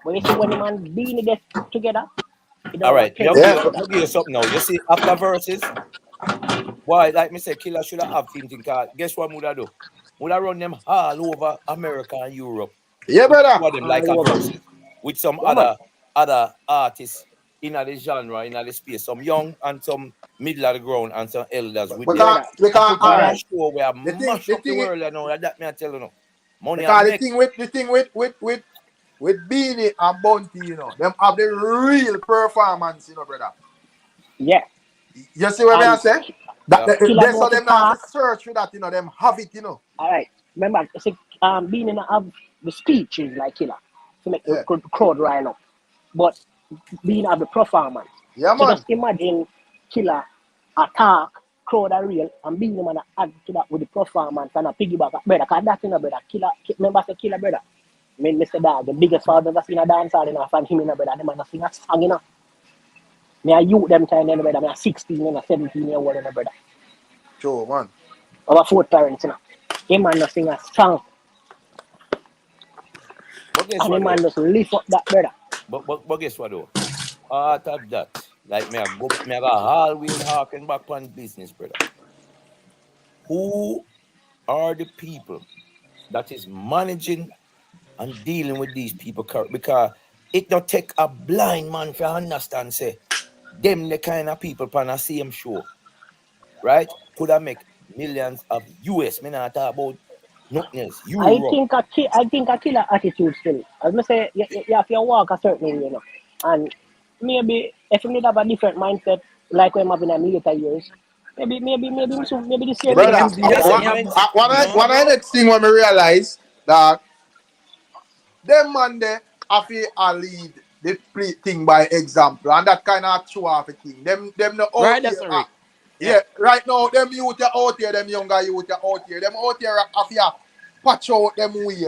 but you see when the man being get together, you All don't have a right, chemistry, brother. me give you something now. You see, after verses, boy, like me say, killer should have team thing. Cause guess what Muda do? Muda run them all over America and Europe. Yeah, With brother. two of them like a All over. verses. With some Yeah, man. other artists in the genre, in the space. Some young and some middle of the ground and some elders with them. Because Brother, And because put all on a right. brother, show where I The thing mash the up the thing world, you know. That me I tell you no. Money I because make. the thing with Beanie and Bounty, them have the real performance, brother. yeah. You see what I And say? Yeah. killer They know so to them not have talk. to search for that, them have it. All right. Remember, you see, being in the speech is like killer to make the Yeah. crowd rile up, but being of the performance. Yeah, So just man. imagine killer attack, crowd are real, and being man add to that with the performance and a piggyback, brother. Cause that brother, killer. Remember, say killer, brother. Mr. Dog, the biggest father ever seen a dance hall in a fan him in a brother. Them man a sing a song, Me a youth them time, brother. Me a 16, 17 year old, brother. Sure, man. Our fourth parents, Him man no sing a song. But guess And what him man though? just lift up that brother. But guess what though? Out of that, like me I got always harking back on business, brother. Who are the people that is managing and dealing with these people? Because it don't take a blind man to understand, say, them the kind of people on the same show, right? Could I make millions of US? Me not talk about nothing else. Europe. I think a killer attitude still. As me say, you have to walk a certain way. And maybe if you need have a different mindset, like when I'm having a later years, maybe this year maybe Brother, him be Me I say alright. mindset. one I next thing when me realize that them man there have to lead the play thing by example, and that kind of show off a thing. Them no out Right, here. that's a Rick. Yeah. Yeah, right now them youth are out here, them younger youth are out here. Them out here have to patch out them way.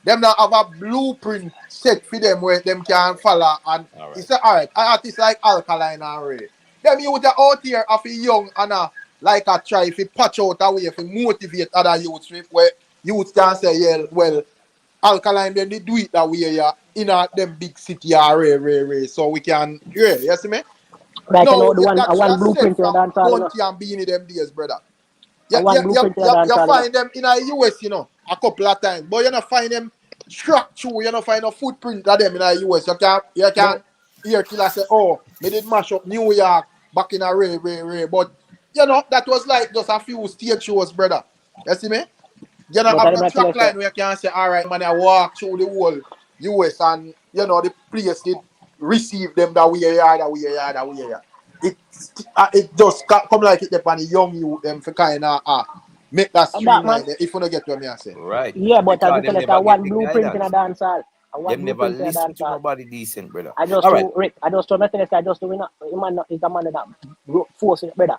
Them not have a blueprint set for them where them can follow. And All he right. said, all right, artists like Alkaline and Ray. Them youth are out here have a young and like a try if patch out a way if motivate other youths where youths can say, yeah, well, Alkaline them they do it that way, yeah, in them big city, yeah, Ray. So we can, yeah, you see me? Like I No, know the one that a should one have set blueprint to a from dance hall. Bunty and Beanie them days, brother. A one blueprint to a dance You hall. find them in the US, a couple of times, but you don't find them track through, you don't find no footprint of them in the US. You No, can hear killer say, oh, me did mash up New York back in a Ray. But, that was like just a few stage shows, brother. You see me? You don't but have I no might tell track you say, line where you can say, all right, man, I walk through the whole US and, the place did receive them that way, that way. It just come like it upon the young you them for kind of make that that man. streamline if you don't get what me I say. Right. Yeah, but as I Because tell them you, say never get one the blueprint in a guidance. dance hall. what Them never blueprint to listen dance to nobody decent, brother. I just All right. do Rick. I just do nothing. I just do it. Man is the man that force it, brother.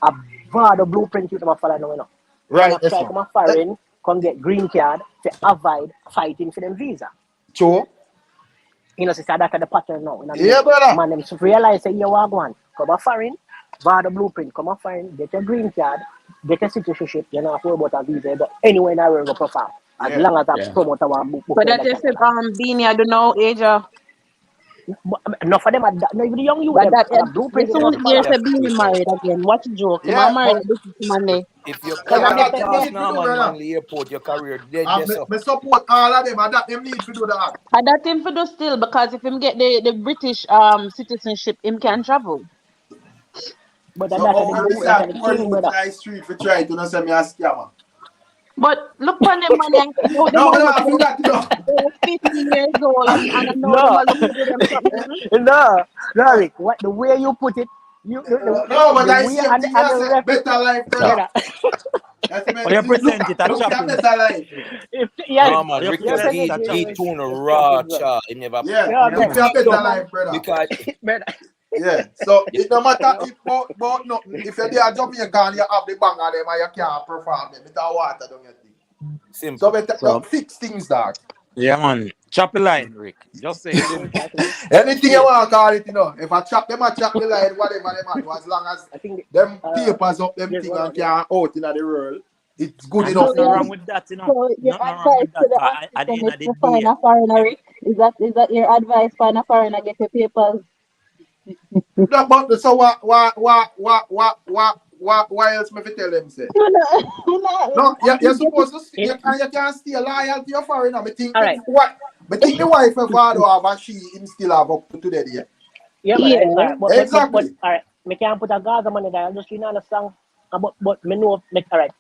A bad blueprint you to my father now. Man Right, have yes, try man. come a foreign, come get green card to avoid fighting for them visa. True. You know, sister, that's the pattern now. You know, Yeah, brother. man, them realize say you want one. Come a foreign, bad blueprint. Come a foreign, get your green card, get your citizenship. You know, have to worry about a visa, but anywhere in the world go prefer. As Yeah. long as a Yeah. promoter want book But in that the is Canada. Beanie, I don't know age. Enough of them, not even the young youth But them, that and a the blueprint they soon must Them years follow. a left Beanie quick out. married again. Watch the joke. Him Yeah, a married but this is Monday. If you Because yeah, I'm can't just that saying, them pass need to do, Norman brother. Manley Airport, your career dead there, so. Me support all of them, and that them need to do that. And that him for do still because if him get the British citizenship, him can travel. but So that's all this that's are the poor thing, youth in brother. the street for try to not say me a scammer. But look on them man and see how them No, a me look not do that, you know. they're 50 years old and I know them No, a look to do them something. no, no, No, Rick. What the way you put it, no, but the I way same thing and you the say. ref, Better life, brother. brother. That's me. Or you present it at Look at choppings. better life. If No, yes, Or man, you Rick you're just present it present give, at it give choppings. tune a it's raw chopping, bro. cha. He never Yeah, Yeah, Yeah, live brother. man. your better No, life, brother. because brother. Yeah. So You it no matter know, if about nothing. If you're there Jamaica and you have the bang of them and you can't perform them, it's a water don't get thing. So simple. better So fix things, dog. yeah, man. Chop a line, Rick. Just say it. Simple. Anything you Straight. want to call it, you know. If I chop them, I chop the line, whatever them I do, as long as I think them papers up them there's thing one and on there. can out in the world, it's good And So enough nothing for your wrong me. with that, you know. so your Nothing wrong advice with to that. the 'Cause at the African end is of the to find day, a foreigner, if Rick? Is that your advice? Find a foreigner, get your papers. No, but so why else me fi tell them say? You know, you know, No, you're get it. supposed to you can stay loyal to your foreigner. Me think All the right. what me think the wife of father have and she him still have up to today. Yeah. Yeah, man. All Yeah. right. But Exactly. all right. Me can't put a Gaza money there. I'm just doing another song. But me know. All right.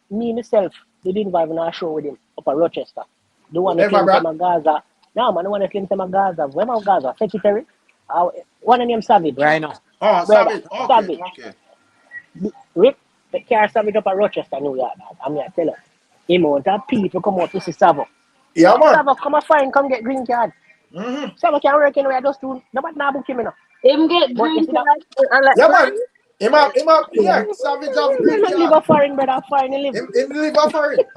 Me myself did involve in a show with him up at Rochester. The one who Whatever, claims bro. him a Gaza. No, man, the one who claims him a Gaza. Where am Gaza? Secretary? One named Savage. right now. Oh, Brother, Savage. Okay, Savage. okay. Rick, the car Savage up at Rochester, New York. I'm here to tell you. Amount of people come out to see Savo. Yeah, man. Savo, come and find, come get green card. Mm-hmm. Savo can work anywhere, just do, nobody now book him, you know. Him get But you green see that, card like Yeah, man. foreign? Yeah, Savage have green man, live card. a foreign, brother, foreign, he live. Him live for it.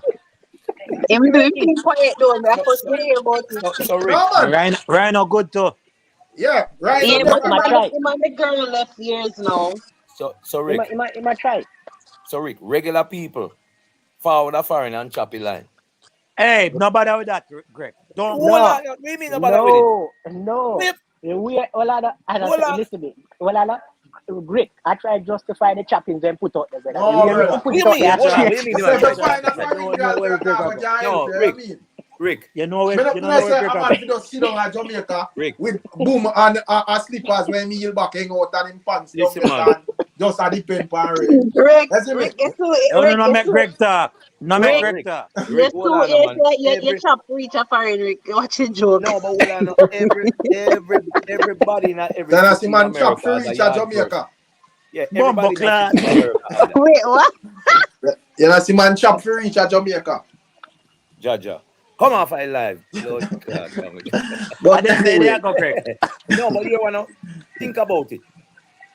Him do him keep quiet though. Me I So, first hear about it. so Rick, No, And man. right now good too. Yeah, right so now Yeah, Rick, but He him might and the, try. him and the girl left years now. so Rick, He might try. so Rick, regular people forward a foreign and choppy line. Hey, no bother with that, Greg. Don't Hold No, on, what do you mean about that with it? no. Wait, We all other, and I hold said, on. listen to me. Well, other, Rick, I try to justify the choppings and put out there, brother. The No, way Rick brother. put What do it you out mean? there Hold on, straight. what do you mean You you say want if you to Greg, try? find a you foreign don't know girl, where you Greg can't are go go. join it, No, you know what Rick, I mean? Rick, You know where Me you not know me not where say Greg a are man go. fi just sit down at Jamaica Rick. with boom and slippers when me heel back hang out and him pants down Listen, there man. and just a depend pan rain. Rick, You see me? Rick, it's too, You Rick, no it's make too, Greg talk. No make No, Rick, Greg Rick, talk. Rick, you're hold too on, age, man. you chop reach a foreign, Rick. Watch a joke. No, but hold on. Everybody in every Then I see city in man chop America for has a reach a yard person. Jamaica. Yeah, Bumbo everybody in a city clad. in America have that. Wait, what? You know see man chop for reach a Jamaica. Jaja. Come off I live. Lord God. I But didn't say they anyway, are go Greg. No, but you wanna think about it.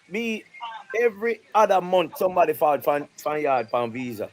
Me every other month somebody filed for yard for visa.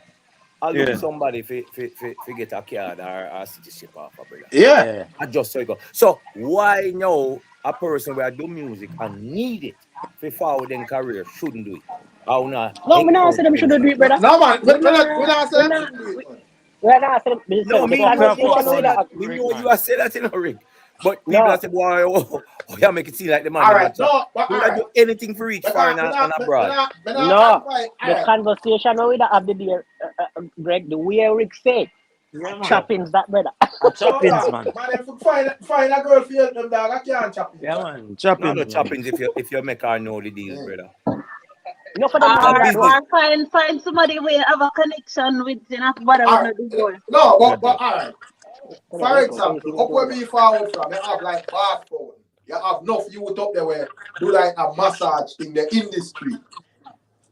I look Yeah. somebody for get a card or a citizenship off a brother. yeah. Yeah. I just so you go. So why now a person where do music and need it for forward in career shouldn't do it? I will not No, we not encourage say them them should do to it, do it. brother. No man, We not, we not say we them not, shouldn't do it, man. we not say them. No, Listen, the me Don't know care you fuck are conversation all say with that. that the, We Greg know you man. are say that in a rig. But people no, are say, boy, yeah, make it seem like the man them a Alright, chat. no, but We would alright. do anything for reach far and abroad. Me not no. advise. The Alright. conversation we have the day, Greg, the way Rick said, Yeah man. Yeah. choppings that, brother. A No choppings dog. man. Man, if you find a girl for you, them dog, I can't chop it, Yeah man. man. No, no Choppings man. choppings if you make her know the deal, Yeah. brother. No for them It's not a do that though. business. Or find somebody we have a connection with, you know, bother with Alright. no divorce. No, Jaja. but alright. You know, For that's what example, you up where do. me forward from, you have like bath phone. You have enough youth up there where do like a massage thing the industry.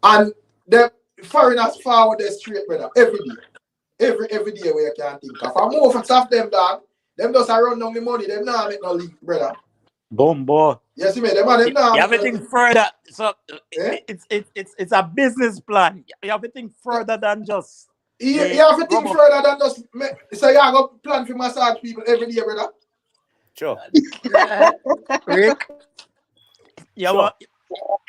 And the foreigners forward the straight, brother, every day. Every day where you can think of. And most of them dog, Them just around down the money. Them not make no link, brother. Boom, boy. You see me? Them not You make have to no think link. further. So Eh? it's a business plan. You have to think further than just You the have to rub think up. further than just make, so you have to plan for massage people every day, brother. Sure. Rick, you Sure. want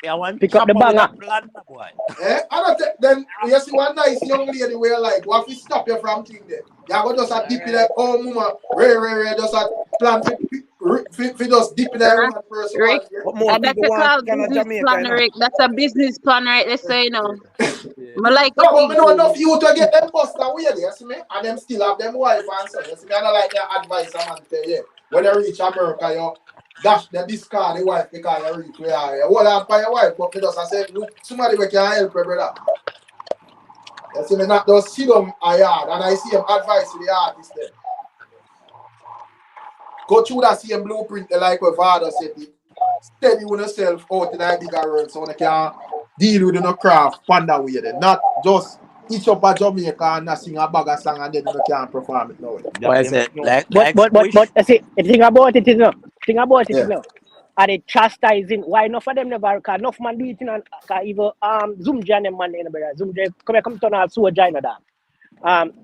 you want Pick up the chopper with a banger. plan, boy. Eh? And then you see one nice young lady where like what if we stop you from thing there? You go just a dip in that oh mama, rare, just a plan for just dip in that woman person one Rick, day. But most that's people a want call kind of business Jamaica, plan, Rick. That's a business plan right there, so you know. I like No, your but me know thinking. enough you to get them bust away there, you see me? And them still have them wife and son. You see me? I don't like their advice, I'm man tell you. When you reach America, you dash the discard the wife because you reach where you are. You hold on for your wife, but me just I say, look, somebody we can help you, brother. You see me? Not just sit down a yard and I see them advice to the artist them. Go through that same blueprint like what father said it. Steady with yourself out in a bigger world so you can deal with your craft on that way then. Not just each up a Jamaica and not sing a bag of song and then you can't perform it now. Why That I them said no. like But squish? I see the thing about it is no. Thing about it is Yeah. no. Are they chastising? Why enough of them never cause enough man do it in and even Zoom Jan and man in brother. Zoom Jan come turn out so China that.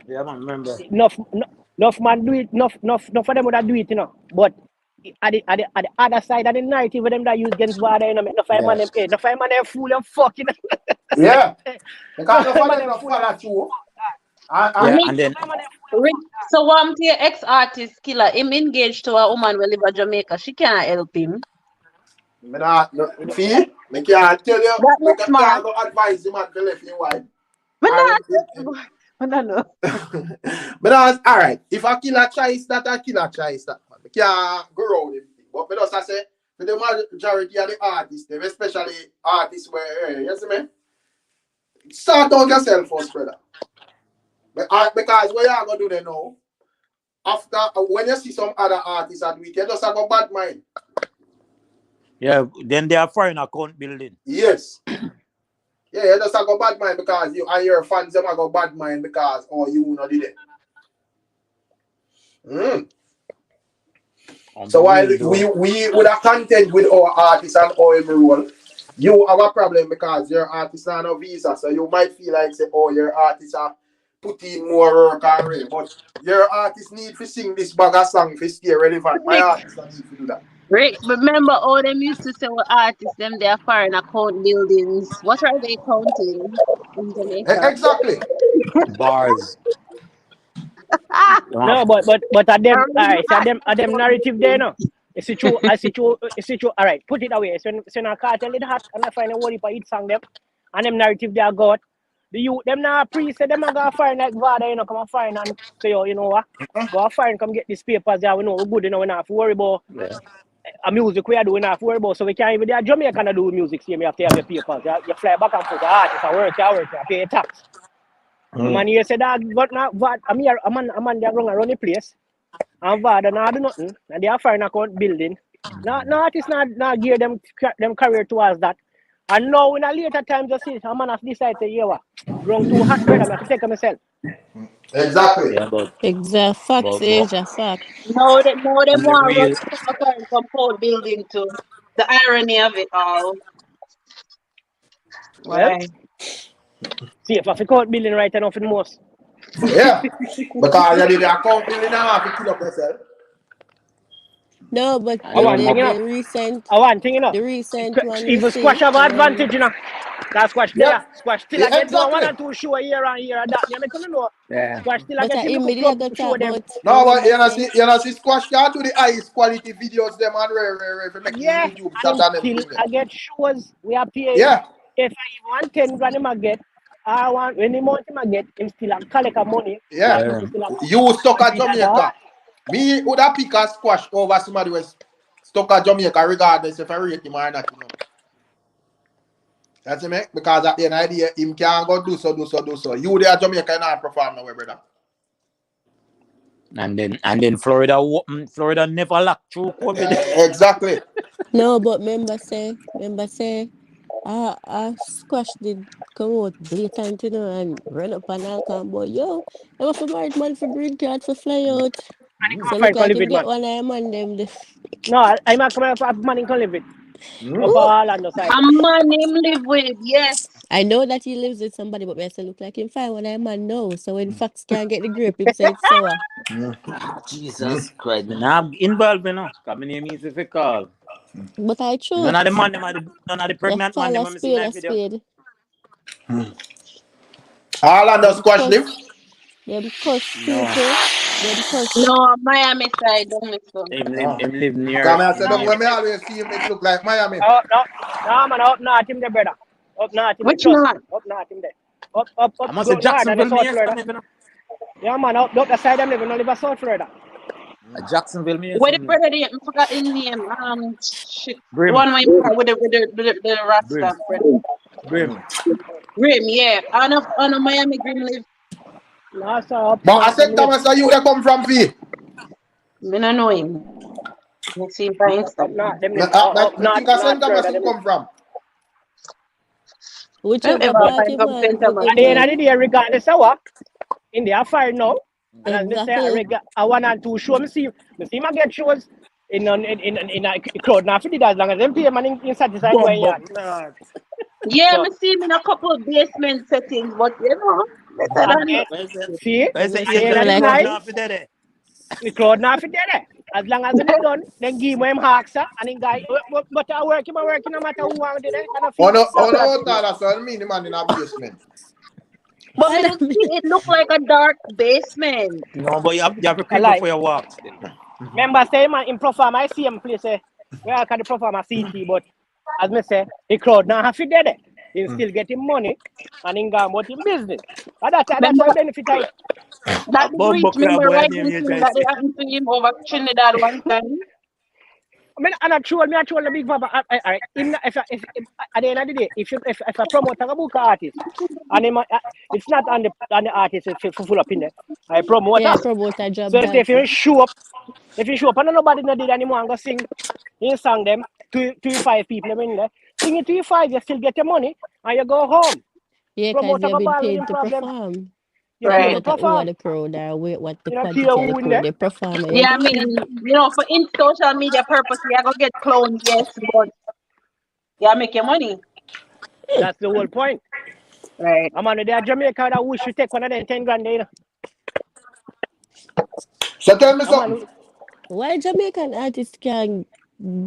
Yeah, man, remember. Enough man do it, enough of them would do it, you know. But at the other side of the narrative of them that use against water, you know, enough of Yeah. man them enough of man them fool and fuck, you know. Yeah. Because Enough enough of of man them them not fool and follow fuck. through. And Yeah, Rick, and then Enough of man them fool and Rick. fuck. So what to your ex-artist killer? Him engaged to a woman who live in Jamaica. She can't help him. me not, no, see, me can't tell you, That me not smart. can't go advise the man to left him wife. But Or not. I don't know. but that's all right. If a killer choice, that a killer choice, that man. We can't go around him. But me just I say, for the majority of the artists, them, especially artists where, you see me? Start down yourself first, brother. Because what you are going to do then now, after, when you see some other artists at week, you just have a bad mind. yeah, then they are foreign account building. Yes. Yeah, you just have a bad mind because you and your fans, them have a bad mind because, oh, you not did it. Mm. So while Unreal though. we would have content with our artists and our role, you have a problem because your artist are no visa. So you might feel like say, oh, your artists are putting more work already. But your artist need to sing this bag of song to stay relevant. My Rick, artist don't need to do that. Rick, remember all them used to say with artists, them they are foreign account buildings. What are they counting in Jamaica? Exactly. Bars. You No, want- but at them, all right. So Remember at them narrative there, no. I see you. All right, put it away. So now cartel it hot and I find a word for each song them, and them narrative they got. The you them now pre say them a go find like Vada, you know, come and find and say yo, you know what? Go find come get these papers there. We know we're good, you know, we not have to worry about yeah. a music we are doing, not have to worry about. So we can't even do Jamaican to do music. See, you have to have your papers. You fly back and forth. The artist, I pay your tax. The man Mm. here said that, but not what I'm here, a man they are going around the place. And Vada not do nothing, and they are foreign account building. No artist not gear them career towards that. And now in a later time, just see, a man has decided to, yeah, what, grown too hot, brother, I have to take it myself. Exactly. Yeah, Exact facts, but Asia fact. no, they on the want to run real a foreign compound building too. The irony of it all. Well, Why? see, if I pick out building right enough in the most. Yeah. Because you did the account building now have to kill up yourself. No, but I and the want then the, thing, you know. the recent I want thing, you know. the recent one we Even squash see, have an advantage, you know. Cause squash Yep. there. Squash still I Yeah, get one exactly. or two show here and here and that. You make them know. yeah. Squash still I but get I him little immediately club go show talk them. about, No, but remember say, you know, see Squash can't do the highest quality videos them and rare for making Yeah, YouTube and shot him and them still thing there. I get shows we are paying. Yeah. If I even want 10 grand him I get, I want any money him I get, him still a collect a money. Yeah. Cause Yeah. people still a You stuck at beat as a Jamaica. art. Me would have pick a Squash over somebody was stuck at Jamaica regardless if I rate him or not, you know. That's it, mate. Because at the end of the day, him can go do so. You there Jamaica not perform now, brother. And then Florida Florida never locked through COVID. Exactly. no, but remember say, Squash did come out blatant, and run up an Alkaline boy. Yo, I was for married man for green card for fly out. I So find look can like live him with get man. one of them and them. No, I'm a come up money can live with. Up Ooh, Orlando side. A man him live with, yes. I know that he lives with somebody, but I say look like him fine when I'm man no. So when Fox can't get the grip, him say it's sour. Jesus Christ, man. I'm involved, you know. Cause my name is if you call. But I None of the truth. man, none of the You pregnant man, call them a when me see in spade a that video. spade. Orlando Them squash live. cuss. Them cuss No. people. Them cuss. No, Miami side, don't miss one. Ah. Him live Come near, here, I said, him near. when me always see him, it look like Miami. Oh no, no man, up north him there, brother. Up north him there, Which trust me. not? Up north him there. Up, I must say go north and the Jacksonville, me South yes, Florida. you know. Yeah man, up the side them live, no live in South Florida. Jacksonville, me yes, Where the him live. brother name? I forgot his name. Shit. The Brim, one with the Brim, Rasta brother. Brim. Grim, yeah. On a Miami Grim live. No, so up But I north them said, live. Thomas, are you that come from V? Me not know him. Let's see if I Up Instagram. north them live. Up I north, think I North said Thomas Florida him them live. come from. Whichever Whoever part find him some man, center man. At the end whichever of the day, regardless of what, in their fire now. And as me say, exactly. I one and two show me see my get shows in a crowd now for as long as them pay money in satisfied going Bumbo yard. clot. Yeah, So me see him in a couple of basement settings, but you know, better than again, Where's that? see, Where's the Them at the angel end feel of the the like crowd night, now for that? the crowd now for there. As long as they done, then give him hawks and then guy but I work no matter who want to do that kind of Oh feel no, after that oh thing. no, that's what I mean, the man in a basement. but me I don't don't see it look like a dark basement. No, but you have to I creep like. before you walk still. Remember say man in perform I see him place where I can perform a CT, but as me say, the crowd now have to do that. He still getting money and in go about in business. And that's Remember why benefit I that A the breach, bumbo clot remember boy name writing you thing try that they say. happened to him over Trinidad one time? I mean, and I troll the big papa. Him, if at the end of the day, if I promote a book artist, and him, it's not on the artist it's full up in there. I promote yeah, her. promote a So job if that you show up, and nobody no did anymore, and go sing, you sing them to five people them in there, sing it to five, you still get your money, and you go home. yeah, cause Promoter you've go been ball with paid him to problem. perform. You No pay Right. to matter who are perform. the crowd or what the You know, care quantity of the who in crowd, there. the performer, you're Yeah, I good. mean, for in social media purpose, you gonna get clones, yes, but yeah, make your money. That's the whole point. Right. I'm on there Jamaica that wish you take one of them 10 grand, you know. So tell me I'm something. on Why Jamaican artists can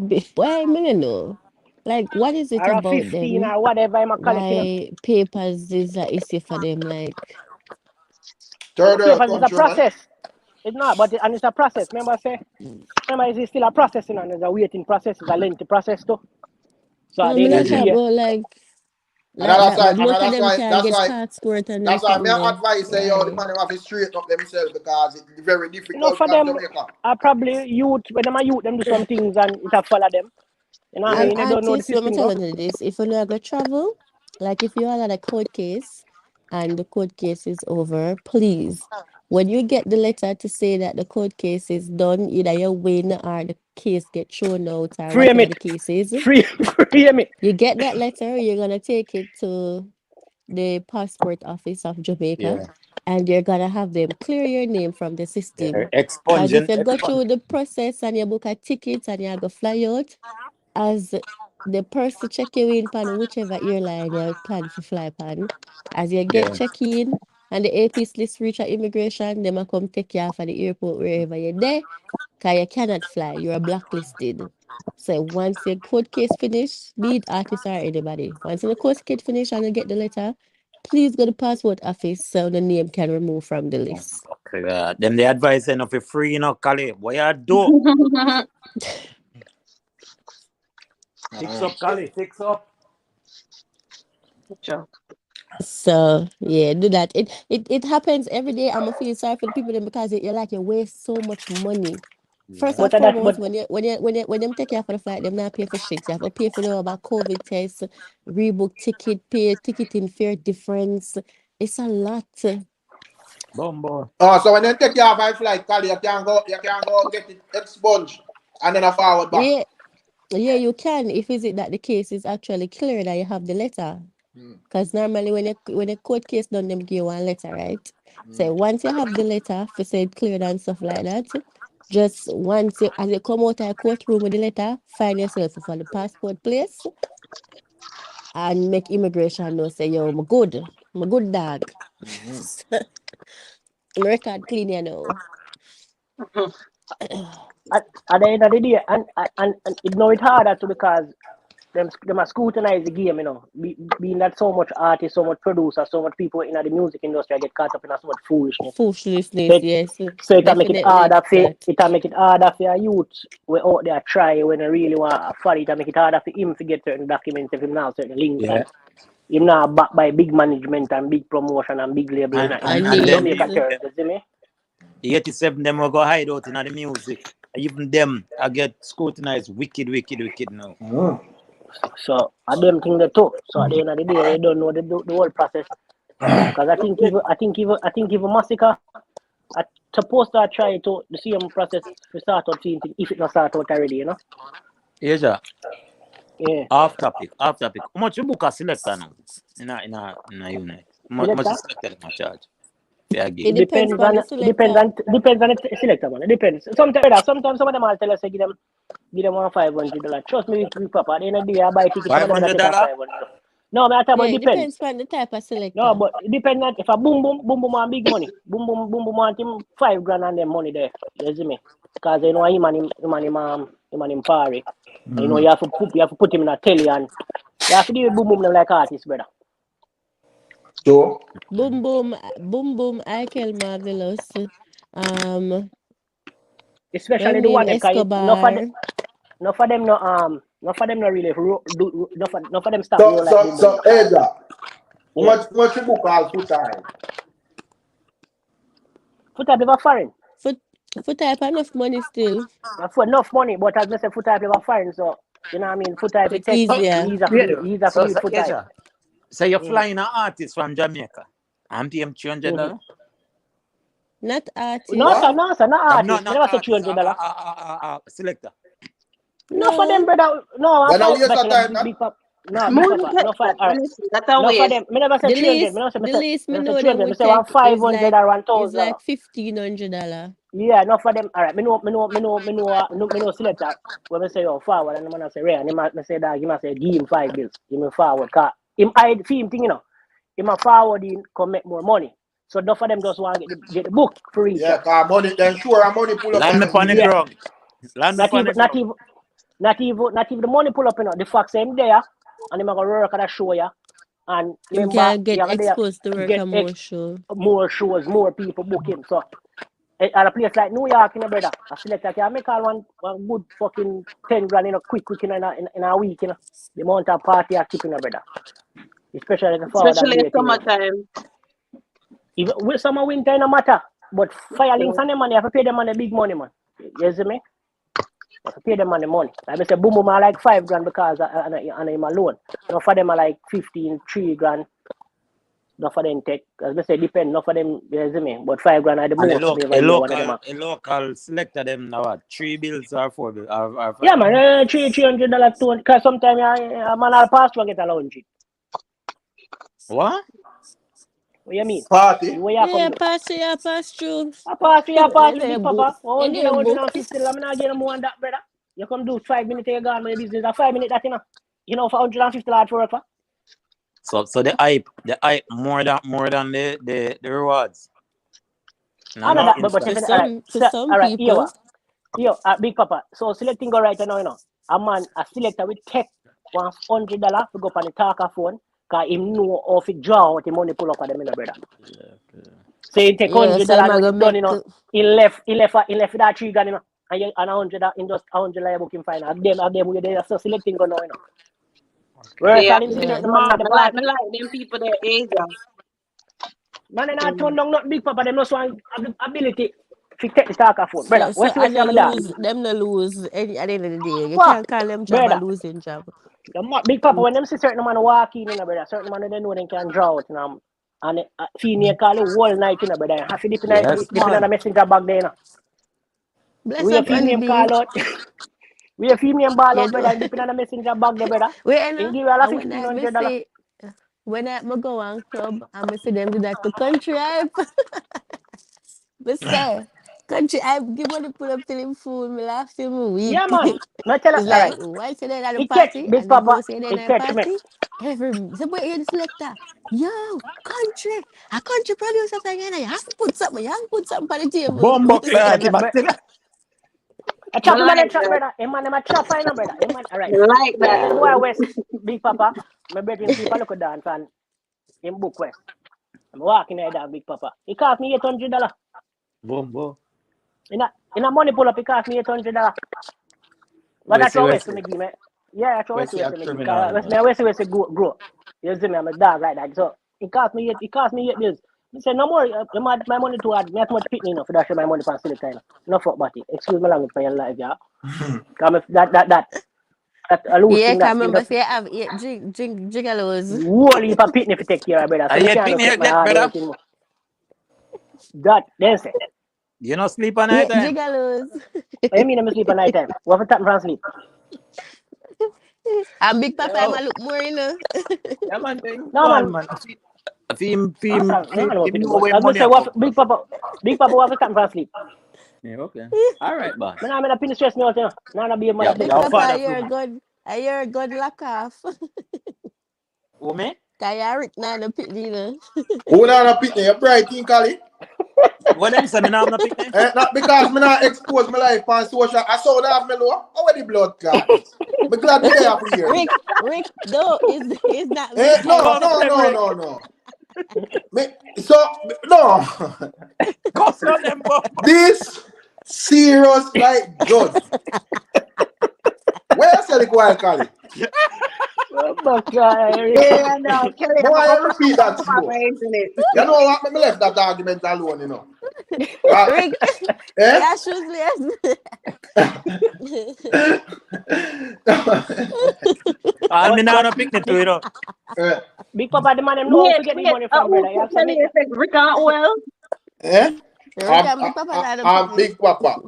be, why me no know? Like what is it or about 15 them? or whatever I'm call it, you know. Why papers is a issue for them? Like And the Third world papers is a country, man. process. It's not, but and it's a process. Remember, it's still a process, you know, and it's a waiting process, it's a lengthy process too. So at no, the me end of not the talk Legend. day, about And like that, but most of that's them why, can that's get why, passport and them that's why me something there. advice say, yo, the Why? man have to straighten up themselves because it's very you know, difficult for from them, Jamaica. I probably youth, when them a youth, them do some things and it have follow them. You know what I Yeah. And mean? They don't know the artists, let me system tell go. you this, if you know go travel, like if you are at a court case and the court case is over, please, when you get the letter to say that the court case is done, either you win or the case get thrown out or Frame whatever the it. case is, Frame it. you get that letter, you're gonna take it to the passport office of Jamaica Yeah. and you're gonna have them clear your name from the system. Because if Expunging, you go through expunging. the process and you book a ticket and you go fly out, as the person check you in pan whichever airline you plan to fly pan, as you get Yeah. check in and the AP's list reach at immigration, them a come take you off at the airport wherever you're there, because you cannot fly, you are blacklisted. So once your court case finish, be it artist or anybody, once the court case finish and you get the letter, please go to passport office so the name can remove from the list. Okay, them the advice enough for free, you know, Kali. What you do? Fix up, Kali. Fix up. Sure. So yeah, do that. It happens every day. I'm gonna feel sorry for the people then because you like you waste so much money. First Yeah. and But that but foremost, when them take you out for the flight, them not pay for shit. You have to pay for the about COVID test, rebook ticket, pay ticketing fare difference. It's a lot. Bumbo. Oh, so when they take you off my flight, Cali, you can go get it expunged and then a forward back. Yeah, yeah, you can if is it that the case is actually clear that you have the letter. Mm, Because normally when a court case done, them give you one letter, right? mm, So once you have the letter for say it cleared and stuff like that, Just once you, as you come out of the courtroom with the letter, find yourself for the passport place and make immigration know say, yo, I'm a good dog. Mhm. My record clean, you know. At the end of the day, and it know it harder too because them a scrutinize the game, you know. Being that so much artists, so much producers, so much people in the music industry get caught up in so much foolishness. So Foolishness, it, yes. so it'll make it Definitely harder for that. it'll make it harder for a youth we out there try when they really want for it. It'll make it harder for him to get certain documents if him now certain links Yeah. and him now backed by big management and big promotion and big label And And in then names. Jamaica terms, you see me? the 87 them will go hide out in the music. Even them I get scrutinized wicked now. Mm. So I them thing they too. So at the end of the day, they don't know the whole process. Because I think even Massacre, I supposed to try to the same process to start out seeing thing if it not start out already, you know. Asia, Yeah, off topic. How much you book a selector now? In a unit. How much you selector. selector them a charge? Yeah, It gig. depends on the selector. Depends on the selector, man. It depends. Sometimes some of them will tell us say give them $1,500. Trust me, we proper. At the end of the day, I buy tickets. Some Five of them that hundred take a dollar? 500. No, man, I tell you, Yeah, it it depends depends. on the type of No, selector. but it depends on if a boom boom want big money. Boom boom want him 5 grand and them money there. You see me? Because you know him and him party. And you know you have to put him in a telly and you have to deal with boom boom them like artists, brother. So, Boom boom, I kill marvelous. Um, Especially when the name one them kind Escobar. no for them no for them no really no for them stop roll like boom boom, you know. Edgar, Yeah. how much you book all full time? Foot type live foreign. Foot foot type enough money still. For enough money, but as I say foot type live foreign, so you know what I mean, foot type So it it's take So, easier. yeah. easier for So, the so foot type. Asia. So you're Mm-hmm. flying an artist from Jamaica. I'm paying Mm-hmm. $300. Not No artist. sir, What? no sir, not I'm artist. Me not never say artist. $300. Selector. No for them, No. brother. No, I Then I find waste of bachelor time, big no? pop. No, big Money papa. get No for that, all right. honestly. That's a No for waste. them. Me never say The 300. least Me never say the least me me never say know them 300. Me would say one take five is hundred like or one is thousand. like $1,500. Yeah, no for them. All right. Me know selector. When me say oh forward and the man say rare. And me say dog. He must say give him 5 bills. Give him forward. Cause him hide fee him thing you know. Him a forward in come make more money. So no for them just want to get the book for reach Yeah, out. cause money, then sure, money pull up Land on me the on the video. Yeah. ground. Land me Not on even the not ground. even not even the money pull up you know. The fact say him there and him a go work at a show ya. And Him remember, can get you have to exposed to work get on more show. more shows, more people book him. So at a place like New York, you know, brother, a selector can make all one good fucking 10 grand, you know, quick in a week, you know. The amount of party I keep in, brother. Especially the forward and Especially in day thing, you know. summertime. Even with summer winter, no matter. But fire links and them money, you have to pay them on the big money, man. You see me? You have to pay them on the money. Like I say, boom boom are like 5 grand because and him alone. No for them are like 15, 3 grand. Not for them take, as I say, depend. Not for them, you see me. But 5 grand are the And most me ever hear one of them. a local selector them now what? 3 bills or 4 bills or Yeah, 5 bills. man, $300 to because sometimes a man will pass through and get a lunch. What? What you mean? Party. Where you come Yeah, do? pass through. I pass through, They big book. papa. And 100, they book. 150, I'm not getting more than that, brother. You come do 5 minutes, you gone my business. A 5 minutes, that, you know. You know, for 150 large for work, So the hype more than the rewards. No, I know no that, but instant. For check it. All right, some for so, some all right, here, people, yo, big papa. So selecting go right now, you know. A man, a selector will take $100 to go up on the talker phone, cause him know how to draw out the money pull up at them, you know, brother. So he take yeah, hundred so dollars I'm and when gonna him done, make you know, he left that 3 grand, you know, and 100 in just 100 book him fine. Of them we they so selecting go now, you know. Okay. Whereas Yeah, all him see yeah. certain man man, at the me party, like them people their age. man, and I turn Mm. down not big papa, them not one have the ability to take the talker phone. Brother, So what and select my dad? them no lose any at the end of the day. You Fuck, can't call them job a brother. losing job. Big papa, when them see certain man walk in, you know, brother, certain man they know they can draw out, you know. And female call you whole night, you know, brother. Have to Yes, dip in the man. messenger bag there, you know. Bless We a up on the female bee. call out. We a female ball You out, know. brother, and dip in the messenger bag there, brother. Wait, you And know, give you all a and when I $1,500. say when I me go on club, I me see them do that to country hype. Me say Country, I give money pull up till him fool me laugh till me weak. Yeah, man. No tell It's her. All like, right. why say that at the It catch party Big and them Papa. know say they're It at the catch me. party? Somebody hear the selector. Yo, country, a country producer thing, and you have to put something, on the table. Bumbo Yeah, clot, but I Me chop him on the like chop, that. brother. Him man, him a chop, I know, brother. Him man, all right. Me like Me that. send boy West, Big Papa. My brethren keep a look at dance and him book West. I'm walking there, that Big Papa. It cost me $800. Bumbo. In a money pull up, it cost me $800. But that's how West me give me. Yeah, that's how West Wesley a me give. criminal, Cause man. West grow. You see me, I'm a dog like that. So it cost me $8. I say no more. My money too hard. Me have too much pitney enough for that. Show my money for silly kind. No fuck about it. Excuse my language for your life, yeah. Cause that a loose Yeah, thing can that you remember just say I have 8 gigalos. whole heap of pitney to take care of, brother. I So me yet can't pin take here my yet, hard brother. working more. That then say. You not sleep at night 8 time. gigalos. I mean, I'm sleep at night time. What for tap from sleep? And Big Papa, Yo, I look more, you know. yeah, man, thing. No Go on, man. man. If him, No, I know what him to do. know where I money say a come what from. Big Papa, what for tap from sleep? Yeah, okay. All right, boss. Man, I'm in a pin stress me out, you know. Now I be a mother Yeah, Big Big your Papa. Papa, father too, man. you're a good lock off. Who me? Kaya Rick na the pit, you know. Who not a pitney? You bright thing, Cali? What them say? Me now have no picnic. Not because me not expose my life on social. I saw that me low. How are the blood clot is? Me glad me there for hear this. Rick, no, it's not me, No, Kaya. Cuss no, them, no, Rick. no, no. Me, so no. Cuss on them, bumbo. This serious like judge. Where you say the quiet, Cali? Oh, my God. Yeah, no, Kelly, I'm Boy, gonna I repeat go that for slow. my internet. You know what? Me left that argument alone, you know. Rick, Eh? yeah, shoeless. I me now But no picnic too, you know. Eh? Big Papa, the man, them know how Wait, to get the wait. money from, Who brother. You have to Kelly make is like Rick well? Eh? Rick and Big Papa na the I'm pit. Big Papa.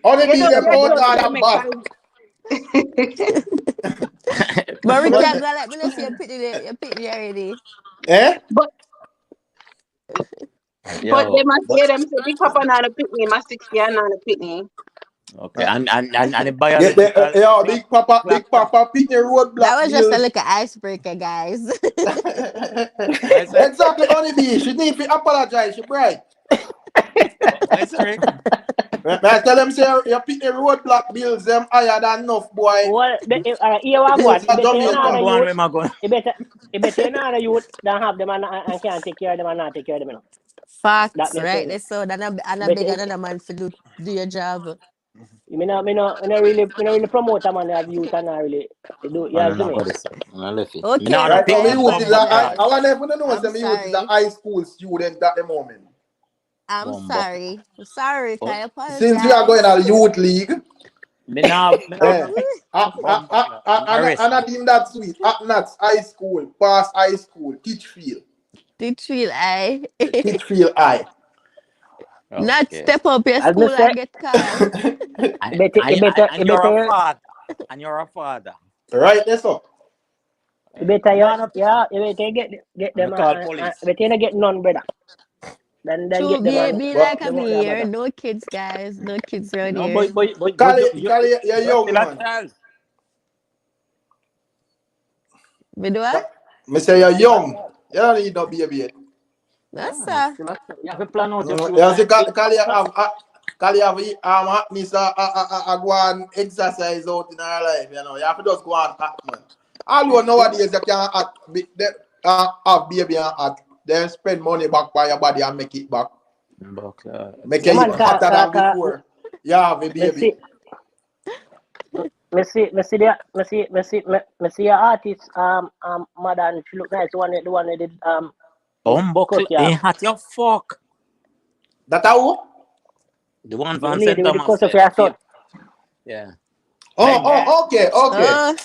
Only You be don't them get out close to God them and back. But Rick but can't go like me, not see your pit already. Eh? but Yo, they must but hear them say Big Papa not a pitney, my 60 and not a pitney. okay, and the Get the biological clock, Big clock. Papa pick your That roadblock was just a bills. little icebreaker, guys. I say, Exactly, only be. She need to apologize. She bright. I say, Rick. I tell them say you pick the roadblock bills them higher than enough, boy. well, here we go. Bills It are better you Where know my the Jamaica. go on? youth. Where my go? It better you know the youth than have them and can't take care of them and not take care of them, you know. That Facts, me tell right? you. So then I'm a But big another man for do your job. me no really promote a man as youth and not really do. You Oh, no, see no, me? go this way. No, left it. Me Okay, now no Right now, okay, my picnic, I'm youth is bumbo sorry, I clot. guys. want everyone to know I'm that my youth is a sorry. high school student at the moment. I'm Bumbo. sorry. I'm sorry, Rick. Oh, I Since we are going apologize. to the youth league, me now eh, no bumbo clot. Arrest and I me. deem that sweet. At Nats High School, past high school, Teachfield, Did feel I Teachfield High. not Okay. step up your As me school say, and get called. And you're a father. And you're a father. Right, that's up. No, no picnic. you better get I'm them call police. better not get none, brother. Then True, get them and be But like a them out me there, here. brother. No kids, guys. No kids around No, here. Kali, you're you're young still a man. child. We do what? Me say you're young. You don't need no baby yet. That's Yeah, you're still a child. You have to plan out your You see, future. Kali have happiness go and exercise out in our life. You know, you have to just go and act, man. Although nowadays you can act, have baby and act, then spend money back by your body and make it back. Make Yeah, it man, even hotter than before. You have a me baby. see your artist mother and she look nice. The one that did cut ya. Ain't your fuck. That how? The one The from lady St. with the Thomas cut of said, your son. yeah. Okay. oh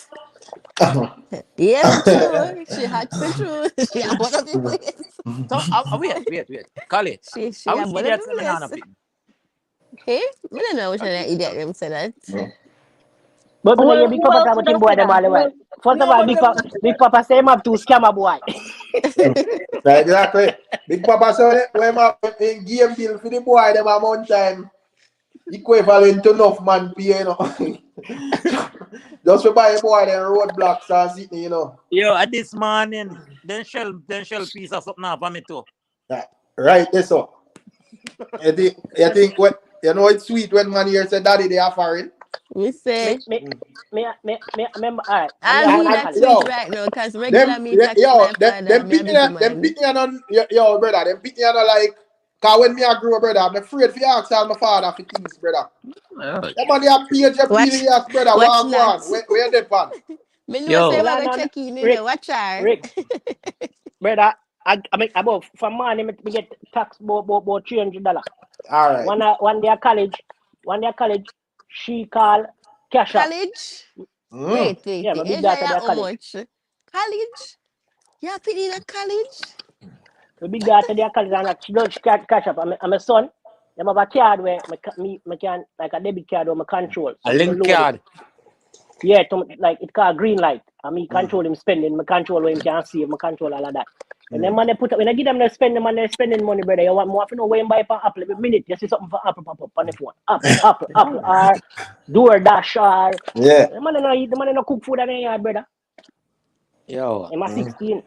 yes, true. She hot for true. She have one of the place. So, wait. Kali, She I have wish one of idiot the seminar place. on picnic. Hey, I don't know which one I idiot them say that. But me know Well, your big who papa else talk would about him have boy said them that? all the while. First of No, all, but them. Big Papa say him have two scammer boy. Exactly. Big Papa said when my in game bill for the boy them a month time equivalent to enough man pay, you know. Just for buy a boy them roadblocks and sitting, you know. Yo, at this morning, then shell piece of something up for me too. Yeah. Right, that's all. I think what you know it's sweet when man here say daddy they are foreign. We Me, say, me, me, remember, all right, I'm I there for me my that college. sweet Yo, right now, because regular them me text yo, my father, them me a busy man. picking on yo brother, them picking on like cause when me I grew up, brother, I'm afraid for ask all my father for things, brother. That man they have page your Watch, PDS, brother, watch walk not. one. Where they pan? Me know say Yo, Well, we I go know, check in, you know, Rick, watch her. Rick, brother, I mean, about for money, me get tax about $300. Alright. One day at college, she call cash up. College? Mm. Wait. Yeah, my big Asia, daughter yeah, there how college. much? College? Yeah, fit in a college? My big daughter there college and she don't cash up. And my son, them have a card where me can like a debit card where me control. a So me link load it. card. Yeah, like it called green light. And me control him spending, me control where him can save, me control all of that. And then when they put up, when I give them the spending money, they're spending money, brother. You want more to know where you buy for Apple every minute. You see something for Apple pop up on the phone. Apple, or DoorDash, or Yeah. the man no cook food in the yard, brother. Yo, I'm 16.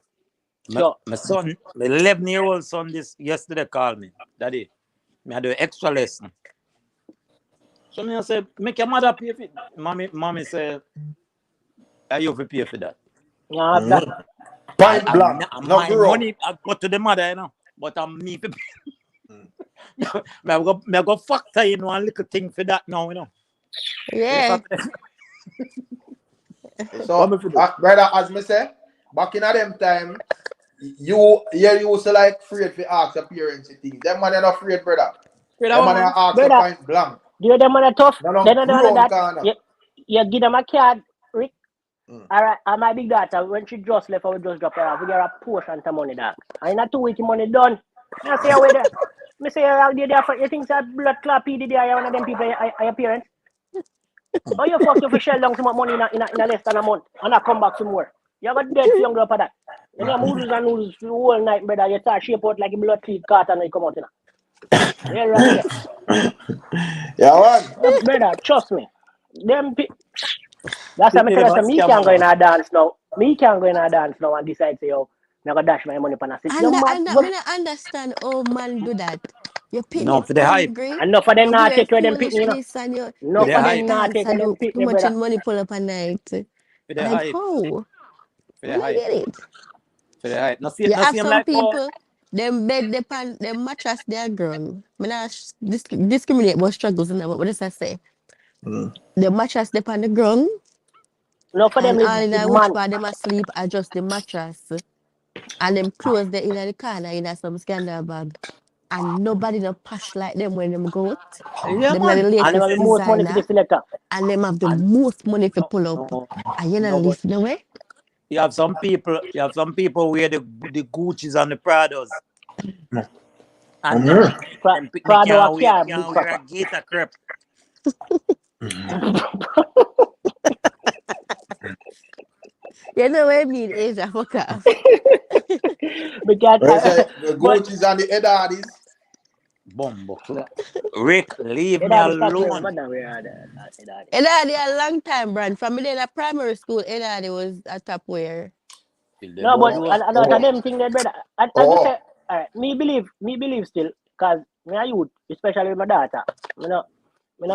my, So my son, my 11-year-old son, this yesterday called me, Daddy, me I do extra lesson. So me I say, make your mother pay for it. Mommy say, I you have to pay for that. yeah, that Point blank. No My grow. money I go to the mother, you know. But I'm me to me I go factor in one little thing for that now, you know. Yes, Yeah. what So me for do? brother, as me say, back in a them time, you used to like afraid to ask your parents the things. Them man are not afraid, brother. For that Them one, man man. ask you brother, point blank. do you them man tough? No Then no I don't grown that. corner. You give them a card, Rick. Mm. All right, and my big daughter, when she just left, I would just drop her off. We get a portion of money, dog. And in a 2 week, money done. I say, away there. Me say, you there for, you think that blood clot PD there, one of them people, are your parents? Oh, you fuck you for shell down so much money in a less than a month, and I come back some more. You got dead for young girl for that. And you noodles and noodles the whole night, brother. You start shape out like a blood cleat cart and you come out, you know. Yeah, right there. Yeah one. Brother, trust me. Them that's why I They tell never us me scam can't go in now. a dance now. Me can't go in a dance now and decide say, yo, I'm gonna dash my money upon a sit. You And mad? that me not understand how man do that. You No, pitney for the hype. hungry, Enough for them you do not your take where them pitney, you know. foolishness and For Enough the for you them hype. not dance take where and them do too pitney, much brother. in money pull up a night. For the Like hype. how? For I the don't hype. get it. For the hype. You No have see him some like oh people, them bed depend them mattress their ground. Me not discriminate about struggles and that, but what does I say? Mm. The mattress depend the ground Enough for them and live all in with a which man. part them asleep adjust the mattress. And them clothes they in the corner in a some scandal bag. And nobody no posh like them when them go out. yeah Them are the man. And them latest have the most money for the designer. selector. And them have the And most money to no, pull up. no, And you know no, but live no way. you have some people wear the Gucci's and the Prados, and Mm. them picnic Prado a car, big can't wear a papa. gator crepe. You know what I mean, Asia, fuck off. Because, Where say the but Gucci's and the Edardis. Bumbo clock. Rick, leave it me had start wearing alone. bad now. We are that. And I had a long time brand. From me in a primary school, and I was a top wear. Till they No, both but Oh, do. a lot of oh, them think that brother. As me oh. say, me believe still, cause me a youth, especially with my daughter. Me no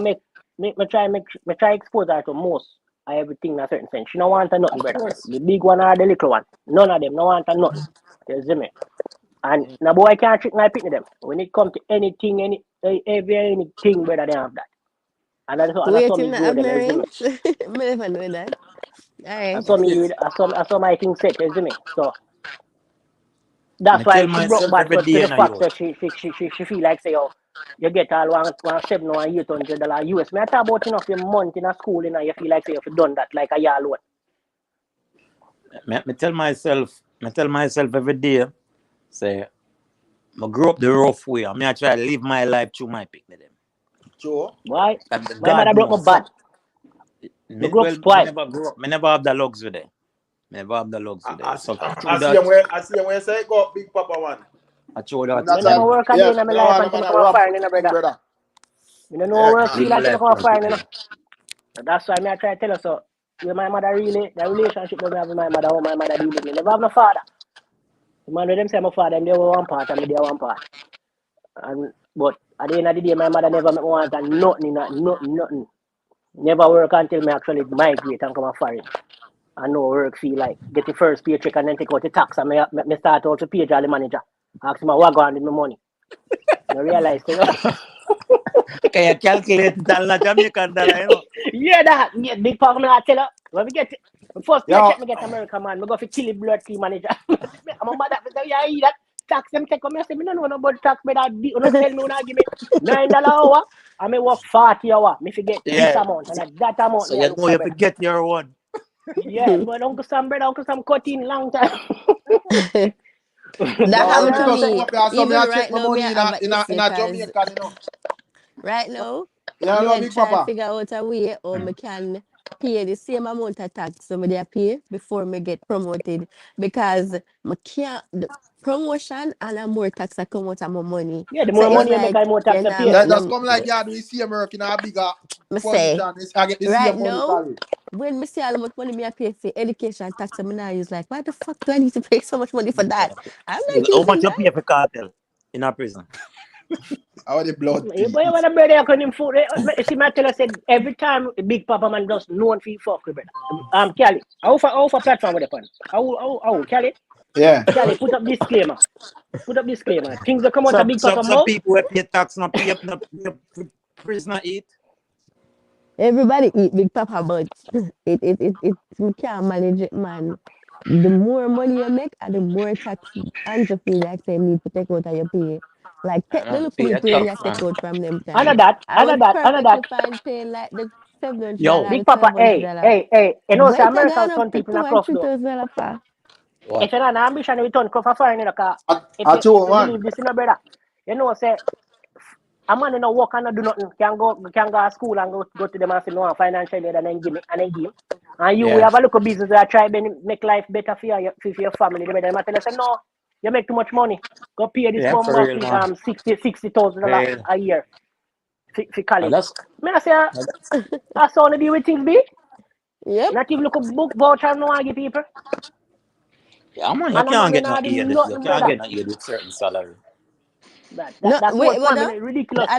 me try expose her to most of everything in a certain sense. She no want a nothing, Of brother. course. The big one or the little one. None of them no want a nothing. You see me? And Yeah. now boy can't trick my picking them. When it come to anything, anything, brother, they have that. And that's how Waiting me to grow have them, you see me? marriage. I never know that. All That's right. how Yes. my thing set, you see me? So that's Me tell why she broke myself back every to day the in a fact youth. that she feel like say, oh, you get all one $700 US. Me I talk about enough your month in a school, you feel like say you've done that like a year alone. Me tell myself every day, say, I grew up the rough way. I try to live my life through my pick with them. Sure. Why? And My God mother broke my knows. bad. So, Me grew up me spoiled. never grew up. Me never have the luxury there. Never have the luxury I, there. So I through see him that, where I see him where you say go Big Papa man. I through From that, that Me never time, work a day yeah, in my me life want a until man I a come a rough foreign, you know, thing, brother. brother. Me don't know Yeah, work live feel my until I life come a foreign, you know. practically. That's why me I try to tell you so. With my mother really, the relationship that me have with my mother, how my mother deal with me. Never have no father. The man with them say my father, them they were one part and me they are one part. And but at the end of the day, my mother never make me want nothing, nothing. Never work until me actually migrate and come a foreign. I know work feel like get the first paycheck and then take out the tax and me start out to pay all the manager. Ask him what go on with my money. I realize, you know. Can you calculate it all in Jamaican dollar, you know? Yeah, that yeah, big part of me I tell her when we get the first yeah. paycheck me get America man, me go for kill the blood clean manager. I'm a mother say yeah eat that tax them take come. I say me no know no about tax me that you know tell me when I give me $9 hour I may work 40 hour. Me forget this Yeah. amount and that amount So me I you look know for you brother. forget your one. Yeah, but Uncle Sam brother, Uncle Sam cut in long time. That That's No, happened me to what I'm just saying. come me. up here, so me Even I check right my now, me I money have an issue in a because Jamaican, you know. right now, Yeah, me no I Big try to Papa. figure out a way or me can pay the same amount of tax so me they pay before me get promoted because me can't the promotion and a more tax that come out of my money. Yeah, the So more it's money you make, like I more you're tax you not pay. Yeah, getting that's them. come like yeah, do you see America in a bigger Me say position. I get the right same money now, for it. when me see how much money me I pay for education tax, I'm now use like, why the fuck do I need to pay so much money for that? I'm not How using much you that. pay for cartel in a prison? How the blood Yeah, boy, when teeth. a brother you couldn't food. See, my tell I said every time a big papa man does no one feel fuck with brother. Cali, how for platform with the pan? Cali, Yeah. Cali, put up disclaimer. Put up disclaimer. Things that come out of Some big some papa some mouth. people will pay tax, not pay up, not pay prisoner eat. Everybody eat big papa, but it you can't manage it, man. The more money you make, and the more tax Andrew feel like they need to take out of your pay. Like I take the don't little pay a bit when you tax, take man. out from them I know time. that. I I know was that. I know perfectly that. fine paying like the $700 Yo, or Big the papa, $500. hey. You know, say Wait a American gone up son to people in two a and cross three though. thousand dollar for. If what? you have an ambition, you turn cross for foreign, you know, I if told you man. believe this, you know, brother, you know, say a man in a work and not do nothing can go to school and go to them and say no financially and then give me and then give. And you we Yeah, have a local business that try make life better for your family. But them tell us say no, you make too much money. Go pay this yeah, for bumbo real, fee man. 60,000 Real. a year for college. That's Me I say that's how they deal with things be. Yep. Not even look a book voucher no I give people. yeah, man. You And a man can't when get no I do aid. You nothing, can't brother. get no aid with certain salary. No, That's wait, what what family the ridiculous.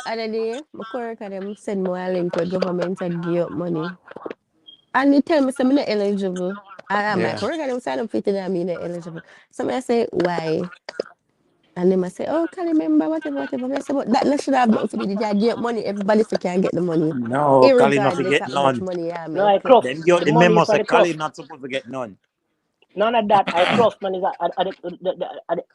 other day, my coworker them send me a link where government a give up money. And you tell me some not eligible. And my Yeah. coworker them sign up for it and I'm not eligible. So I say, why? And then I say, oh, can you remember, whatever. I say, but that not should have nothing to do with it. I give money, everybody for can get the money. No, Kali not Irregardless forget of how much none. money I No, I make. croft. Then you The the money memo is for say the Kali croft. not supposed to get none. None of that. I croft man is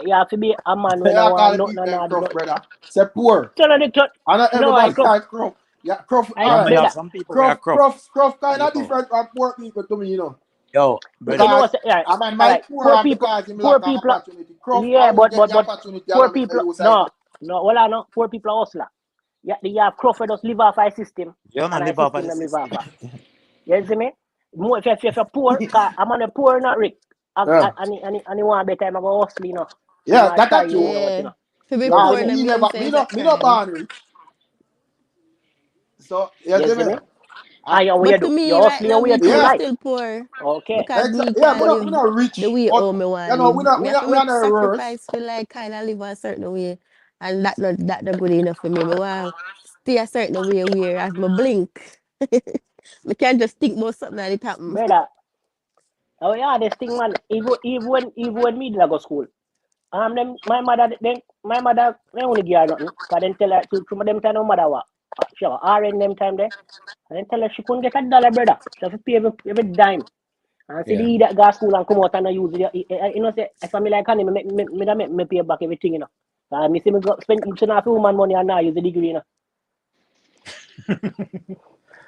you have to be a man when I Yeah, I call want the nothing people and them I do crook, nothing. brother. Say poor. Tell her the truth. I not No, I everybody croft. can crook. Yeah, crook. I Yeah, All me right. have better. some people where are Crook, crook. crook, crook kind of Yo, different from poor people to me, you know. yo, You brother. know Because what? All right, I mean, all my right. poor and because him Poor lack of people. opportunity. Crook, I Yeah, won't get the but opportunity poor and make people. the use of it. No. Well, I know poor people are hustler. Yeah, you have Crawford just live off our system, You and not our live off of system the them live off. system. You see me? More if you're poor, cause I'm on a poor not rich. Yeah. And you want better time I go hustle, you know. See Yeah, my that try a you, you true. know what you Yeah. know. To be You see poor Cause in me? a me me never, say is a me not crime. born rich. So, you You see see me? me? I, And you But way to do. me, You right hustle now, your way through me yeah. life. still poor Okay. because me Yeah, can't we live not the rich. way But, all me you want know, live. Me have to we make not reverse. sacrifice for like kind of live a certain way, and that not good enough for me. Me want stay a certain way where as me blink, me can't just think about something and it happen. Brother, oh yeah, this thing man, even when me did I go school. Them, my mother, they only give her nothing. Cause then tell her, to them time, no mother what. She was RN them time there. And then tell her she couldn't get $1, brother. She have to pay every dime. And see Yeah. the idiot go to school and come out and I use it. You know, say, if I me like honey, me pay back everything, you know. Me see me go spend, you should have woman money and now use the degree, you know.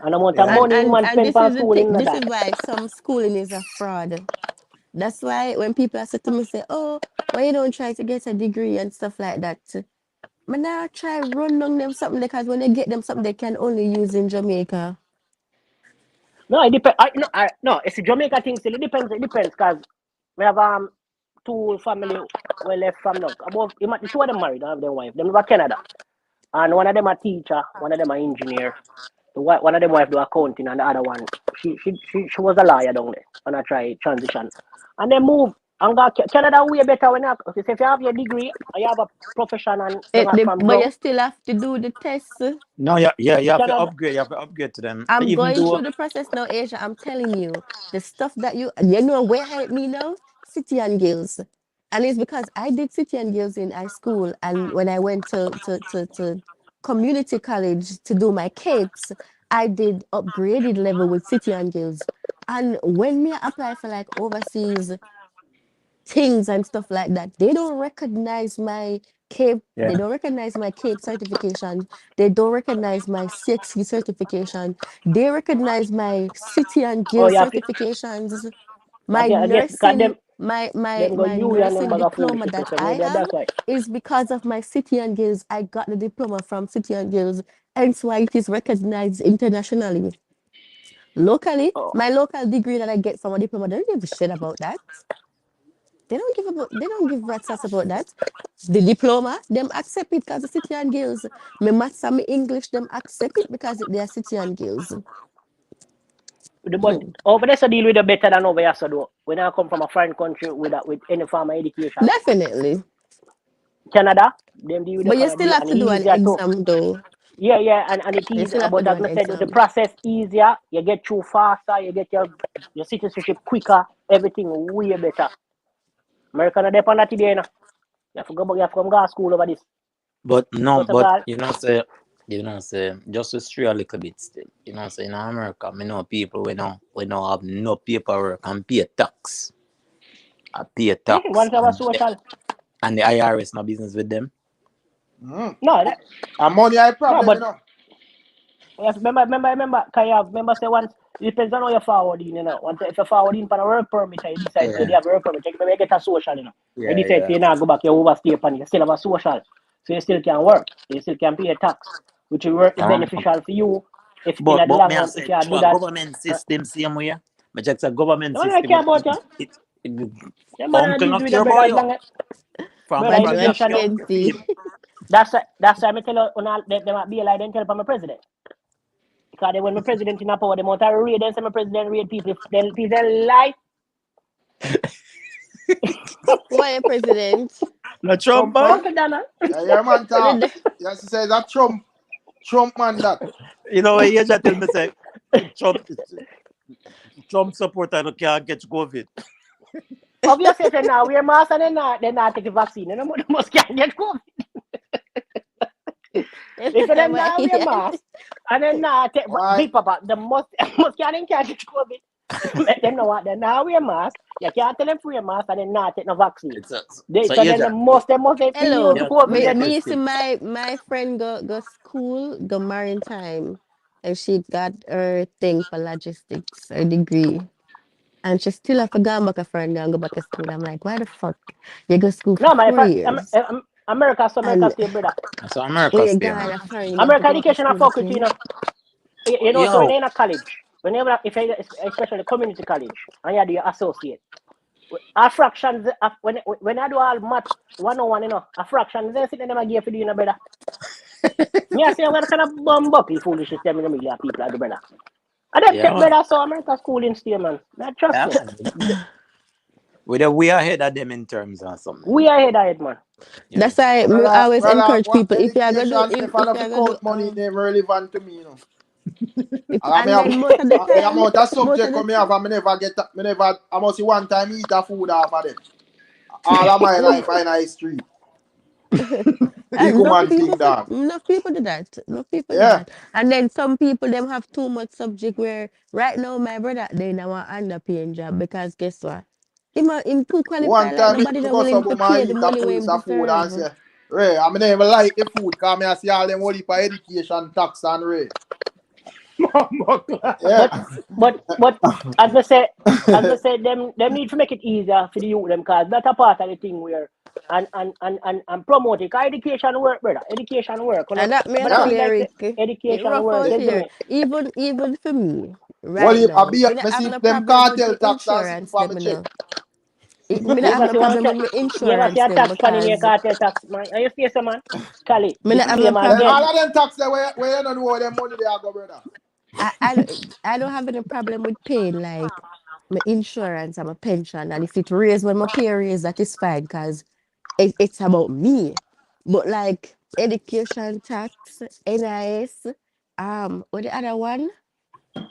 And amount of Yeah. and money and man and spend this for is the thing. schooling and This that. is why some schooling is a fraud. That's why when people are say to me, say, "Oh, why you don't try to get a degree and stuff like that?" Man, now try run down them something because when they get them something they can only use in Jamaica. No, it depends. No, it's a Jamaica thing still. It depends. It depends because we have two family we left from now. About the two of them married, don't have their wife. Them live in Canada, and one of them a teacher, one of them a engineer. One of them wife do accounting, and the other one she was a lawyer down there, and I try transition, and then move. And go Canada way better when if you have your degree and you have a profession and from But ground. you still have to do the test. No, you have to Canada, upgrade. You have to upgrade to them. I'm Even going though through the process now, Asia. I'm telling you, the stuff that you know where help me now? City and Guilds. And it's because I did City and Guilds in high school. And when I went to community college to do my KATES, I did upgraded level with City and Guilds. And when me apply for like overseas things and stuff like that, they don't recognize my CAPE. They yeah, don't recognize my CAPE certification. They don't recognize my CXC certification. They recognize my City and oh Guild you have to, certifications, I my guess because nursing, my them go my you and them nursing bag of diploma foolishness. that So I maybe have that's why. is because of my City and Guilds. I got the diploma from City and Guilds, hence why it is recognized internationally. Locally, Oh, my local degree that I get from a diploma, they don't give a shit about that. They don't give rats ass about that. The diploma, them accept it because the City and Guilds. My maths and my English, them accept it because they are City and Guilds. but over there, so deal with it better than over here. So do when I come from a foreign country with any form of education, Definitely. Canada, them deal with the But you kind of still deal have and to do an easier too. exam though. Yeah, and it You easy. still have to But do as an I said, the exam. process easier. You get through faster. You get your citizenship quicker. Everything way better. American are depend on that today, you know. You have to go to school over this. but no, First of but all, say just to stray a little bit still. Say in America, me know people we know have no paperwork and pay tax. I pay tax once I was social. and the IRS no business with them. Mm. No, And money I no, problem, but you know. yes, remember, can you remember say once it depends on how you're forwarding, you know. Once if you're forwarding for a work permit and you decide say Yeah, they have a work permit, you get a social, you know. You yeah, decide yeah. say you now go back, you overstay upon you still have a social. So you still can work. You still can pay a tax, which will work Um, beneficial for you if in but the long me I run if say you through do a that. government system same way. Me check the government No one I system. care about you. It, it, Yeah, man, uncle deal not with the care brother about as you. long as brother But George immigration. You feel Kenty. me? That's why I tell you they might be like then tell my president. Because when my president in a power, they want to raid and say my president raid people. Then people lie. Why a president? No Trump Trump man. man. Uncle Donald. Yeah, man talk. Yes, he says that Trump man that. You know what you just tell me say Trump supporter no can't catch COVID. Obviously, if they now wear mask and they not take the vaccine, they must can't get COVID. If them Why? now wear mask and then not take Why? beep about the must can't catch COVID. Make them know what they now wear mask. You can't tell them free mask and then not take no vaccine. It's a, They so so yeah, then Jack. they must immune Hello. to Yeah, so COVID me Me, a then. me see question. my friend go school, go maritime, and she got her thing for logistics, her degree. And she still have to go back for and go back to school. I'm like, why the fuck? You go to school for No man, if 4 years. America And stay brother. So when America you stay, gone man. a foreign, you have to America go back to education I school fuck with you again. know. You know, so when Yo, you're in a college, whenever if you, especially community college, and you do your associate, a fractions when I do all maths 101, you know, a fraction then sit them and give for you know brother. Me I say what kind of bum bucky foolishness them in the media people are do brother. And them yeah, take man. brother so America school in stay man. I trust Yeah, me. man. We ahead of them in terms of something. We are ahead of it man. Yeah. That's why me always Brother, encourage what people if you are gonna do education, if I if have you to are gonna do count money, it ain't relevant to me, you know. if, I mean, and then most of the the time, amount of most of subject the come have, I must see one time eat a food off of them. All of my life, I in high street. Big enough woman people thing, for dog. enough people do that. Enough people do Yeah. that. And then some people them have too much subject where right now my brother they now want underpaying job because guess what? Him too One qualified like time, nobody me not go willing to somewhere, I pay the eat a money where place him of food and deserve. say, Ray, I mean, even like the food, because I see all them only for education tax and Ray. But Yeah. but as I say, them need to make it easier for the youth them, cause that's a part of the thing where and promote it. 'Cause education work, brother. Education work. You know, And that me I but I tell feel you, like say Ricky, it education rough work. out You see here. me? Even for me, Well, right if now, me not me have see no them problem with cartel me tax and city insurance for them, me you check. know. Me not You have ever no see one? problem with me You ever see insurance a them tax pan in your because cartel tax, man? And you see some man, Cali, me the not have no same as Then them. all problem. of them tax there where you don't know where them money they are go, brother. I don't have any problem with paying like my insurance and my pension, and if it raise when my pay raise, that is fine because it's about me. But like education tax, NIS, what the other one?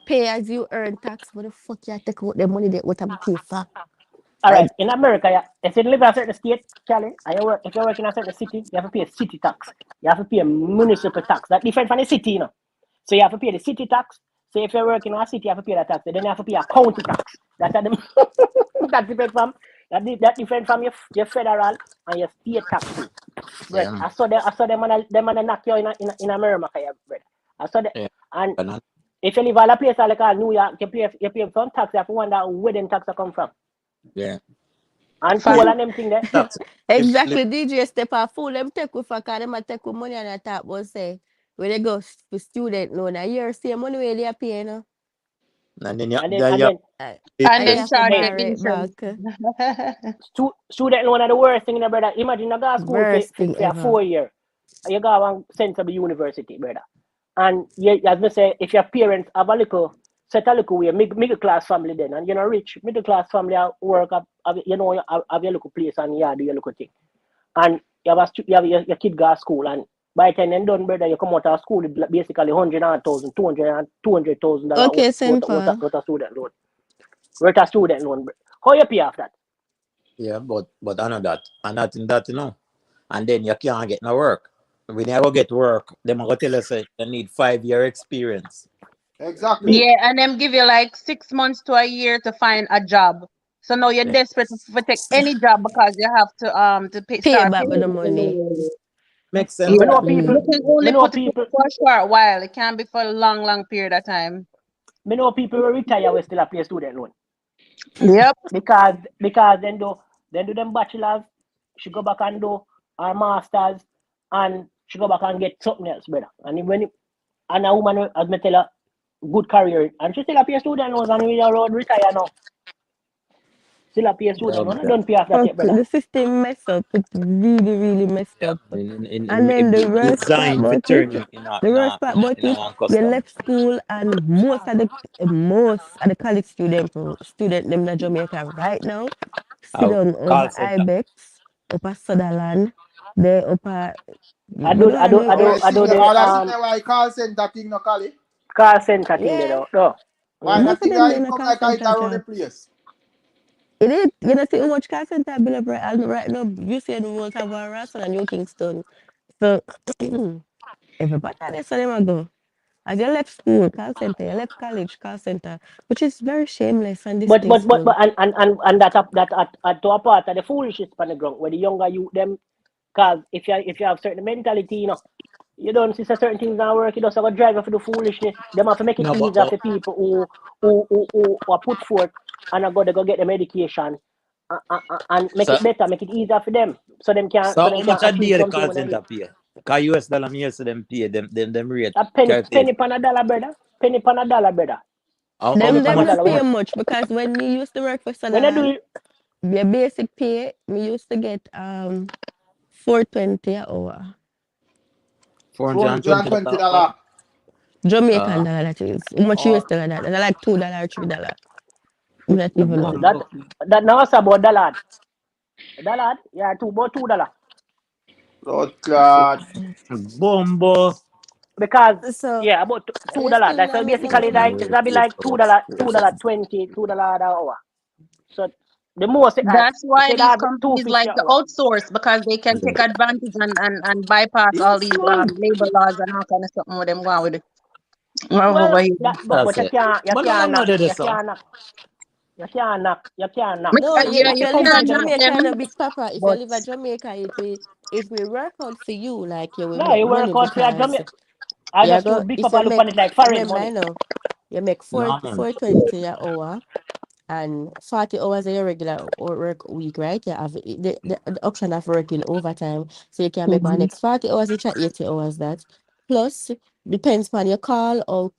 Pay as you earn tax. What the fuck you take out the money that what I'm pay for? All Like right, in America, yeah, if you live in a certain state, Cali, and you work, if you work in a certain city, you have to pay a city tax. You have to pay a municipal tax. That's different from the city, you know. So you have to pay the city tax. So if you're working in a city, you have to pay that tax. Then you have to pay a county tax. That's at the, that different from that different from your federal and your state tax too. Bread. Yeah, I saw them and knock you in America, yeah, bread. I saw them yeah. and And I- if you live in a place like New York, you pay some tax. You have to wonder where them tax come from. yeah. And If two Fine. of them thing there. tax, if exactly DJ step off fool them take with for cause them a take with money and I talk about say when they go for student loan a year same money where they are paying no? and And then then and you have then And And you then have to charge hey, the borrow it interest. back. student loan are the worst thing, brother. Imagine you go to school Worst thing for a ever. 4 year. You go one sensible university, brother. And you, as me say, if your parents have a little set a little way, middle class family then, and you're not rich, middle class family work up, you know, have your little place and you do your little thing. And you have your kid go to school, and by the time you're done, brother, you come out of school with basically 100,000, $200,000 Okay, St. Paul. worth of student loan. Worth of student loan. How you pay off that? yeah, but I know that. And that in that, And then you can't get no work. When you ever get work, them gonna tell us you need 5 year experience. Exactly. Yeah, and them give you like 6 months to a year to find a job. So now you're Yeah. desperate to take any job because you have to pay, Pay start back with paying the the money. loan. Makes sense. Me know Yeah, people, you Exactly. can me only know put it people, for a short while. It can't be for a long, long period of time. me know people will retire will still pay student loan. Yep. Because then do them bachelors, she go back and do her masters, and she go back and get something else, brother. And a woman as me tell her good career, and she still a pay student loans and we are road retire now. Still a pay student loan. I Yeah. don't pay off that Fuck, yet, brother. the system messed up. It's really, really messed Yeah. up. And then the worst part Designed to about it, turn you the worst part about in a it, one you custom. left school and most of the college student them in Jamaica right now sit down Call over center. Ibex, upper Sutherland, they upper I me do know I and do they I All do I up I think do you the all I think that why call center thing no call it. car center thing there yeah. though. No. Why Mm-hmm. that Most of thing them I they in a come call like it center around the job. place. It is, you know, see how much call center bill up right now, you see the world have a Rosson and New Kingston. So everybody there so them a go. As you left school, call center, you left college, call center, which is very shameless and But distasteful. and that at to a part of the foolishness on the ground where the younger you them, cause if you have certain mentality, you don't see certain things not work, you just have to drive for the foolishness. Them have to make it No, easier for people who are put forth and are going to go get the medication and make so it better, make it easier for them, so them can so how much a achieve day the something call when they reach center pay? Cause US dollar me yesterday them pay them rate a penny calculate. pan a dollar, brother. Penny pan a dollar, brother. How Penny Them pan them a much not dollar. pay much because when me used to work for When I do Sutherland, it, your basic pay, me used to get 420 an hour. $420 $420. Jamaican uh dollar that is. How much you Or used to get that? That's like $2 or $3. You not even know. that bumbo that now it's about dollar. Dollar, yeah, about $2. Lord God. bumbo. Because So yeah, about you $2. still That's so not make no basically money. like Them it's rate gonna be pay like for us $2, crazy. $2 an hour. So the most That's why say these that two companies fifty like an to hour. outsource because they can Yeah. take advantage and bypass all Yes, these man. labor laws and all kind of something with them going with it. Over Well, here. that That's but you it. can't But no long not there, so. you can't knock No, you Yeah, if you you the live company in can't them knock no. Jamaica, no them, big papa. If you but live in Jamaica, it will work out for you. Like you will No, make you work money out for your because Jamaica. I Yeah, just go feel Big if you Papa look make, on it like foreign remember I money. know you make No, 4 man. 420 an hour and 40 hours of your regular work week, right? You have the option of working overtime. So you can make one Mm-hmm. next 40 hours, which are 80 hours that. Plus, depends on your call, how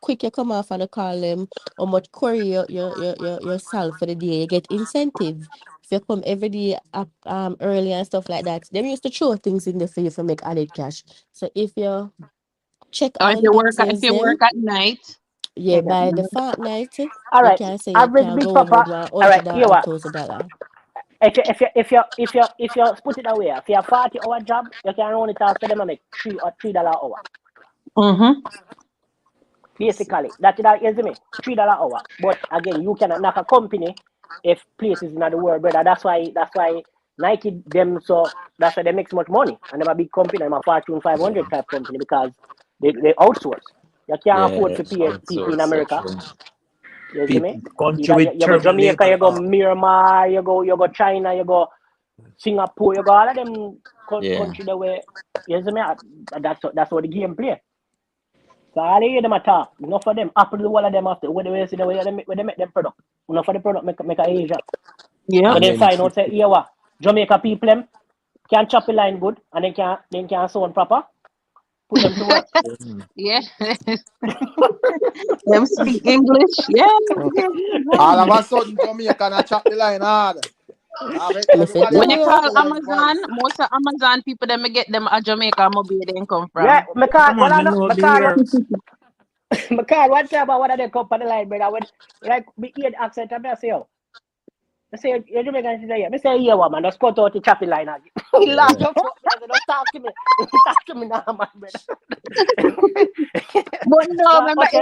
quick you come off and you call them, how much query you solve for the day. You get incentive. If you come every day up early and stuff like that. They used to throw things in there for you to make added cash. So if you check Or all the if boxes you work them, at night, yeah, yeah, that by the will. fortnight, All you right, can say you average can Big go home with Papa. All right, $100 here or what? $1,000. If you put it away, if you 40 hour job, you can run it off for them and make $3 hour. Mm-hmm. Basically, that's that is me. $3 hour. But again, you cannot knock a company if places in the world, brother. That's why Nike them so that's why they make so much money. And they're a big company, I'm a Fortune 500 type company because they outsource. You can't Yeah, afford to pay people in outsource. So America. true. You see me? People, country Either with you go terrible Jamaica, labor you go law. Myanmar, you go China, you go Singapore, you go all of them Yeah. country the way you see me. That's what the game play. So all they hear them attack. Enough of them. Apple the whole of them after. Where they see the way they make them product. Enough of the product make a Asia. Yeah. But And then then find out say, here what? Jamaica people them can chop a line good and they can sound proper. Put them to work. mm, Yeah. Them speak English. Yeah. Yeah. All of Yeah. a sudden, Jamaica and chop the line hard. Me fit Everybody tell When have you a you, call localized Amazon, voice. most of Amazon people them get them a Jamaica mobile they come Yeah, from. me call come well on, I me know know me be call here. me call one time about one of them company line, brother. When like me hear the accent I say, yo. I say, you're Jamaican, she say, yeah. I say, yeah, woman, just cut out the choppy line again. He laugh Yeah. the fuck. I say, don't talk to me. Talk to me now, man, brother. But no, Cause, remember, okay,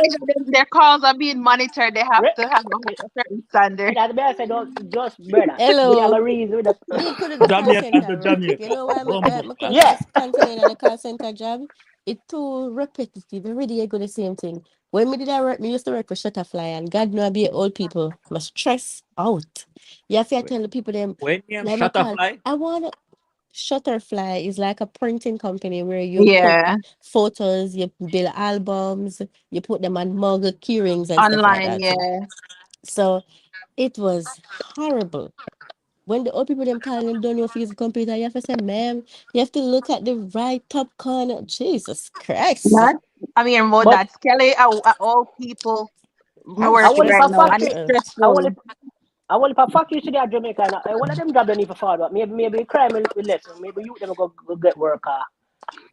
their calls are being monitored. They have re- to have a certain standard. that's the I say, don't, just, brother, we have hello. a reason with the, Me could do the call Jamaica to center work. You Jamaica. know why Bumbo me could clock. yeah. just continue on the call center job? It too repetitive. Every day I go the same thing. When me did I work, me used to work for Shutterfly and God know I be old people. I stress out. You have to tell the people them When name like my call. Shutterfly? I want Shutterfly is like a printing company where you print Yeah, photos, you build albums, you put them on mug key rings and stuff like online. that. Yeah, So it was horrible. When the old people them calling them don't know if use a computer, you have to say, ma'am, you have to look at the right top corner. Jesus Christ. not. I mean, about But that, Kelly, all people me I'm I working will if right a now, stressful. and it's factory, I will if stressful. I will if a factory to that Jamaica, and one of them job they need for forward. Maybe crime will less. Maybe you them go get work.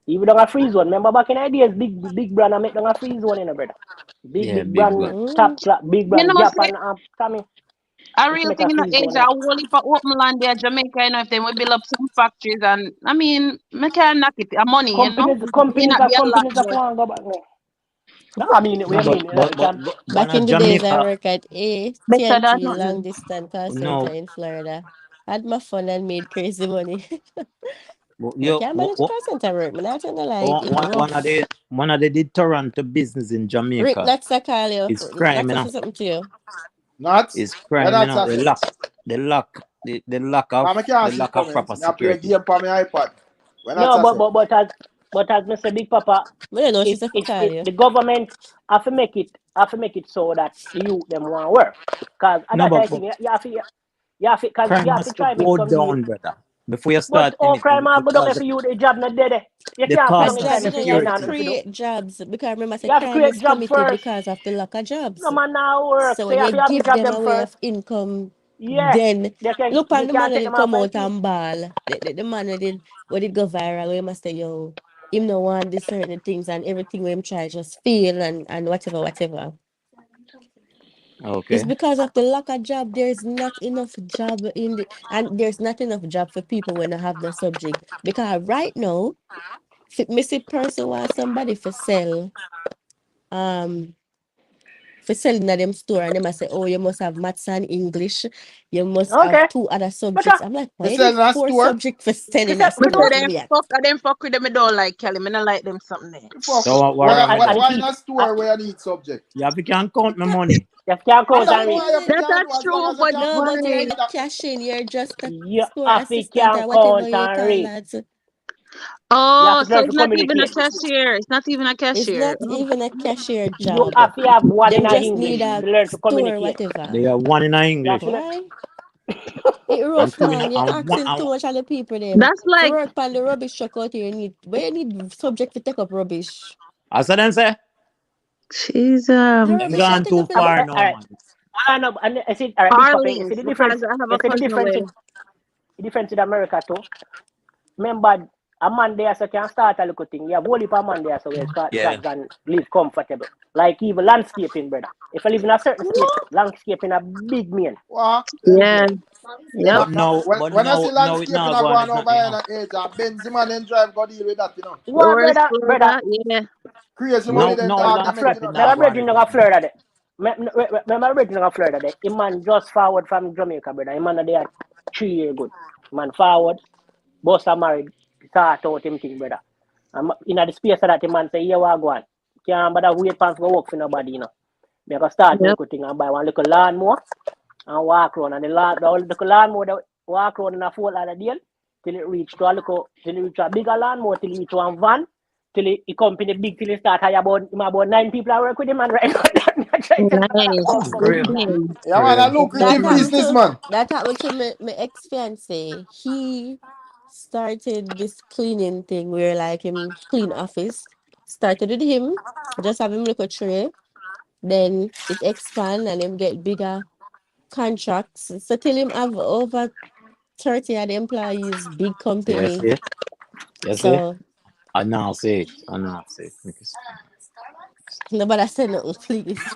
Even on a free zone. Remember back in ideas, big brand I make on a free zone, brother. Yeah, Big big brand, one. Mm. top class, big You brand, know, Gap say and Tommy. a Let's real make thing a in the free age, zone I there. only for open land there, Jamaica, if they will build up some factories, and I mean, me can knock it, money, Companies, may not be a lot, companies that but want to go back there. No, I mean, we No, mean, you can. but Back gonna in the days, I Jamaica. work at better than AT&T long nothing. distance call center No, in Florida. Had my fun and made crazy money. I you can't manage call center work. Man, I tell you like it rough. one of the deterrent to business in Rick, Jamaica Knaxx call you. is crime, Knaxx you I know. say something to you. Nuts? Is When crime, you that's know. a say. The I the can't lack see of comments. proper Me I play security. game on my iPad. When that's No, a say. but as Mr. Big Papa, I don't know it she's a it, call it you. the government have to make it so that the youth them want to work. Cause at No, that I but think cause you crime have to has to try make go some youth. down, brother, before you But start all crime anything are good down because if you the job not dead. You the can't put Because down cost in of crime jobs, if you you have to not nothing security. to do. create jobs. Because remember, say You have to crime create is job committed first. because of the lack of jobs. No man now work, So so you when have you to have the give job them them a way first. of income, Yeah, then look they on the can't man who take did them off come like out you. and ball. The man who did go viral, where you must say, yo, him no want this certain things and everything where him try just fail and whatever. It's Okay. because of the lack of job. There's not enough job and there's not enough job for people when they have the subject. Because right now, if missing person wants somebody um for selling at them store and they must say, oh, you must have maths and English. You must have Okay, two other but subjects. I'm like, Me why you sell need in a four store. subjects for selling a Me me store? say know. What is that? them fuck with them, I don't like Kelly, me not like them something there. Fuck. So what No, wrong with that? and the Why in people, a store where you need subject? You have to can count my money. you can't As count long and as read. you That can do that's as long true, as you but can No, but you're boy, not that. cashing. You're just a You store have to assistant can or whatever count you and call read. that. You have Oh, to so learn to it's not even a communicate. cashier. It's not even a It's cashier. not Oh, even a cashier You job. have to have one in Them a just need English a to learn to store, communicate. whatever. They are one in You have English to learn. Why? It and rough, two in man. You're asking too much of the people them. that's For like work on the rubbish truck out here, you need where you need subject to take up rubbish. I said them say she's The them rubbish I gone take too up in far the now, All right. man. I know. And I see. All right, Big Papa. You see Arliss the difference. because I have You a see the cousin difference away. in America too. Remember, a man there so can start a little thing. You have whole heap of man there so where Yeah. can live comfortable. Like even landscaping, brother. If I live in a certain state, landscaping a big man. What? Them Yeah. say. Them Yep. a, But when I see now it landscaping now I go go on on as over nothing, here that age, and Benzema then drive go deal with that, What, Tourist brother? Florida. Yeah. Crazy money Now then now talk, I make, landscaping now Never go on bridging as no nothing. Florida there. Remember bridging no Florida there. A man just forward from Jamaica, brother. A man there 3 years good. Man forward, boss are married, start out him thing, brother. In the space of that, the man say, yeah, what go on. Can't bother wait pants for work for nobody, Me go start a Yep. little thing and buy one little lawnmower and walk around. And the little lawnmower, walk around in a four ladder deal till it reach to a little, till it reach a bigger lawnmower, till it reach one van, till it company big, till it start hire about 9 people I work with him and right Nice. That's Good great. thing. yeah man, a Great. That lucrative happened business to man. my ex fiance. He started this cleaning thing where like him clean office. Started with him, just have him look a tray. Then it expand and him get bigger contracts. So till him have over 30 of the employees, big Yes, company. yeah. Yes, yeah. So I now see it. I now see it. nobody said nothing, please.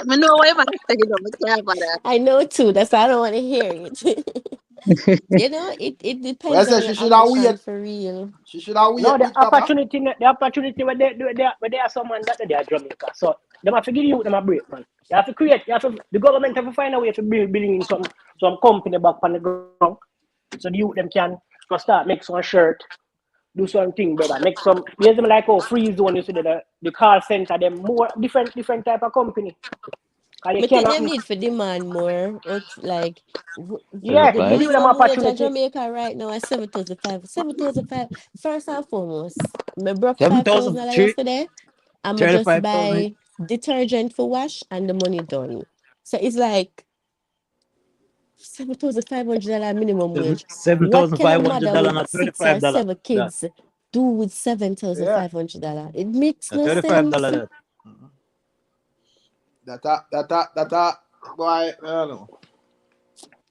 Me know why man say you know me care for that. I know too. That's why I don't want to hear it. It Well, I depends say on she your should have ambition wait. for real. She should have No, wait, Big Papa. the opportunity where they are someone that they are Jamaica. So they have to give you them a break, man. The government have to find a way to building some company back on the ground. So the youth them can go start make some shirt, do something, brother. Make some there's them like free zone, you see the call center, them more different type of company. Cause you I think cannot they need for demand more. Like yeah, the 35. give them minimum wage in opportunity. Jamaica right now is 7,500. 7,500. First and foremost, I broke 7,000 $5,000 yesterday. I'ma just 35,000. buy detergent for wash and the money done. So it's like $7,500 minimum wage. What can a mother $7,500 with not six or $35. seven That kids do with Yeah. $7,500? It makes not no $35 sense. that. That boy, I don't know.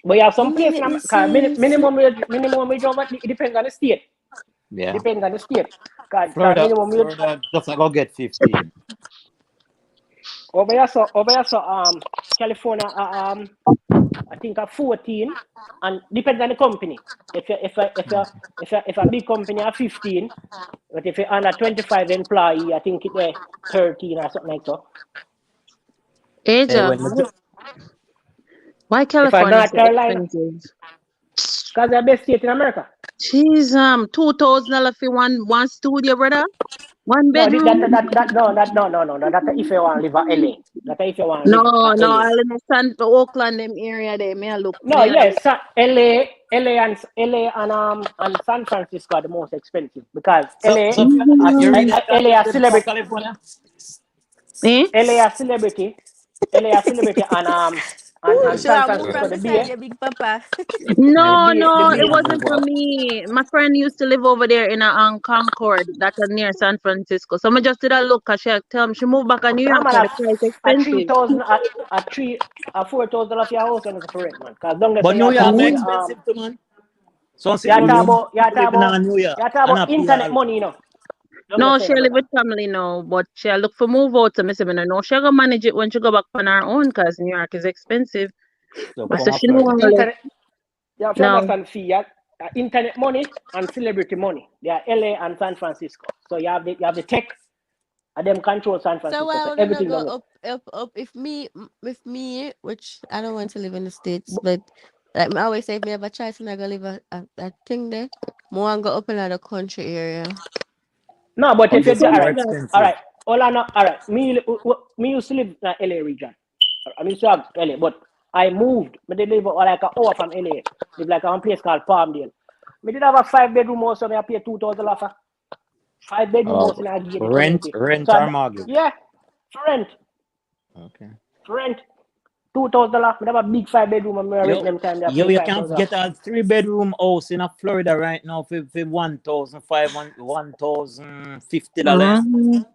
But you have The some man place let in me America, see minimum wage over it depends on the state. Yeah. Depends on the state. Cause Florida minimum wage Florida just not gonna get 15. over here so California I think a 14 and depends on the company. If a big company are 15, but if you're under 25 employee, I think it's 13 or something like that. Hey, Asia, when the why If I'm California North so Carolina, expensive? because they're the best state in America. Jeez, $2,000 for one studio, brother. One No, bedroom. no. That's if you want to live at LA. That's if you want to No, live at no, LA. I understand the Oakland them area there. May I look, No, may I look. yes, LA and San Francisco are the most expensive because so you really Mhm. can't LA are live in celebrity, California? Eh? LA are celebrity, LA are celebrity, Ooh, and should San I move Francisco from the beside Bay, your big papa? the No, Bay, the no, it Bay. Yeah, wasn't move for up. me. My friend used to live over there in Concord, that are near San Francisco. So I just did a look, cause she had tell me she moved back to New No York, man, cause the price a expensive. 3,000, a 4,000 of your house and it's for rent, man. Because don't they But say New you talk York are about Mm. expensive too, man. So you single talk room, about people living in New York you talk and about not pay internet all. money, Don't they No, say she no, live brother. with family now, but she look for move out. So me say, me no know she gonna manage it when she go back on her own, cause New York is expensive. So But come so on she no Florida. want to live. Internet, you have to No. understand, fee, internet money and celebrity money. They are LA and San Francisco. So you have the tech and them control San So Francisco. why So would I not everything go done it. up? If me, which I don't want to live in the States, but like I always say, if me have a choice and I go live a thing there, more and go up in the country area. No, but if Which you Okay, do, so all more right, country all expensive. right, all I know, all right. Me used to live in the LA region. I mean, so have LA, but I moved. But they live like an hour from LA. Live like a place called Palmdale. Me did have a 5-bedroom house, so I pay $2,000 for 5-bedroom house in a gated community. Rent So or mortgage? yeah, for rent. Okay. For rent. $2,000. Me have a big 5-bedroom and me rent them time they pay You can $5,000. get a 3-bedroom house in Florida right now for $1,500, $1,050. Mm.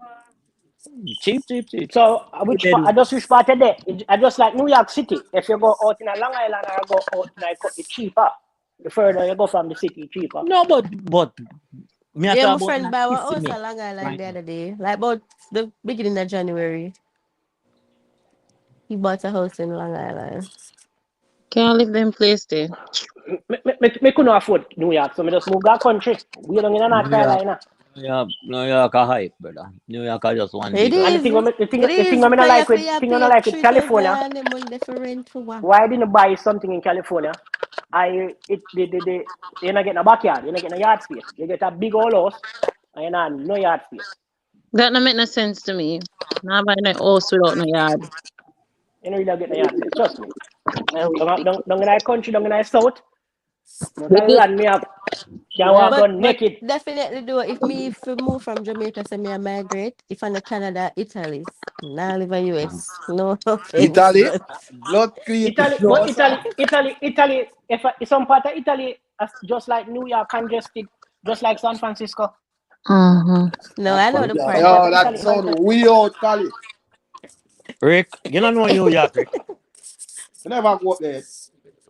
Cheap. So Three I bedroom. just which part of there? I just like New York City. If you go out in a Long Island or go out in it's cheaper. The further you go from the city, cheaper. No, but me I Yeah, talk my about in friend a buy one house Kissimmee at Long Island right the now. other day. Like about the beginning of January. He bought a house in Long Island. Can't live them place there. Me couldn't afford New York, so me just moved that country. We don't in North New York, Carolina. New York a hype, brother. New York are just one It big And the hype. is. thing, It the thing is. I Cause you feel you thing I pay like with California. $3,000 and money there for rent for what? Why I didn't buy something in California? You're not getting a backyard, you're not getting a yard space. You get a big old house and you not no yard space. That don't make no sense to me. Not buying a house without no yard. You know you don't get no yard space. Trust me. That ridiculous. Down in our country, down in our south, not They a do. land me have. Can Yeah. walk But on naked. definitely do it. If we move from Jamaica, say me I migrate. If I'm in Canada, Italy. Now live in US. No offense, Italy, but blood clean, Italy, but no sir. Italy. If some part of Italy, just like New York, congested, just like San Francisco. Mm-hmm. no, I know the Some part. part Yo, of that Italy sound congested. way out, Cali. Rick, you don't know New York, Rick. I never go up there.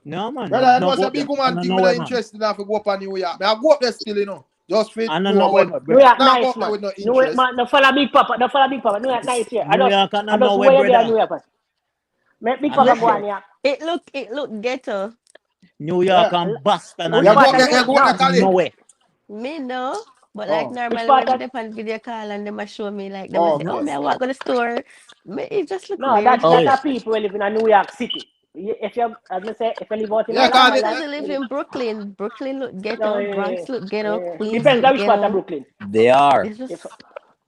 No man, Brother, it no was go a up there. big I woman don't thing know when I where man. interested enough to go up on New York. I go up there still, Just fit I don't know know where about. my New brother. York Now go nice, up there man. with no New York, interest. man. The fella big papa. The fella big papa. New York nice here. New York, I I don't just know where way there, brother. New York. Man. Make big I don't papa go know. on here. It look ghetto. New Yeah. York and Boston and Which You go part up of there, everything. New you York? go up No. there, Cali. Nowhere. Me no. But like Oh, Which normally part when me of dep on video call and them a show me like them a oh, say, oh okay. me I walk to the store. Me, it just look No, weird. that Oh, are people who live in a New York City. If you, as I say, if you live out in a Yeah, No, Long cause because Island, I live you live, in Brooklyn. Brooklyn look no, ghetto. Bronx look ghetto. Queens depends look on which part of ghetto. Brooklyn. they are. It's just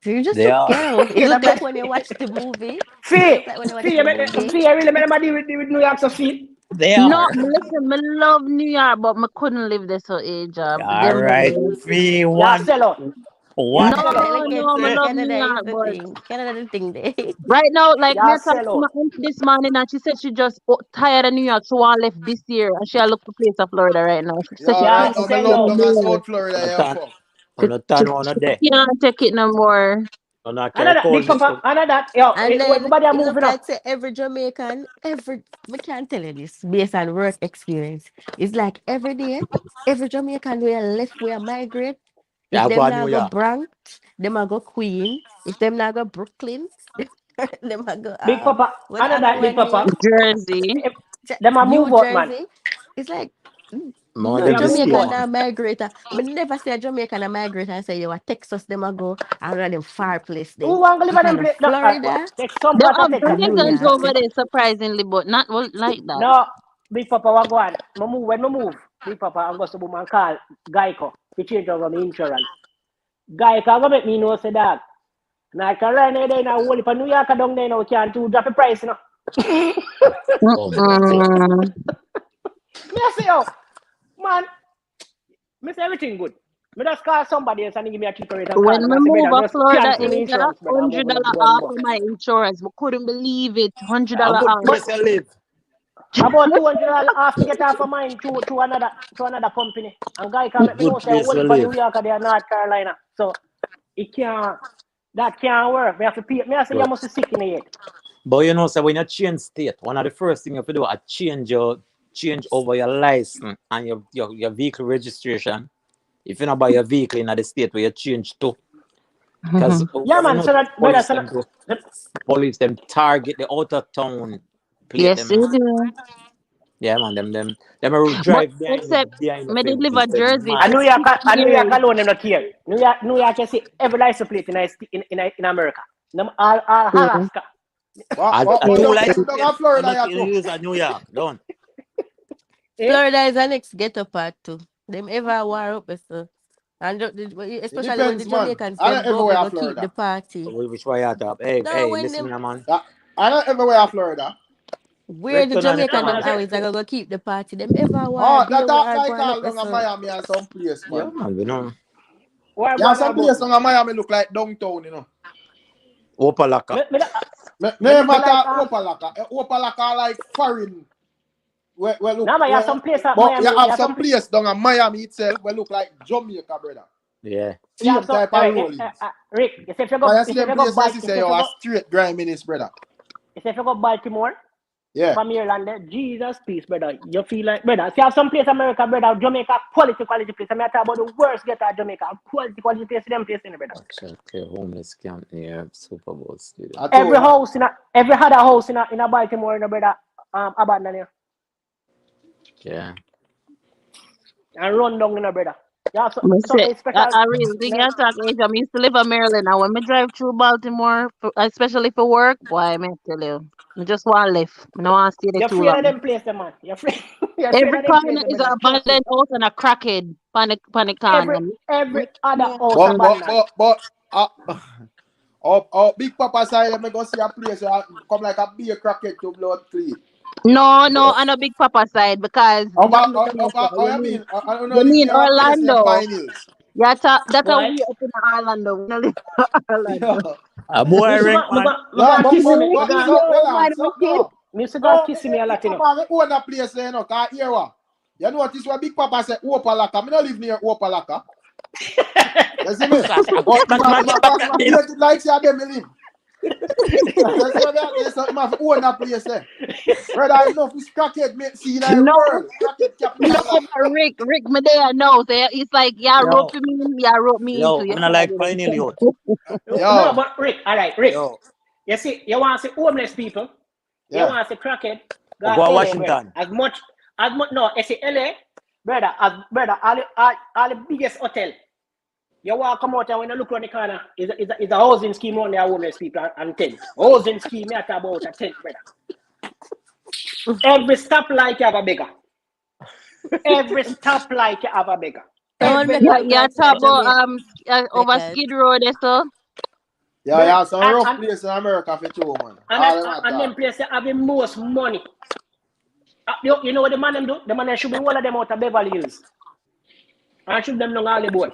If you just They look are. ghetto. It yeah, look that like make when you watch the movie. It fee, look like when you watch fee, the movie. fee. I really make them deal with New York so fee. They No, are. listen, me love New York, but me couldn't live there so age job. All Them right. there. Three, Yeah, one, sell out. Yeah, one. No, sell out. Definitely no, me ghetto. love New Canada is York, the but thing. Canada the thing there. right now, like me, Yeah, I talked sell to my out. auntie this morning, and she said she just tired of New York. She want left this year, and she a look for place of Florida right now. She said she yo, Yeah, right can't now, take me it sell love out. down in anymore. South Florida, On a yeah, tan, fuck. She, on a she, tan one a day. she can't take it no more. On a I know care that big cold. papa. I know that. Yo, And then everybody are it look moving up. like say every Jamaican, every we can't tell you this based on work experience. It's like every day, every Jamaican we are left, we are migrate. If Yeah, go them to now New go York. Bronx, them a go Queen. If them now go Brooklyn, them a go Big papa. I what know other that big one papa. name? Jersey. If, them a New move out, man. Jersey. It's like Man, no They them a the move state, Jamaican out. now man. migrate. Me never say a Jamaican a migrate and say you a Texas them a go and run them far place Who them. want to live If in I them know place? No, Florida take some They part of have or Texas. New Jamaicans York. over there, surprisingly, but not like that. No, big papa, what go on? When I move, big papa, I'm going to boom and call Geico to change over my insurance. Geico, I'm going to make me know, say that. Now, Carolina, they now, whole for New York, down there, now, can't do drop the price, you know. Oh my God. Mm-mm. Me I say, yo, man, me say everything good. Me just call somebody else and he give me a cheaper rate and When call them we and say, move brother, a just Florida cancel my area, insurance, brother, I'm moving $100 go and off go. of my insurance. We couldn't believe it. $100 A good off. place to live. About $200 off to get off of mine to another company. And guy can A let me know good say place to only for New live. York or there North Carolina. So it can't that can't work. Me have to pay. Me I say you But, must be sick in the head. but you know, so when you change state, one of the first things you have to do is change over your license and your vehicle registration. If you not buy your vehicle in the state where you change to, because Yeah when you man, know so that brother police so them to police them target the out of town plate Yes, them we and do. yeah man them will But drive except, behind the me did live fences. at They're Jersey mad. for A 6 New York years. alone them not care. New York you see every license plate in America. Them all Yeah. Alaska. A Eh, two What license down plate in Florida, and not yeah, in too. use at New York. Don't. eh? Florida is the next ghetto part too. Them ever war up so. And It especially when the depends, man. Jamaicans I not them go over everywhere in go keep the Florida. party. Which way you talk? Hey, No, hey, when listen them here, man. I not everywhere in Florida. Where the Recton and Jamaican man, them I them. say, always are gonna keep the party. Them ever Oh, war that there talk war like going up all there down in so. Miami and some place, Yeah, man. man, we know. where Yeah, going some place down in Miami look like downtown, you know. Opalaka. me, Never like talk Opalaka. Opalaka like foreign. Where look, no, man, you have some place at but you Miami. You have have some some. place down in Miami itself where look like Jamaica, brother. Yeah. You have Same some. type All of right, rollings. Rick. You say if you But go, you see them places, you say you are straight griminess, brother. you say if you go Baltimore. Yeah. From Ireland, Jesus peace, brother. You feel like, brother. See, you have some place America, brother. Jamaica, quality place. I mean, I talk about the worst get out of Jamaica. Quality place, them place in brother. Okay, homeless camp near Super Bowl Stadium. I told you. Every other house in a Baltimore, brother, abandoned you. Yeah. And run down, brother. Yeah, so I say, something special. I really think I talk age. I used to live in Maryland. Now, when I drive through Baltimore, especially for work, boy, I may tell you, I just want to live. I don't want to stay there You're too afraid of long. them place, man. You're afraid. You're afraid Every of them place, corner is an brother. Trust me. abandoned house and a crackhead panic corner. Every other Yeah. house But abandoned. uh, Big Papa side, let me go see a place where come like a beer cracket to blood clean. No, on a big papa side because nothing to do with that. I mean, I don't You live mean near a place named Orlando? Pine Hills. Yeah, that are Boy, we up in Orlando. We don't live in Yeah. Orlando. A boy Mister rank, God, man. me go No, kiss me. Me but go, so hold Yo, on. man, So wicked. no. Mister God No, kiss me a lot, Big Papa me own a place there, you know, cause here what? You notice what Big Papa say Opalaka. Me don't live near Opalaka. You see me? Class, I But get man, man, get back because at my them. plate like say them me live. You see what there's something have own a place there. Brother, enough is crackhead make see in the No, world. Crackhead no, capital. but Rick, me there knows. It's like, yeah, rope Yo, me in, yeah, rope me into. yo, You I'm not like Pioneer Youth. No, Yo, but Rick, all right, Rick. Yo, You see, you want to see homeless people. You yeah. want to see crackhead. I Go go to LA, brother. Washington. As much. No, you see LA, brother. All the biggest hotel. You want to come out and when you look around the corner, is a housing scheme on there, homeless people and tent. Housing scheme, you talk about a tent, brother. Every stoplight you have a beggar. Every stoplight you have a beggar. Someone Every make it Yeah, look yeah, like light. a talk about Jamaican over because Skid Row there, so. Yeah, some And, rough and, place in America for two, man. and, All and, them at and them talk. places have the most money. You know what the man them do? The man them should be one of them out of Beverly Hills. And shoot them down Hollywood.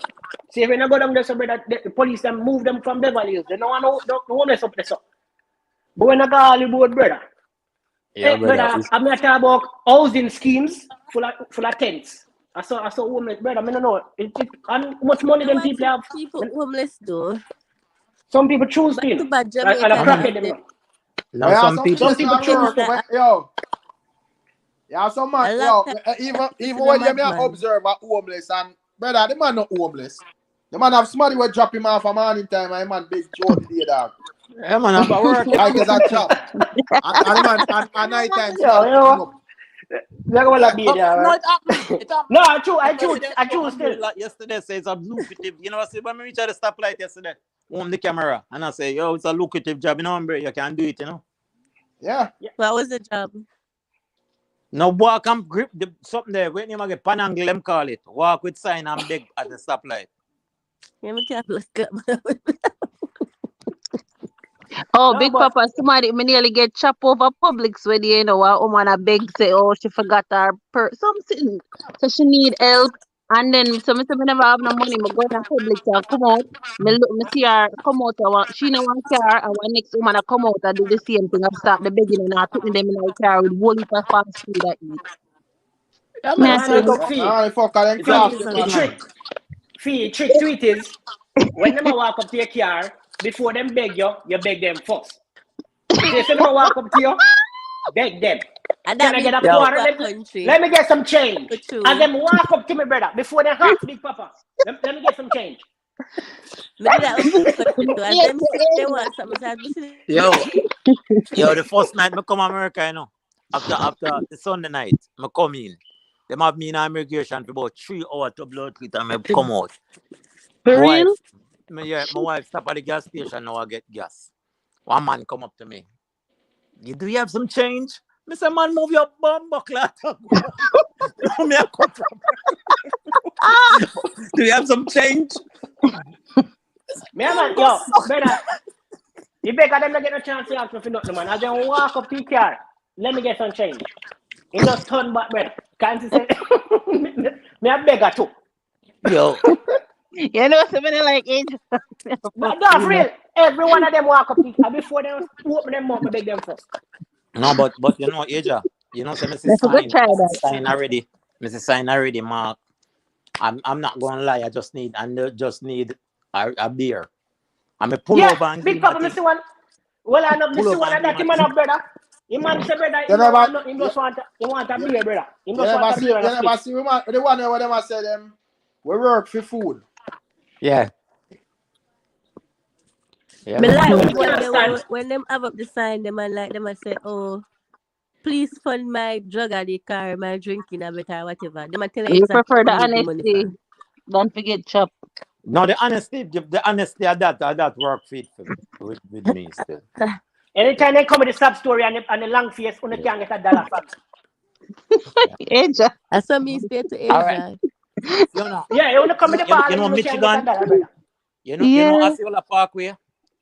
See, when I go down there, so brother, the police them move them from Beverly Hills. They don't want no homeless up there. So. But when I go Hollywood, brother, Yeah, brother. brother, I'm not talking about housing schemes full of tents. I saw homeless, brother. I mean, no, and much money now them why people have. people homeless though? Some people choose But to, too bad and I Jamaican crack have it them. the Now. Oh, Now yeah, some some people, Some place in people choose things America, to. that man. Yo. Yeah, some man, a long yo, time even to the when you may madman. observe a homeless and brother, the man not homeless. The man have somebody will drop him off a morning time and the man big Joe the day dog. yeah, man, I'm at work, you Like know. it's a job. And the man and night time Yo, somebody pick him up. they're gonna be there, No, right? it happened. It No, happened. I tell you, I show choose on me still. yesterday says it's a lucrative. You know, I said when we reach at the stoplight yesterday, on the camera, and I say, yo, it's a lucrative job, you know, hombre, you can do it, you know. Yeah. What was the job? Now walk and grip the something there. When you get panangle, them call it. Walk with sign and beg at the stoplight. Yeah, me can't look up. Oh, No, Big but Papa, somebody me nearly get chopped over Publix when you know a woman a beg say, oh, she forgot her something. So she need help. And then so me say me never have no money. Me go in a Publix and come out. Me see her come out. She no one car and one next woman a come out and do the same thing. I start the begging and I put them in a car with whole heap of fast food I eat. Yeah, Me man, I I man, say, say, look up fee. Fuck them Fee, craft quality them the service, man. man. trick to it is when them a walk up to your car, before them beg you beg them first. So if them a walk up to you, beg them. And Can that I means get a we live Yo, quarter? in a country Let me get some change. for And true. them walk up to me, brother, before they ask Big Papa. Let me get some change. Me do that with food country too. As yes, them say they want something, so I say, yo, yo, the first night me come America, you know. After the Sunday night, me come in. Them have me in immigration for about 3 hours to blood treat and me come out. for My wife, real? my wife stop at the gas station now I get gas. One man come up to me. Do you have some change? Mr. Man, move your bum buckler. Me a come from. Do you have some change? Me man, yo, brother, you beg them to get a chance to ask me for nothing, man. I just walk up to your car. let me get some change. He just turn back, brother. Can't you say, me a beggar too. Yo, You know, somebody like Angel. That's real. Every one of them walk up, and before them open them mouth, me beg them first. no, but you know, Asia, you know, say Mrs. Let's go Sign, try Mrs. that. Sign already, Mrs. Sign already, Mark. I'm not gonna lie, I just need a beer. I'm a pull Yeah, over and big give my papa, me thing. see one. Well, I know me Pull see over one and of give that my him and thing. a brother. Him man say brother, You him no never, want nothing. Him you, just want a you, beer, brother. Him you just want never a see, beer and a split. women, the one where them I say them, we work for food. Yeah, yeah, Me man. like the Me one can't they stand. when them have up the sign, them and like them and say, oh, please fund my drug addict or my drinking habit or whatever. Them a tell you You exactly prefer what the you need the money honesty. for. Don't forget chop. No, the honesty of that work fit for me with me still. Anytime they come with the sub story and the long face, you Yeah, can't get $1 from. yeah. Angel. I saw me stay to All right, Asia. Fiona. Yeah, you wanna come with the ball, You know you can't get Michigan. $1, brother. You know Yeah, Osceola Parkway.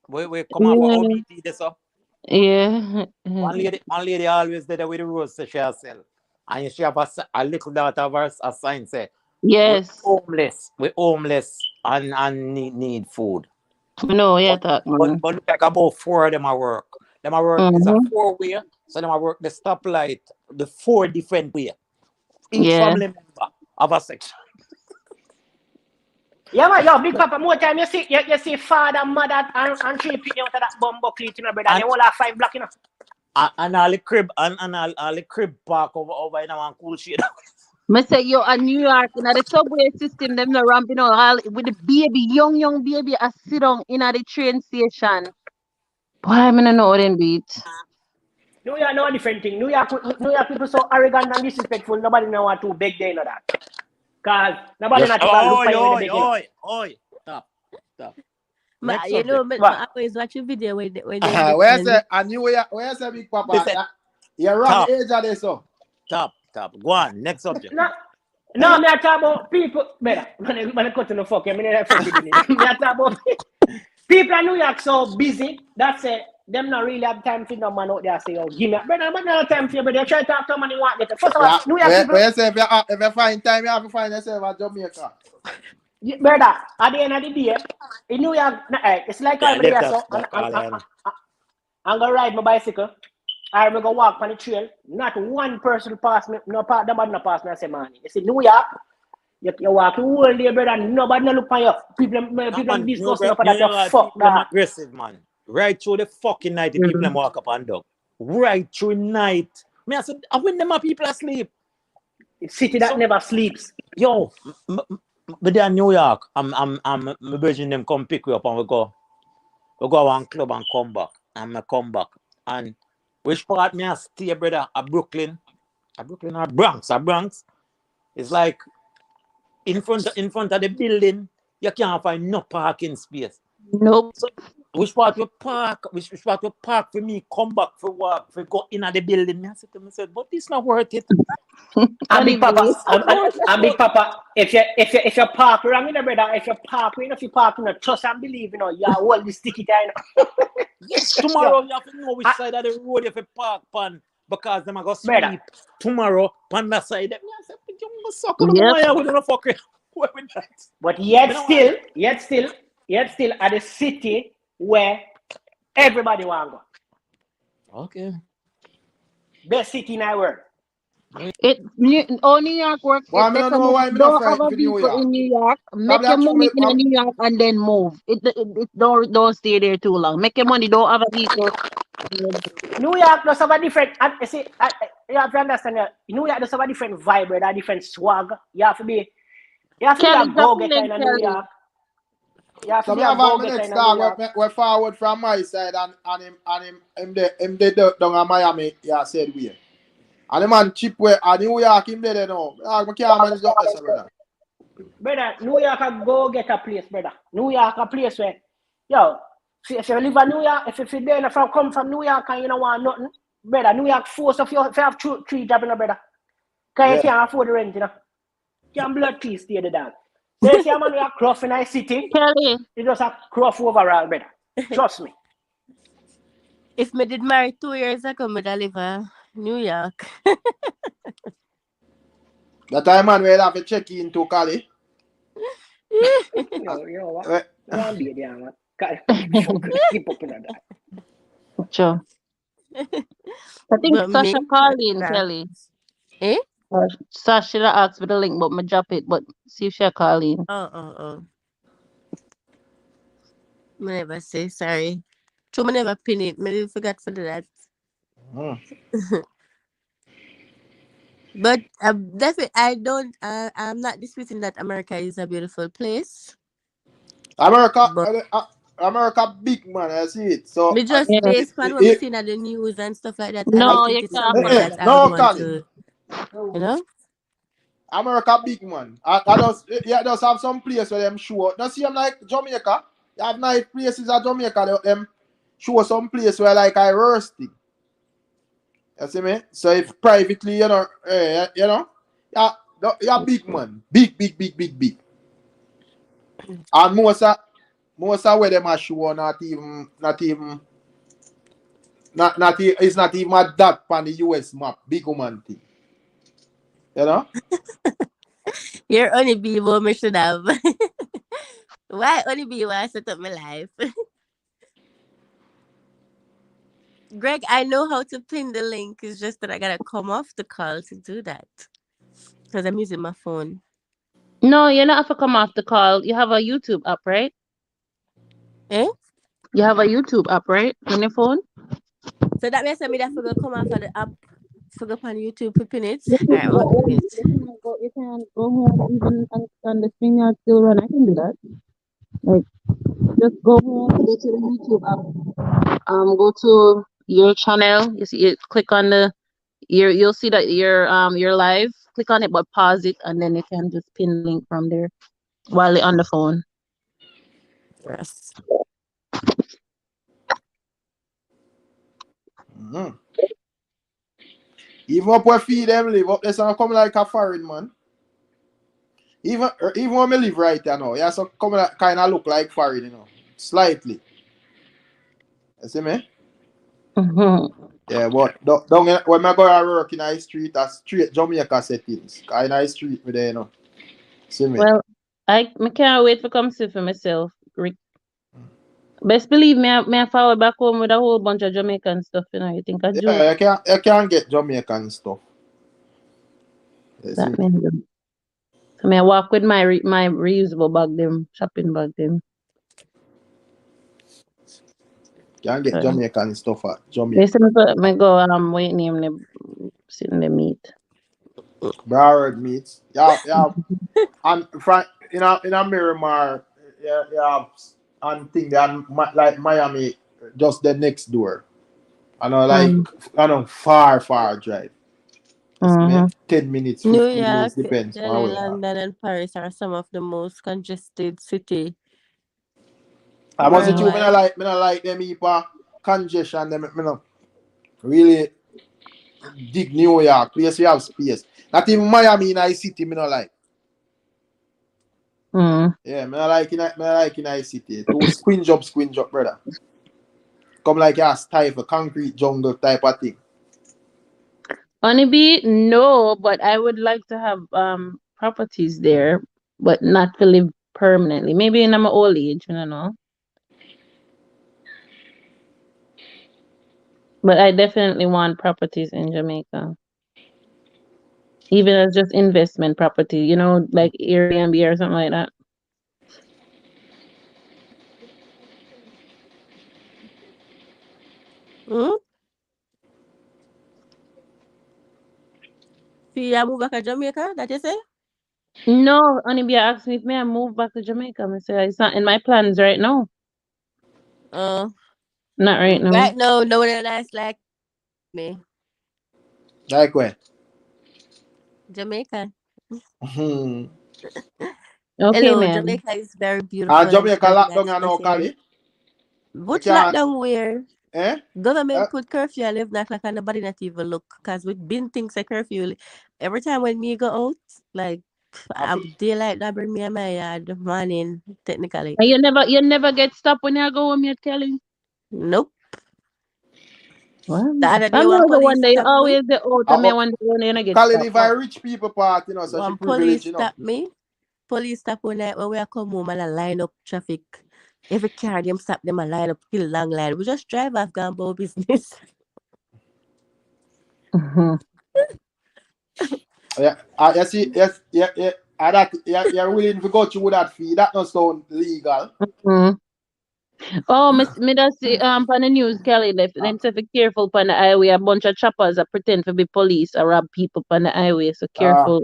We come off of yeah, OBT this up. yeah. One lady always there with the rose say she sell. And she have a little daughter of hers, a sign say, we Yes. homeless and need food. No, yeah, But, that but, man. but look like about four of them at work. Them at work is a Mm-hmm. four-way, so them at work the stoplight, the four different way. Each Yeah. family member have a section. Yeah, man, yo, big papa, more time you see father, mother, and three people out of that bumbo cleat, brother, and And they all have 5 blocks, and all the crib and all the crib park over in one cool shade. Me say yo at New York in the subway system, them no ramping out all with the baby, young baby, I sit down in the train station. Why me no know how them do it? New York no different thing. New York people so arrogant and disrespectful. Nobody know what to beg they know that. Cause nobody Yes. not even look Oi, for you when they oi, beg you. oi, oi. Stop. Next You know, subject. me What? always watch a video when they Where mention say, and you where say big papa, Listen, you're wrong top, age of this, so. top. Go on. Next subject. No, no, me I talk about people. Better when I cut to the fuck, me not fuck with me. Me I talk about people in New York so busy. That's it. Them not really have time for no man out there say, oh, give me, brother, but no time for you, but they try to talk to money want get it. First of all, Yeah, New York people, where say if you find time, you have to find yourself at Jamaica. brother, at the end of the day, in New York, it's like Yeah, I'm there, left so that call in. I'm gonna ride my bicycle. I'm gonna walk on the trail. Not one person pass me, nobody no pass me. I say, man, you see, New York, you walk the whole day, brother, nobody no look for you. No People man, discuss you for New that, you York fuck people them that. aggressive, man. Right through the fucking night, the people them Mm. walk up and dog. Right through night. Me I said, when them are people asleep. City that So never sleeps. yo, but they are New York. I'm virgin them come pick we up and we go one club and come back. And I come back. And which part me I stay, brother? A Brooklyn or Bronx. A Bronx. It's like in front of the building, you can't find no parking space. Nope. So which part we park for me come back for work for go in at the building. Me I said to myself, but it's not worth it. And Funny big papa, base. and big papa, if you park wrong, brother, if you park, if you park, trust and believe, you hold the sticky time. Yes, Yo, tomorrow you have to know which side of the road you have to park pan because them are go brother. sweep tomorrow pan that side. Me I said, you must suckle them Yep. wire with no fuck with that. But Me no want- yet still at the city where everybody want to go. Okay. Best city in the world. New York work Why it me better. don't know why me not Don't have fighting a for New vehicle York? in New York. Make Probably your I throw money me in New York and then move. It don't stay there too long. Make your money. Don't have a vehicle. New York does have a different. You have to understand that New York does have a different vibe, a different swag. You have to be a Kelly, drop go the getter link, in New Kelly. York. You have to So be me a have go my getter next in New dog York. we forward from my side and him dead down in Miami, yeah, said we. And the man cheap way and New York him dead now. I can't manage up this, brother. Brother, New York a go getter place, brother. New York a place where, yo, if you live in New York, if you there from come from New York and you don't want nothing, brother, New York force of you if you have three jobs, brother. Because you Yeah. can't afford the rent, You can blood teeth stay the dog. So you see a man who a cross in a city, Kelly. he just a cross overall, brother. Trust me. If me did marry 2 years ago, me da live New York. The time man we'll have to check into Cali. What? Eh, One be there, man. Fuck, keep up in that. Sure. I think But Sasha me, called in, nah. Kelly. Eh? Sasha should have asked for the link, but me drop it. But see if she call in. Oh. Me never say sorry. So me never pin it. Me forgot for that. mm. But definitely, I don't. I'm not disputing that America is a beautiful place. America, But America big man, I see it. So me just Yeah. based on what me seen at the news and stuff like that, I don't No, think you it's can't somewhere forget that that. I would no, want Cali. to. You know? America big man. I just yeah, just have some place where them show. Now see, I'm like Jamaica. You have nice places at Jamaica. Them show some place where like I roasting. You see me? So if privately, yeah, yeah, big man, big. And most of where them are show it's not even a dot on the US map. Big woman thing. You know? You're only be what me should have. Why only be why I set up my life? Greg, I know how to pin the link. It's just that I gotta come off the call to do that because I'm using my phone. No, you're not have to come off the call. You have a YouTube app, right? Eh? You have a YouTube app, right? On your phone? So that means I made that for go come off of the app, for go on YouTube to pin it. You All can right, I'm go gonna pin home. it. You can go home even on the screen yard still run. I can do that. Like just go home, go to the YouTube app. Go to your channel. You see it, click on the you'll see that you're live. Click on it but pause it and then you can just pin the link from there while you're on the phone. Yes. Mm-hmm. Even up where feed them live up there, so I come like a foreign man. Even when me live right there now, yeah, so come like, kind of look like foreign, slightly. You see me? Mm-hmm. Yeah, but when I go to work in the street, that's straight Jamaica settings. In the street, me there, See me? Well, I can't wait to come see for myself. Rick. Best believe me, I forward back home with a whole bunch of Jamaican stuff, you think I joke. Yeah, you can get Jamaican stuff. You see That me? means so I walk with my reusable bag them, shopping bag them. You can get So Jamaican stuff at they Jamaica. say me go wait name the sitting the meat. Broward meats. Yeah, and in a Miramar, yeah, and thing that like Miami, just the next door. Mm. Far drive. You see me? Mm-hmm. 10 minutes, New 15 minutes, York, depends on Delhi, where you are. London, and Paris are some of the most congested city I must say, true, Mm. worldwide. me not like them heap congestion. Them, me not really dig New York. Place you have space. Not even Miami in a city, me not like. Mm. Yeah, me not like in a city. Too squinge up, brother. Come like a stifle, concrete jungle type of thing. Honeybee, no, but I would like to have properties there, but not to live permanently. Maybe in my old age, I don't know. But I definitely want properties in Jamaica, even as just investment property, like Airbnb or something like that. Hmm? See, I move back to Jamaica, that you say? No, Honeybee asked me if may I move back to Jamaica. I say it's not in my plans right now. Uh, Not right now. right now, no one else like me. Like where? Jamaica. Hmm. Okay, Hello, man. Jamaica is very And beautiful and it's Jamaica very lockdown nice and place now here. Cali. You Which can't, lockdown where eh? Uh, government put curfew at 11 o'clock and nobody not even look. Because we been things like curfew. Every time when me go out, like I feel, daylight that bring me in my yard morning, technically. And you never get stopped when you go home yet, Kelly? Nope. Well, The other I day, one know the police one day stopped me. always the out Uh, of me uh, one day when you get Colin, stopped. if I rich people part, so she One privileged, police stopped me. Police stop one night when we are come home and I line up traffic. Every car them stop them a line up kill long line. We just drive off gone about business. Mhm. Yeah, you see, yes, yeah, yeah. That you're willing to go through that fee. That not sound legal. Mm. Oh, me just see on the news, Kelly, them say be careful on the highway. A bunch of choppers that pretend to be police or rob people on the highway. So Ah, careful.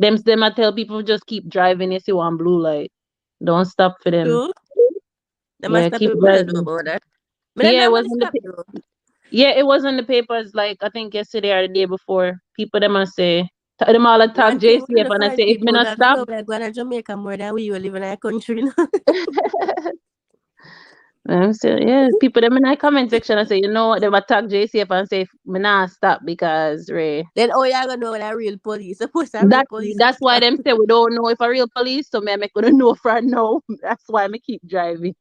Them I tell people just keep driving. You see one blue light, don't stop for them. True. They must Yeah, stop keep me. Me don't know driving. about that. Me don't Yeah, it was normally in the stop though. yeah, it was in the papers. Like I think yesterday or the day before. People them a say them all attack One thing we JCF could and I find say if me people not that stop. love like going to Jamaica more than we live in our country. I'm still, yeah, people them in the comment section and say, you know what, them attack JCF and say me not stop because Ray. Then oh yeah, gonna know when I real police. Suppose I real That police I that's why stop. them say we don't know if a real police, so me I make gonna know for now. That's why me keep driving.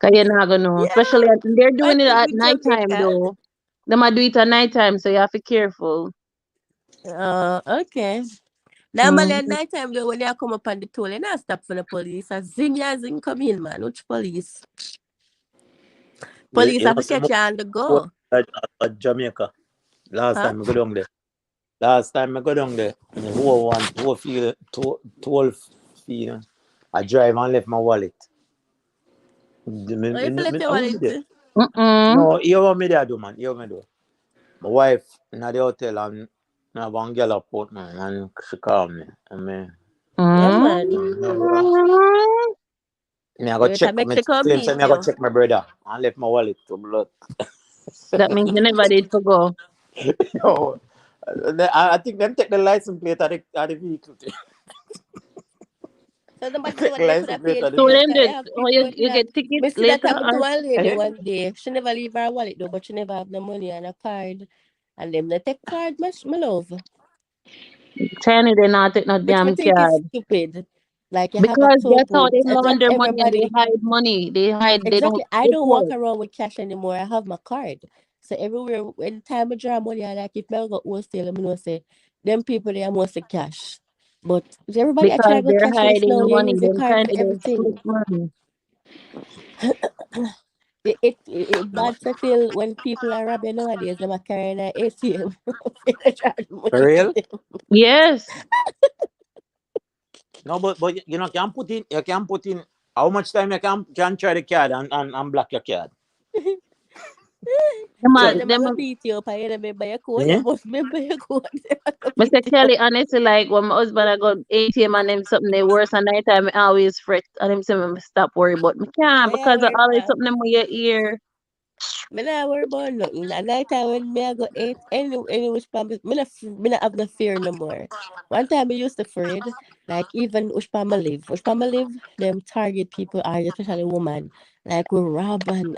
Cause you're not gonna know. Yeah, Especially they're one doing it thing at with night time Jamaica. though. They might do it at night time, so you have to be careful. Okay. Normally at Mm-hmm. night time though, when you come up on the toll, you not stop for the police. As zing ya zing come in, man. Which police? Police You have know, to some catch you on the more go. at Jamaica. Last Huh? time I go down there. Last time I go down there, the whole feel, whole feel. I drive and left my wallet. Oh, if you left your I will be wallet. there. Mm-mm. No, you want me there, do man. You want me there. My wife in the hotel and I have one girl up out, man, and she called me. I mean, Yeah, man. me I go You better check. make Me she come claim meet say me I go you. check my brother and left my wallet to blood. That means you never did to go. Yo, I think them take the license plate of the vehicle. So nobody say Take what the they could license have plate paid of the So for it. vehicle. them Cause you did. have Oh, people you that get tickets me see that later, happen to or one lady one day. She never leave her wallet though, but she never have no money on a card. And them they take card, my love. China they not take no Which I damn think is card stupid. Like you have a because toll that's how booth. they It's not launder money and they everybody. hide money. They hide. They don't Exactly. I don't walk report. around with cash anymore. I have my card. So everywhere, when time I draw money, I like if I go wholesale, I'm gonna say them people they are mostly cash. But if everybody Because actually go they're cashless hiding now. You money. use your Them card trying for to do split everything. money. It bad to feel when people are robbing nowadays. Them are carrying an ATM. They charge For money to real? them. Yes. No, but you know you can put in how much time you can try the card and block your card. Them So are, them are them gonna are, beat you up. I remember your code. You Hmm? must remember your code. Them are gonna Mr. beat you up. Kelly, honestly, like when my husband I got ATM and them something they worse and night time I always fret and him say me stop worry but me can't Why you because I worry always for? something them with your ear. Me not worry about nothing. At night time when me I go eat any which pan me not have no fear no more. One time I used to afraid, like even which pan I live, them target people are especially woman. Like we rob and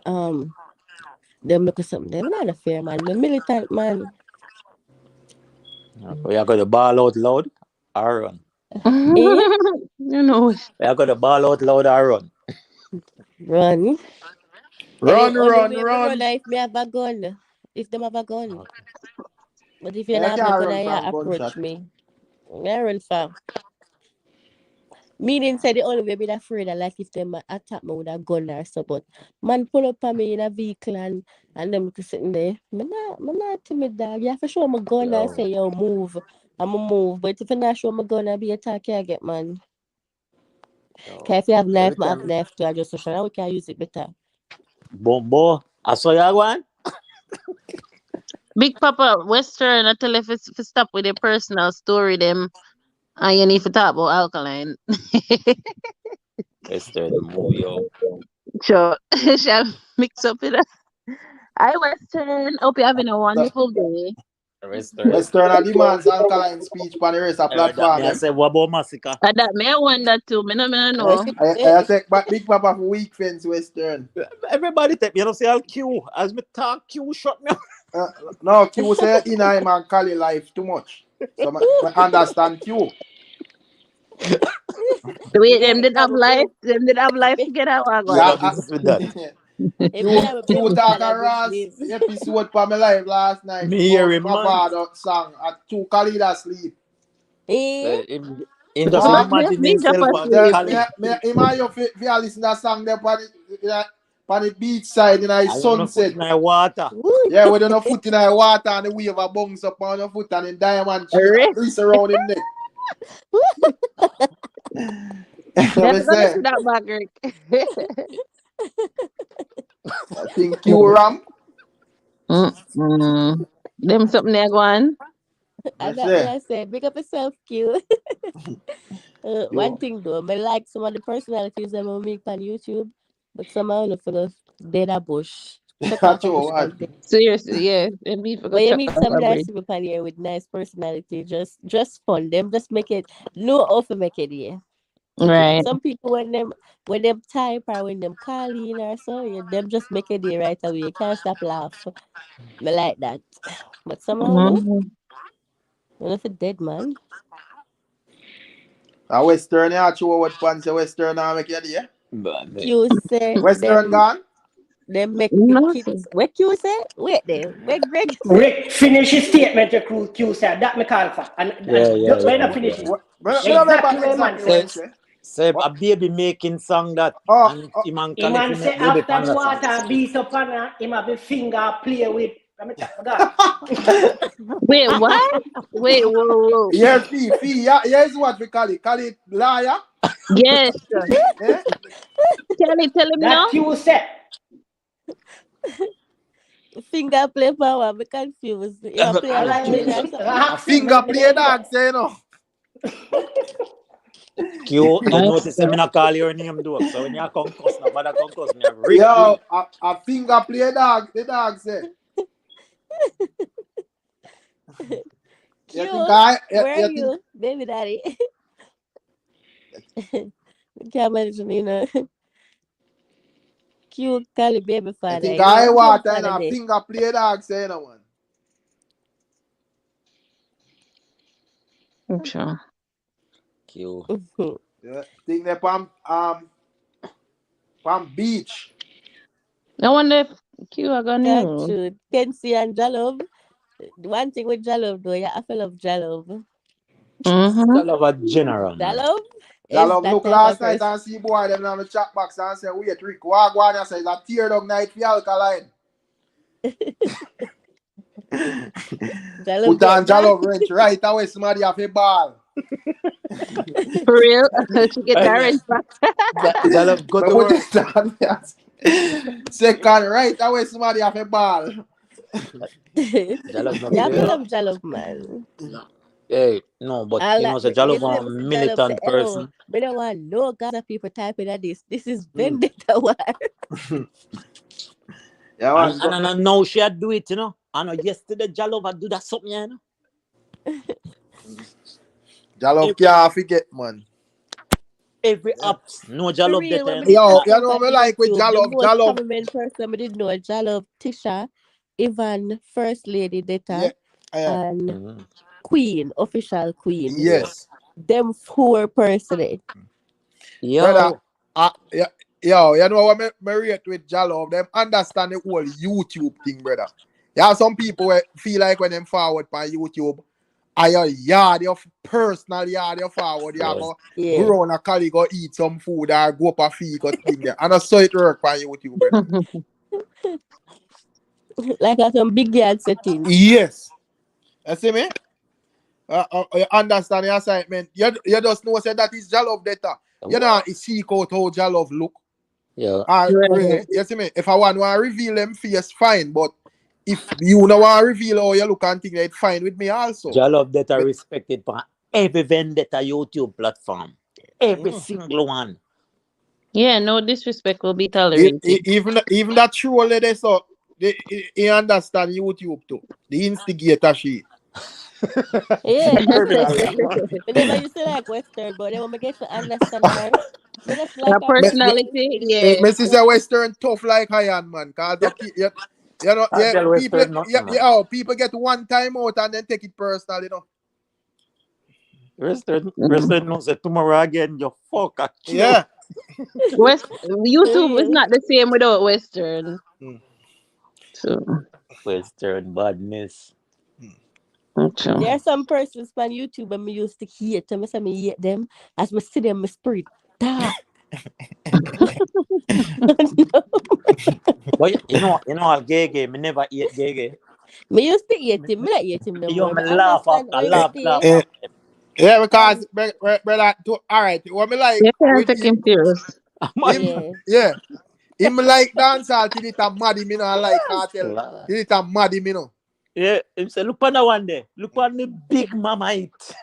them look at something. Them not a fear man. Me militant man. We are going to ball out loud or run. Eh? You know. We are going to ball out loud or run. Run. run, Only run, way me run run. if me have a gun. If them have a gun. But if you I not have no can't gun, run you from approach gunshot. me. Me run far. Meaning said the only way be afraid of like if them attack me with a gun or so, but man pull up on me in a vehicle and them sitting there. Me not timid dog. You have to show my gun and Yo, say yo move. I'ma move. But if you not show my gun, I be attack you get man. yo. Cause if you have Every knife, I have time, knife too. I just so now we can use it better. Bombo, I saw you one. Big Papa Western I tell you if you stop with your personal story them and you need to talk about alkaline. Western move, yo. Sure. Shall mix up with us. Hi Western. Hope you're having a So, wonderful day. Western. Western demands alkaline speech on the rest of I heard that platform me I them. say what about massacre? And that may I wonder too. Me no And know. she, I take back Big Papa for weak fence Western. Everybody take me, you know, say I'll Q. As me talk, Q shut me up. Uh, no, Q say in him and Cali life too much. So I understand Q. The way yeah, them it did have have a life, group. them did have life Me, together. Oh You have God. a business with that. If me have a You baby talk father a Ross business. episode for my life last night Me hear about him, man. Movado song at 2 Khalid sleep. Eh? Him just Not just imagine me drop himself as asleep. Khalid. Him and you listen to that song there on the beach side in the I want to foot sunset. in the water. Woo. Yeah, with your foot in the water and the wave a bounce up on your foot and the diamond chain Re- grease around him neck. Never I gonna say, see that back, Rick. I think you ram. Mm-mm. Them something there going. I And that me say, I say, big up yourself, Q. One you. thing though, I like some of the personalities that will make on YouTube, but some I don't know dead a bush. Chuck off That's a your bush what? and dead. Seriously, yeah. And me But forgot you chuck meet off some a nice bridge. people on here with nice personality, just fun. Them just make it no offer make it yeah. But Right. some people when them type or when them call in or so, yeah, them just make it there right away. You can't stop laugh. Me like that. But somehow no, Mm-hmm. you know, for dead man. A Western, you show what pants a Western now make you there. But Q say Western them gone? them make the No, sir. kids. What Q say? Wait there. What Greg say? Rick, finish his statement, your Q said. That me call for. yeah, And yeah, when I yeah, finish yeah. it, Me don't remember exactly what man exactly said. what Say, he said. say What? a baby making song that Oh, and oh. him and He man Khalifa say make baby after pan the that song. water beat up on her, him have a finger play with. Let me chat, my God. Wait, what? Wait, whoa, whoa. Yes, yeah, here's what we call it. Call it liar. Yes. Eh? Tell him That now. Q said. Finger play power. I'm confused. You a play a All right, violin me or something? A accent, finger me play there, you dog, know. say no. Q, you notice Okay. me not call your name though. So when you come cuss, no bother come cuss me. Yo, a finger play dog, the dog say. You think Q, where are you think you, baby daddy? Can't imagine, Q call it baby you father. think You know, I some water and father a there. finger play dog say no one. I'm sure. Q. Yeah, think they from beach. I wonder if Q are gonna Yeah, new. true. Kenzie and Jalov. One thing with Jalov though, yeah, I feel of Jalov. Mm-hmm. Tell of a general man. Jalov I is love that look type of last night person. and see boy them on the chat box and say wait Rick Wagwan and say it's a tear dog night for Alkaline. Jalov Put get on back. Jollof wrench right away somebody have a ball. For real. She get that rent back. Jalov go But to put work. it on yes. Second right away somebody have a ball. Jalov not Yeah, I play. feel Yeah. of Jalov man. Hey, no, but I you know, like say Jalov you see a me see Jalov say, militant "Hello, person. we don't want no Gaza people typing at this. This is Mm. vendetta war." Yeah And, man. and, and, and now she had do it, you know. I know yesterday Jalov had do that something, you know. Jollof Every, can't forget man. every Yeah. apps, no For Jalov real, that, when you we know. did Yo, start you up know on me like with YouTube, the Jollof. most prominent person we did know Jalov, Tisha, Ivan, First Lady Yeah. Data, Yeah. and Mhm. Queen, official Queen. Yeah. Yes. Them four person. Brother, Yo, yeah, yo, you know what me rate with Jollof? Them understand the whole YouTube thing, brother. Yeah, some people feel like when them forward by YouTube, I your yard, your personal yard, your forward, you yeah. go Yeah. around a colleague, go eat some food or go up a fee, go thing there. And that's so it work by YouTube, brother. Like some big yard settings. Yes. You see me? You understand the assignment. You just know say that is Jollof data. You know, What? it seek out how Jollof look. Yeah. Right. Ray, you see me? If I want to reveal them face, fine. But if you know want to reveal how you look and think that it's fine with me also. Jalov that are But, respected for every vendetta YouTube platform. Every mm, single one. Yeah, no disrespect will be tolerated. even that troll lady, so they understand YouTube too. The instigator she. Yeah, that's what Criminal. we never used to like Western, but then when we get to understand her, we just like Her her Me, me, personality, personality. yeah. me say Western tough like iron man. Cause you know, I yeah, tell people, Western nothing, man. people get one time out and then take it personal, you know. Western Mm. knows that tomorrow again, you fuck a kill. Yeah. West YouTube is Real. not the same without Western. Mm. So Western badness. okay. There are some persons on YouTube and me used to hate them. I say me hate them. As me see them, my spirit dark. No. But you know, gay gay. Me never eat gay gay. Me used to hate him. Me not hate him no Yo, more. me Me laugh understand after why him Eh, laugh stay. eh, after. yeah, because From brother, all right. What me like You can't with take him him, serious. Man, him, yeah. yeah, him like dancehall till it a mad him, you know. I like cartel Lord. till it a mad him, you know. Yeah, him say, look on the one day. Look on the big mama it.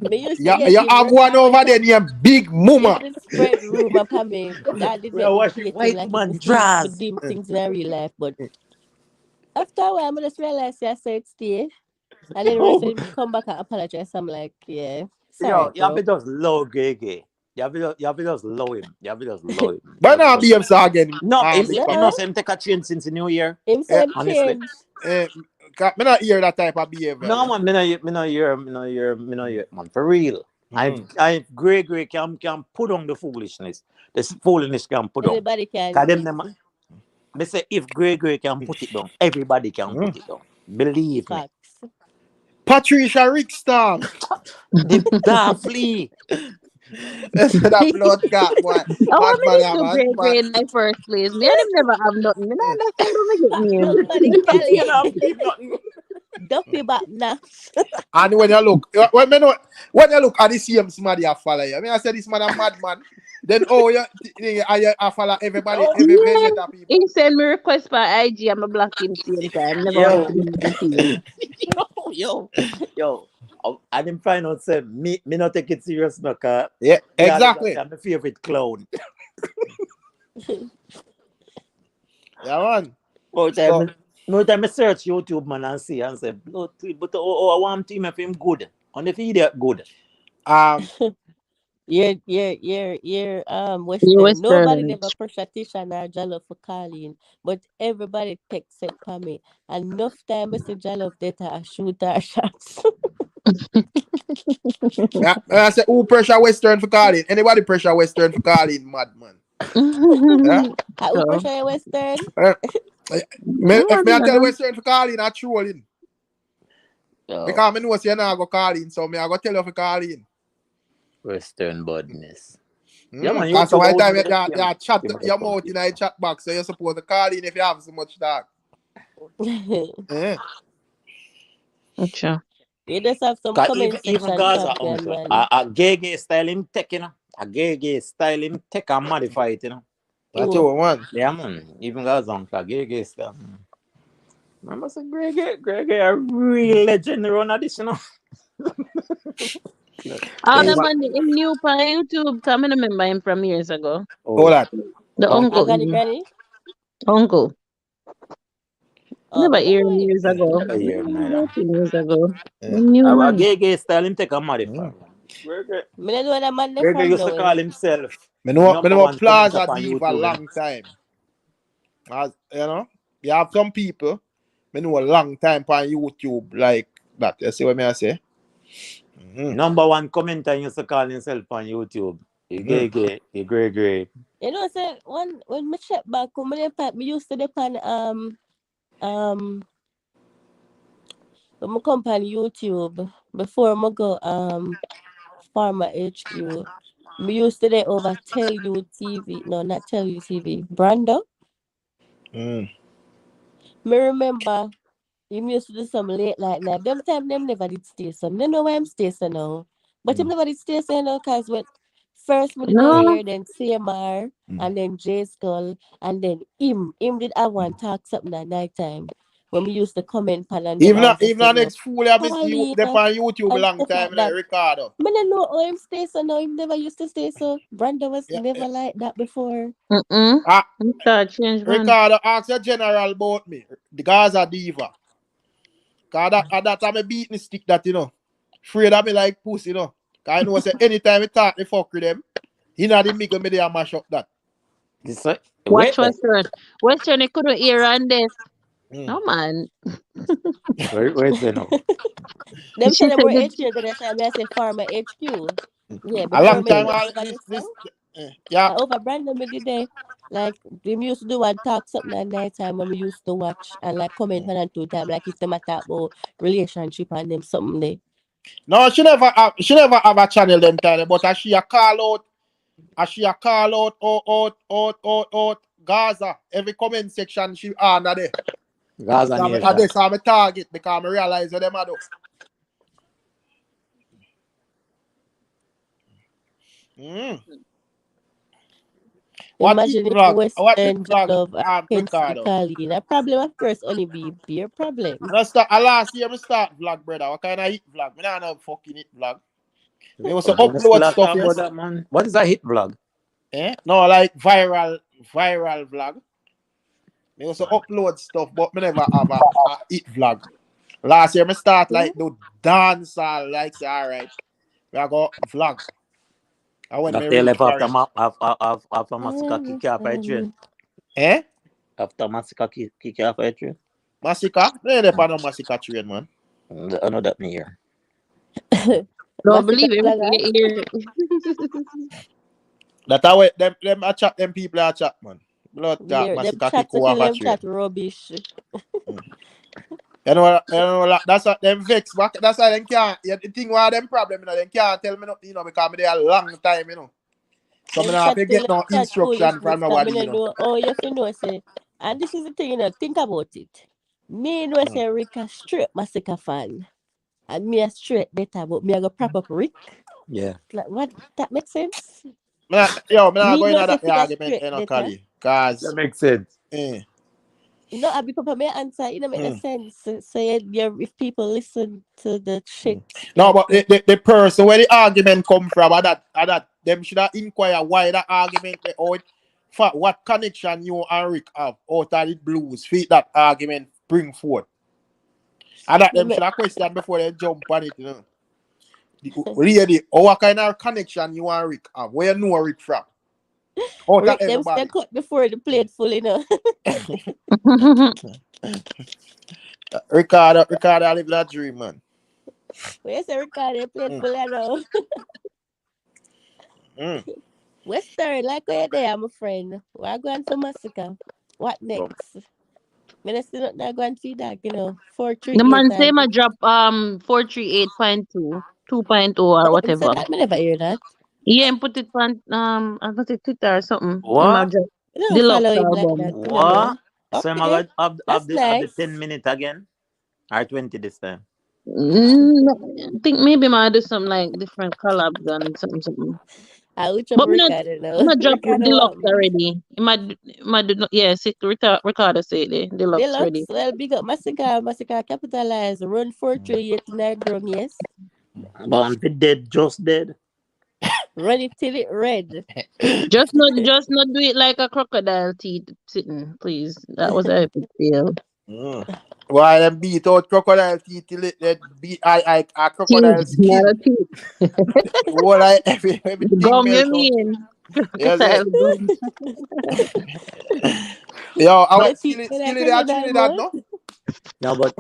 Me used to Yeah, hate you him. have Remember one I over went there up. named Big Him Mama. did spread rumor upon me. I did We make are me watching hate him white like if me man see me draws. dim things in real life. But after a while, I just realized I said stay. And then when I Yo, said him come back and apologize, I'm like, yeah, it's yo, alright, you have bro. to just love gay gay. You have to just love him. You have to just love him. You But have to now just... behave so again, No, Big you Papa. know, No, same take a change since the new year. him Yeah, said him Honestly. change. eh, me not hear that type of behavior No there. man, me no hear, man. For real. Mm. I Gregory can put on the foolishness. The foolishness can put on. Anybody can Cause do them, it. they say if Gregory can put it down, everybody can Mm. put it down. Believe me. Facts. Patricia Rickstar. The Daffley. That's that blood got boy. I want Bad me man, to yeah, do man. great But grade in the first place. Me and him never have nothing. Me eh, don't understand how we get name. Somebody You Kelly. know, give nothing. Duffy back now. and when you look, when you look at the same somebody I follow you. I mean, I said this man a madman. Then oh, you follow everybody, Yo, every Yeah. vendetta people. He send me request for IG and I block him same time. Never want to yo, do anything. yo, yo. I didn't find out say me not take it serious no cause Yeah, yeah, that exactly. I'm my favorite clown. Yeah, man. So More time I search YouTube man and see and say, blood tweet, but I want to him if him good. And if he there good. um, You Western. Nobody Western. never pressure Tisha nor Jollof for calling, but everybody text it for me. And enough time I say Jollof data I shoot her shots. yeah, I say who pressure Western for calling? Anybody pressure Western for calling, madman? Yeah. I will So, pressure you, Western. Eh, if me I tell no. Western for calling, I trolling. Yo, Because I know say you not go calling, so me I go tell you for calling. Western badness. Yeah man, Cause some YouTube of the out time with the you chat same your mouth in a chat box, so you're supposed to call in if you have so much talk. Eh. Sure. You just have some Cause comment even section Gaza champion, uncle, man. a gay style him take, you know. A gay style him take and modify it, you know. That's Who? all one. Yeah man, even Gaza uncle, a gay style. Remember say Greg a real legend around this, you know. All Hey, the man. money him new on YouTube. Come and remember him from years ago. Hold Oh, on. The uncle. I uncle. got it, granny. Uncle. Oh, Never me hear don't know him it. years ago. Never hear him neither. About 10 years ago. Eh. New A man. gay style him take and modify. Mm. Me don't know where the man they Greg from used to now. call himself Me number know one commenter Plaza on Diva YouTube, you know. long time. As you know, you have some people, me know a long time on YouTube like that. You see what I say? Mm-hmm. Number one commenter used to call himself on YouTube. You Mm-hmm. you Greg. You know, say one when me check back, me used to depend um when me come on YouTube before me go Pharma HQ. Me used to dey over Tell You TV. No, not Tell You TV. Brando. Mm. Me remember him used to do some late night. Them time them never did stay so. Me don't know why I'm stay so now. But him Mm. never did stay so now cause when first me did No. hear then CMR Mm. and then J Skull and then him. Him did have one talk something at night time. When we used to comment pan and them always just Even say the no. next fool you miss you Pauline they on YouTube a and long stuff time like now, that. Ricardo. Me don't know how him stay so now. Him never used to stay so. Brando was Yeah, yeah. never like that before. Mm-mm. Ah, I'm start change man. Ricardo ask your general about me. The Gaza Diva. Cause at that time I beat me stick that, you know. Afraid of me like pussy, you know. Cause I know say anytime I talk me fuck with them, he not the middle me there mash up that. This Watch wait there. Western. Western, you couldn't hear on this. Mm. No, man. Where's the now? Them She say them said, were HQ, then I say Pharma HQ. Yeah, A before long me time did all over this this song. yeah. I over Brandon me did they. Like we used to do one talk something at night time when we used to watch and like comment one and two time like if them a talk about relationship and them something they. No, she never have a channel them time, but as she a call out Gaza. Every comment section she under there. Gaza Nation. That's how I target because I realize what them are do. Mm. Imagine if What it Western vlog love against the Ricardo? Kali. The problem of course only be beer problem. Last year I start vlog, brother. What kind of hit vlog? Me not know fucking hit vlog. Me also You wanna upload still stuff, talk about yes. that, man? What is a hit vlog? No, like viral vlog. Me also upload stuff, but me never have a hit vlog. Last year, me start Yeah. like do dance all like say alright. We go vlog. And when me After you reach left after Paris. after Massacre kick you off a train. Eh? After Massacre kick you off a train. Massacre? No, you never no massacre train, man. I know that me here. Don't Massacre believe everything blogger. you hear. That how them a chat, them people a chat, man. Blood talk, Them massacre kick chat you off settle a them chat train. rubbish. Mm. That's what them vex. That's why them can't. Yeah, the thing why them problem, them can't tell me nothing, because me there a long time, So me Them not have chat to till get them no chat instruction from foolishness. Cause me nobody, no know. Oh, you fi know say. And this is the thing, think about it. Me know Mm. say Rick a straight Massacre fan. And me a straight better, but me a go prop up Rick. Yeah. Like what that makes sense? Me not Me going know to say that Figure argument, straight better. Kali. That Cause makes sense. eh, No, I become my answer. It don't make no mm, sense. So if people listen to the shit, mm. No, like but the person where the argument come from, are that them should have inquire why that argument, or what connection you and Rick have out of the blues, feed that argument bring forth. And that no them make should have question before they jump on it. Really, or what kind of connection you and Rick have? Where you know Rick from? Out of Rick them still everybody. cut before the plate full. Ricardo, I live that dream, man. Where you say Rick the plate Mm, full. mm. Western, like where there, my friend. We're going for Massacre. What Well, next? Me not still not going to feedback. The 438 man say and ma drop 438.2, 2.0 or oh, him said whatever. that. Me never hear that. Yeah, and put it on I got it Twitter or something. Him a what? drop I don't deluxe follow him like that. album. Me don't know. What? So am I Okay, going of that's the nice. 10 minute again? Or 20 this time? I think maybe might do something like different collabs and something. I will drop But a Ricardo me now. not drop Ricardo deluxe want me. already. It might do not, yeah, see, Ricardo say it there, deluxe Deluxe, ready. well, big up Massacre capitalize. Run 438 in our drum, yes. But if it dead, just dead. Run it till it red. Just not do it like a crocodile teeth sitting, please. That was a epic fail. Mm. Why them beat out crocodile teeth till it beat I Teeth, crocodile not skin. a teeth. What everything Gum, you melt out. mean? Yes, it. Crocodile gum. Yo, I Your went teeth in a skilly that crocodile Trinidad, mouth. no? No, but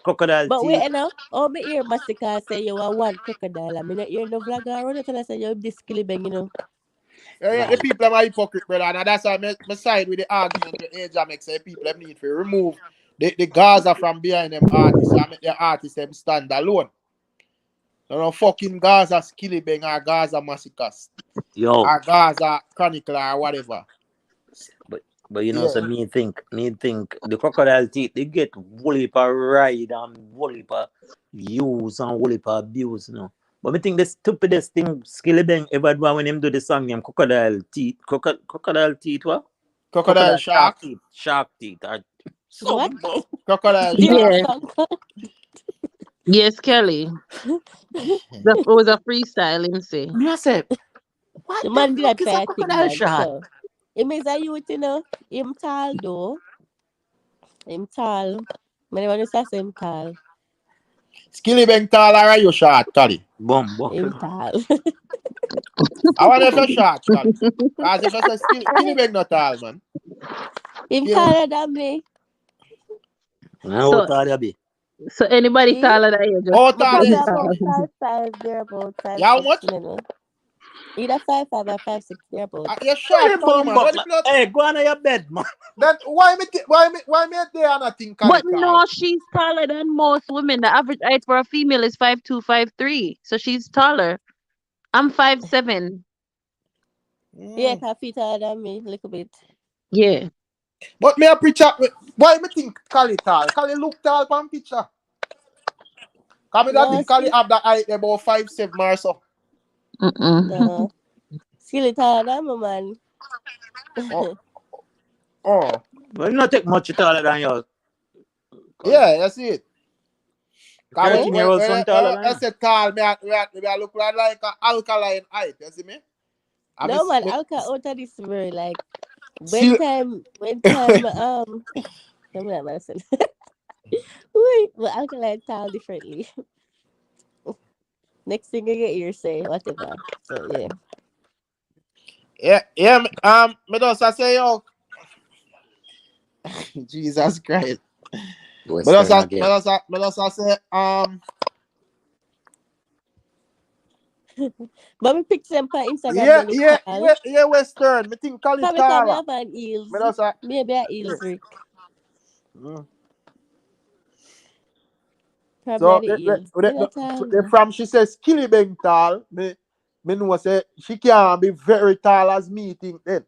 crocodile But wait, teeth. oh, me hear Massacre say you are one crocodile. I mean, I hear no vlogger around it and I say you're this killy. Yeah, Nah. the people are hypocrite, brother, and that's why I side with the argument with Aja make say people them need to remove the Gaza from behind them artists and make their artists them stand alone. No fucking Gaza Skilly Bang or Gaza Massacres Yo. or Gaza Chronicle or whatever. But you know, Yeah. so me think the crocodile teeth they get woolly per ride and woolly per use and woolly per abuse, But me think the stupidest thing Skilly Bang ever do when him do the song name crocodile teeth what? Crocodile Crocodile Shark. shark teeth or What? something. Bro. Crocodile There's a Shark. Yeah. song called Yes, Kelly. That was a freestyle, him say. Me I say, what the the man did fuck that is a kind of thing, crocodile man. shark? So, him is a youth. Him tall though. Him tall. Many want to say him tall. Skilly Bang tall or are you short, Cali? Boom, boom. Him tall. I want if you're short, Cali. Because if I say Skilly Bang not tall, man. Him Skilly, taller than me. Now So what are you be? So anybody See? taller than you just How Me tall probably is about so? tall. 5'5", they're about five Yeah, how six, much? you know. Either 5'5" or 5'6", they're about. You're Where short, the Cali man. bumbo What the clock? blood? Hey, go on to your bed, man. Then why me there and I think Cali But tall? no, she's taller than most women. The average height for a female is 5'2", 5'3". So she's taller. I'm 5'7". Yeah, Mm. 'cause feet taller than me, a little bit. Yeah. But me a picture. Why me think Cali tall? Cali look tall from picture. Cause me that No, think Cali skill, have the height about 5'7" or so. Mm-mm. no. Skill taller than me, man. Oh, oh. But not take much taller than you. Yeah, that's it. Cause when 13-year-old son taller than I you. said tall, me a look like a alkaline height. You see me? I No, miss man, me. I'll cut out of this very like See, when time I'm not myself. Wait, but Alkaline tell differently. Next thing you get your say, whatever. So yeah. yeah, yeah. Me just I say yo, Jesus Christ. Western again. Me just I say But me pick them on Instagram, they look tall. yeah, Western. Me think call it Probably cause me taller. have on Me heels. just Maybe a yeah. heel freak. Mm. Probably So the heels. Me not tall no. from she says Killy being tall, me know say she can be very tall as me think then.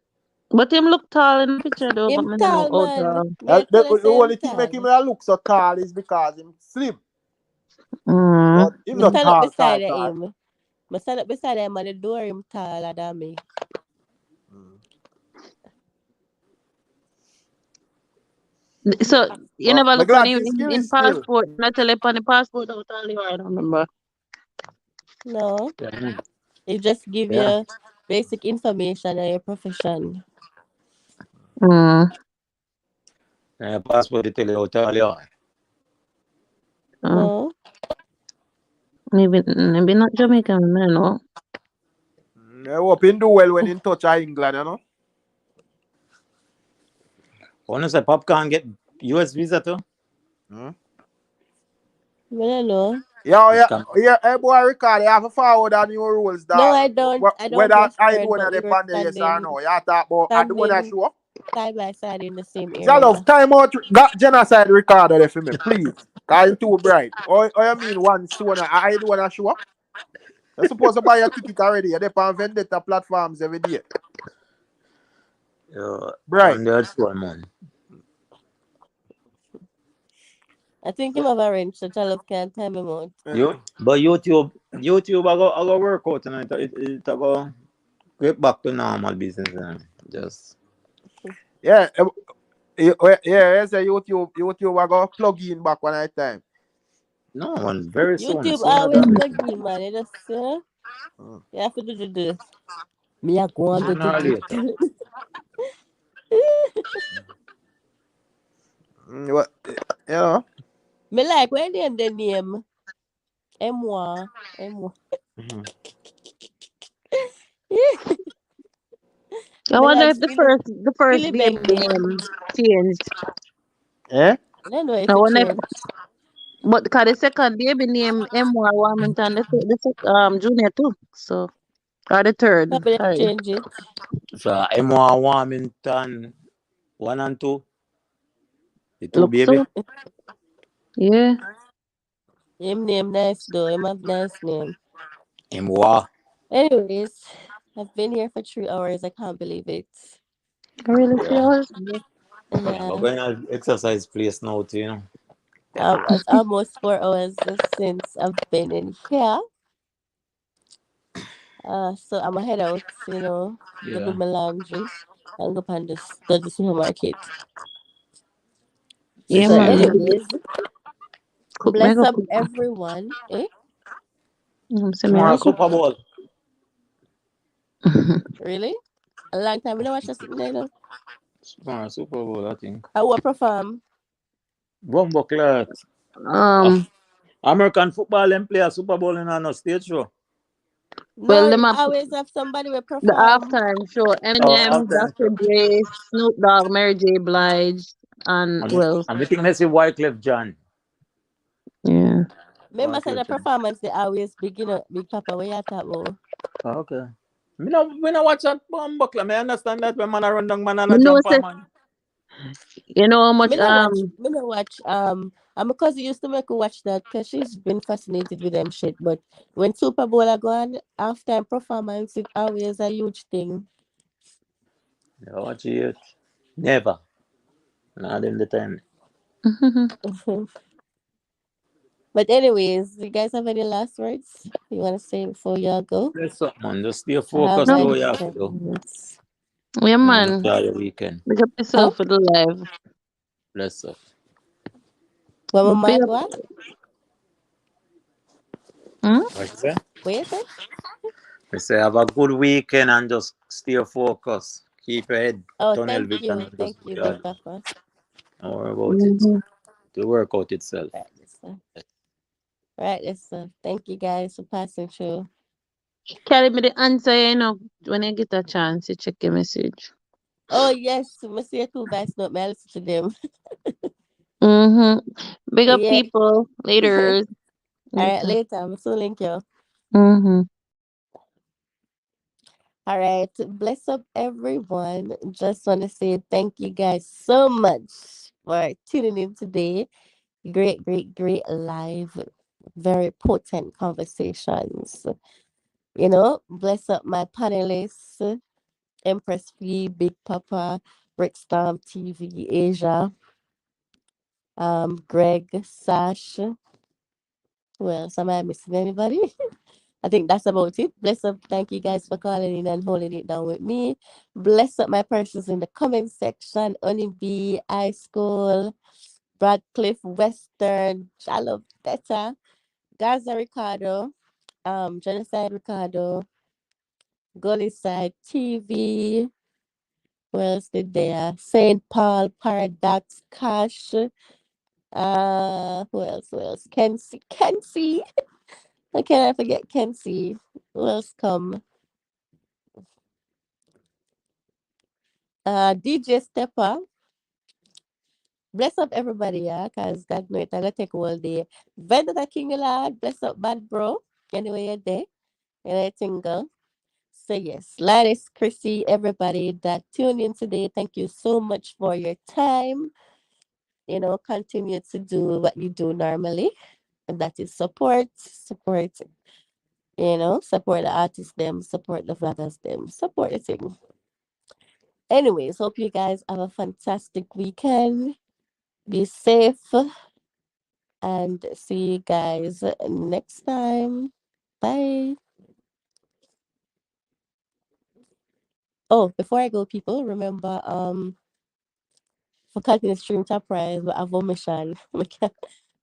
But him look tall in the picture though, but Him me don't know tall how man. tall. Me I tell her The say him only thing make tall. him look so tall is because him slim. Mm. But him Me not stand up tall, beside tall. him. Me stand up beside him and the door him taller than me. Mm. So you But never me look on glad him for skill in is still. passport. Not tell up on the passport how tall you are, I don't remember. No. Yeah. It just give Yeah. you basic information on your profession. Mm. Yeah, passport to tell you how tall you are. Mm. No. Maybe not Jamaican, I don't know. I hope him do well when in touch England, you know. Wanna say Popcorn get US visa too? Mm. I don't know. Yeah, It come. hey boy, Ricardo, you have to forward the new rules, No, dog. I don't. I don't Whether press I do friend, one but of we the were pandey, yes or no. You talk about I do one of standing show. side by side in the same So I love area. time out got genocide Ricardo there for me, please. Cause him too bright. Or you mean one stone I do one show? You're supposed to buy your ticket already. You're there on vendetta platforms every day. From Bright. the other one, man. I think him have a wrench, so love can't time him out. You, but YouTube, I go work out tonight. I go get back to normal business and just Yeah, yes, YouTube I go plug in back one at time. no one very soon, YouTube sooner always than plug in, man. You just Mm. you have to do. Me a go and sooner or later. do. What you know? Me like when they the name M1. M1. Mhm. I Me wonder like if the first Skilly baby Bang name. name changed. Eh? I don't know if I it wonder if, changed. but cause the second baby name M.Y. Warmington, junior too. So or the third, Probably sorry. change it. So M1 Warmington 1 and 2, the two Looks baby. so. Yeah, Him name nice though. Him have nice name. M1. Anyways, I've been here for 3 hours. I can't believe it. really Yeah. 3 hours. Yeah, but Yeah. going to exercise place now too, It's almost 4 hours since I've been in here. So I'm gonna head out, go do Yeah. my laundry and go on this to the supermarket. Yeah, So, Same. man. anyways, Cook bless mega up cook. everyone. Eh? Say me Tomorrow I cook. Super Bowl. Really? A long time I don't watch that sitting there now. Tomorrow Super Bowl, I think. I will perform. Bumbo Clark. Uh, um, American football and play a Super Bowl in a stage show. No, well, it them up always have somebody will the perform. halftime show. Oh, Eminem, halftime Dr. show. Dre, Snoop Dogg, Mary J. Blige, and I'm, well, I'm meeting Messi Wycliffe John. Yeah. Remember, What said you the think? performance they always big, Big Papa. Where you talk about? Oh, okay. Me no watch that buckler. Me understand that when man a run down man and Me a know jump say on man. you know how much Me no watch. Me no watch. And my cousin used to make her watch that because she's been fascinated with them shit. But when Super Bowl are gone, halftime performance, it always a huge thing. You watch it. Never. Not them the time. But anyways, you guys have any last words you want to say before y'all go? Bless up, man. Just stay I have focused. my Do no. what you have to do. friends. Yeah And man. enjoy your weekend. Big up Huh? yourself for the live. Bless up. What my But big man up what? hmm? What you say? What you say? I say have a good weekend and just stay focused. Keep your head Oh, tunnel thank vision you. and just Thank do you, your Big do. Papa. Don't worry about it. Mm-hmm. To work out itself. Right, this one. Right, this one. Thank you guys for passing through. Carry me the answer, you know, when you get a chance, you check your message. Oh, yes. Monsieur two voice note. May I listen to them? Mm-hmm. Big up Yeah. people. Later. All right, Later. later. I'm so link you. Mm-hmm. All right. Bless up, everyone. Just want to say thank you guys so much for tuning in today. Great, great, great live, very potent conversations. Bless up my panelists, Empress Fee, Big Papa, Brickstorm TV, Asia, Greg, Sash. Well, am I missing anybody? I think that's about it. Bless up. Thank you guys for calling in and holding it down with me. Bless up my persons in the comment section. Honeybee, High School, Bradcliffe, Western, Shallow Beta, Gaza Ricardo, Genocide Ricardo, Gully Side TV. Where else did there? St. Paul, Paradox, Cash. Who else? Who else? Kenzie. How can I forget Kenzie? Who else come? DJ Stepper. Bless up everybody, yeah, because God know it, I gotta take all day. Vendor King Lad, bless up bad bro. Anyway, you're there. And I tingle. So yes, Lattice, Chrissy, everybody that tuned in today, thank you so much for your time. Continue to do what you do normally. And that is support the artists them, support the vloggers them, support the thing. Anyways, hope you guys have a fantastic weekend. Be safe and see you guys next time. Bye. Oh, before I go, people, remember for cutting the stream top prize, we have a mission.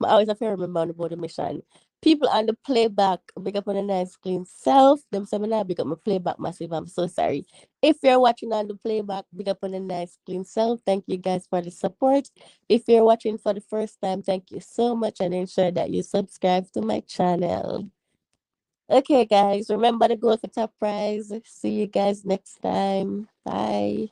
I always have to remember about the mission. People on the playback, big up on the nice clean self. Them seminar big up my playback massive. I'm so sorry. If you're watching on the playback, big up on the nice clean self. Thank you guys for the support. If you're watching for the first time, thank you so much and ensure that you subscribe to my channel. Okay, guys, remember the goal for top prize. See you guys next time. Bye.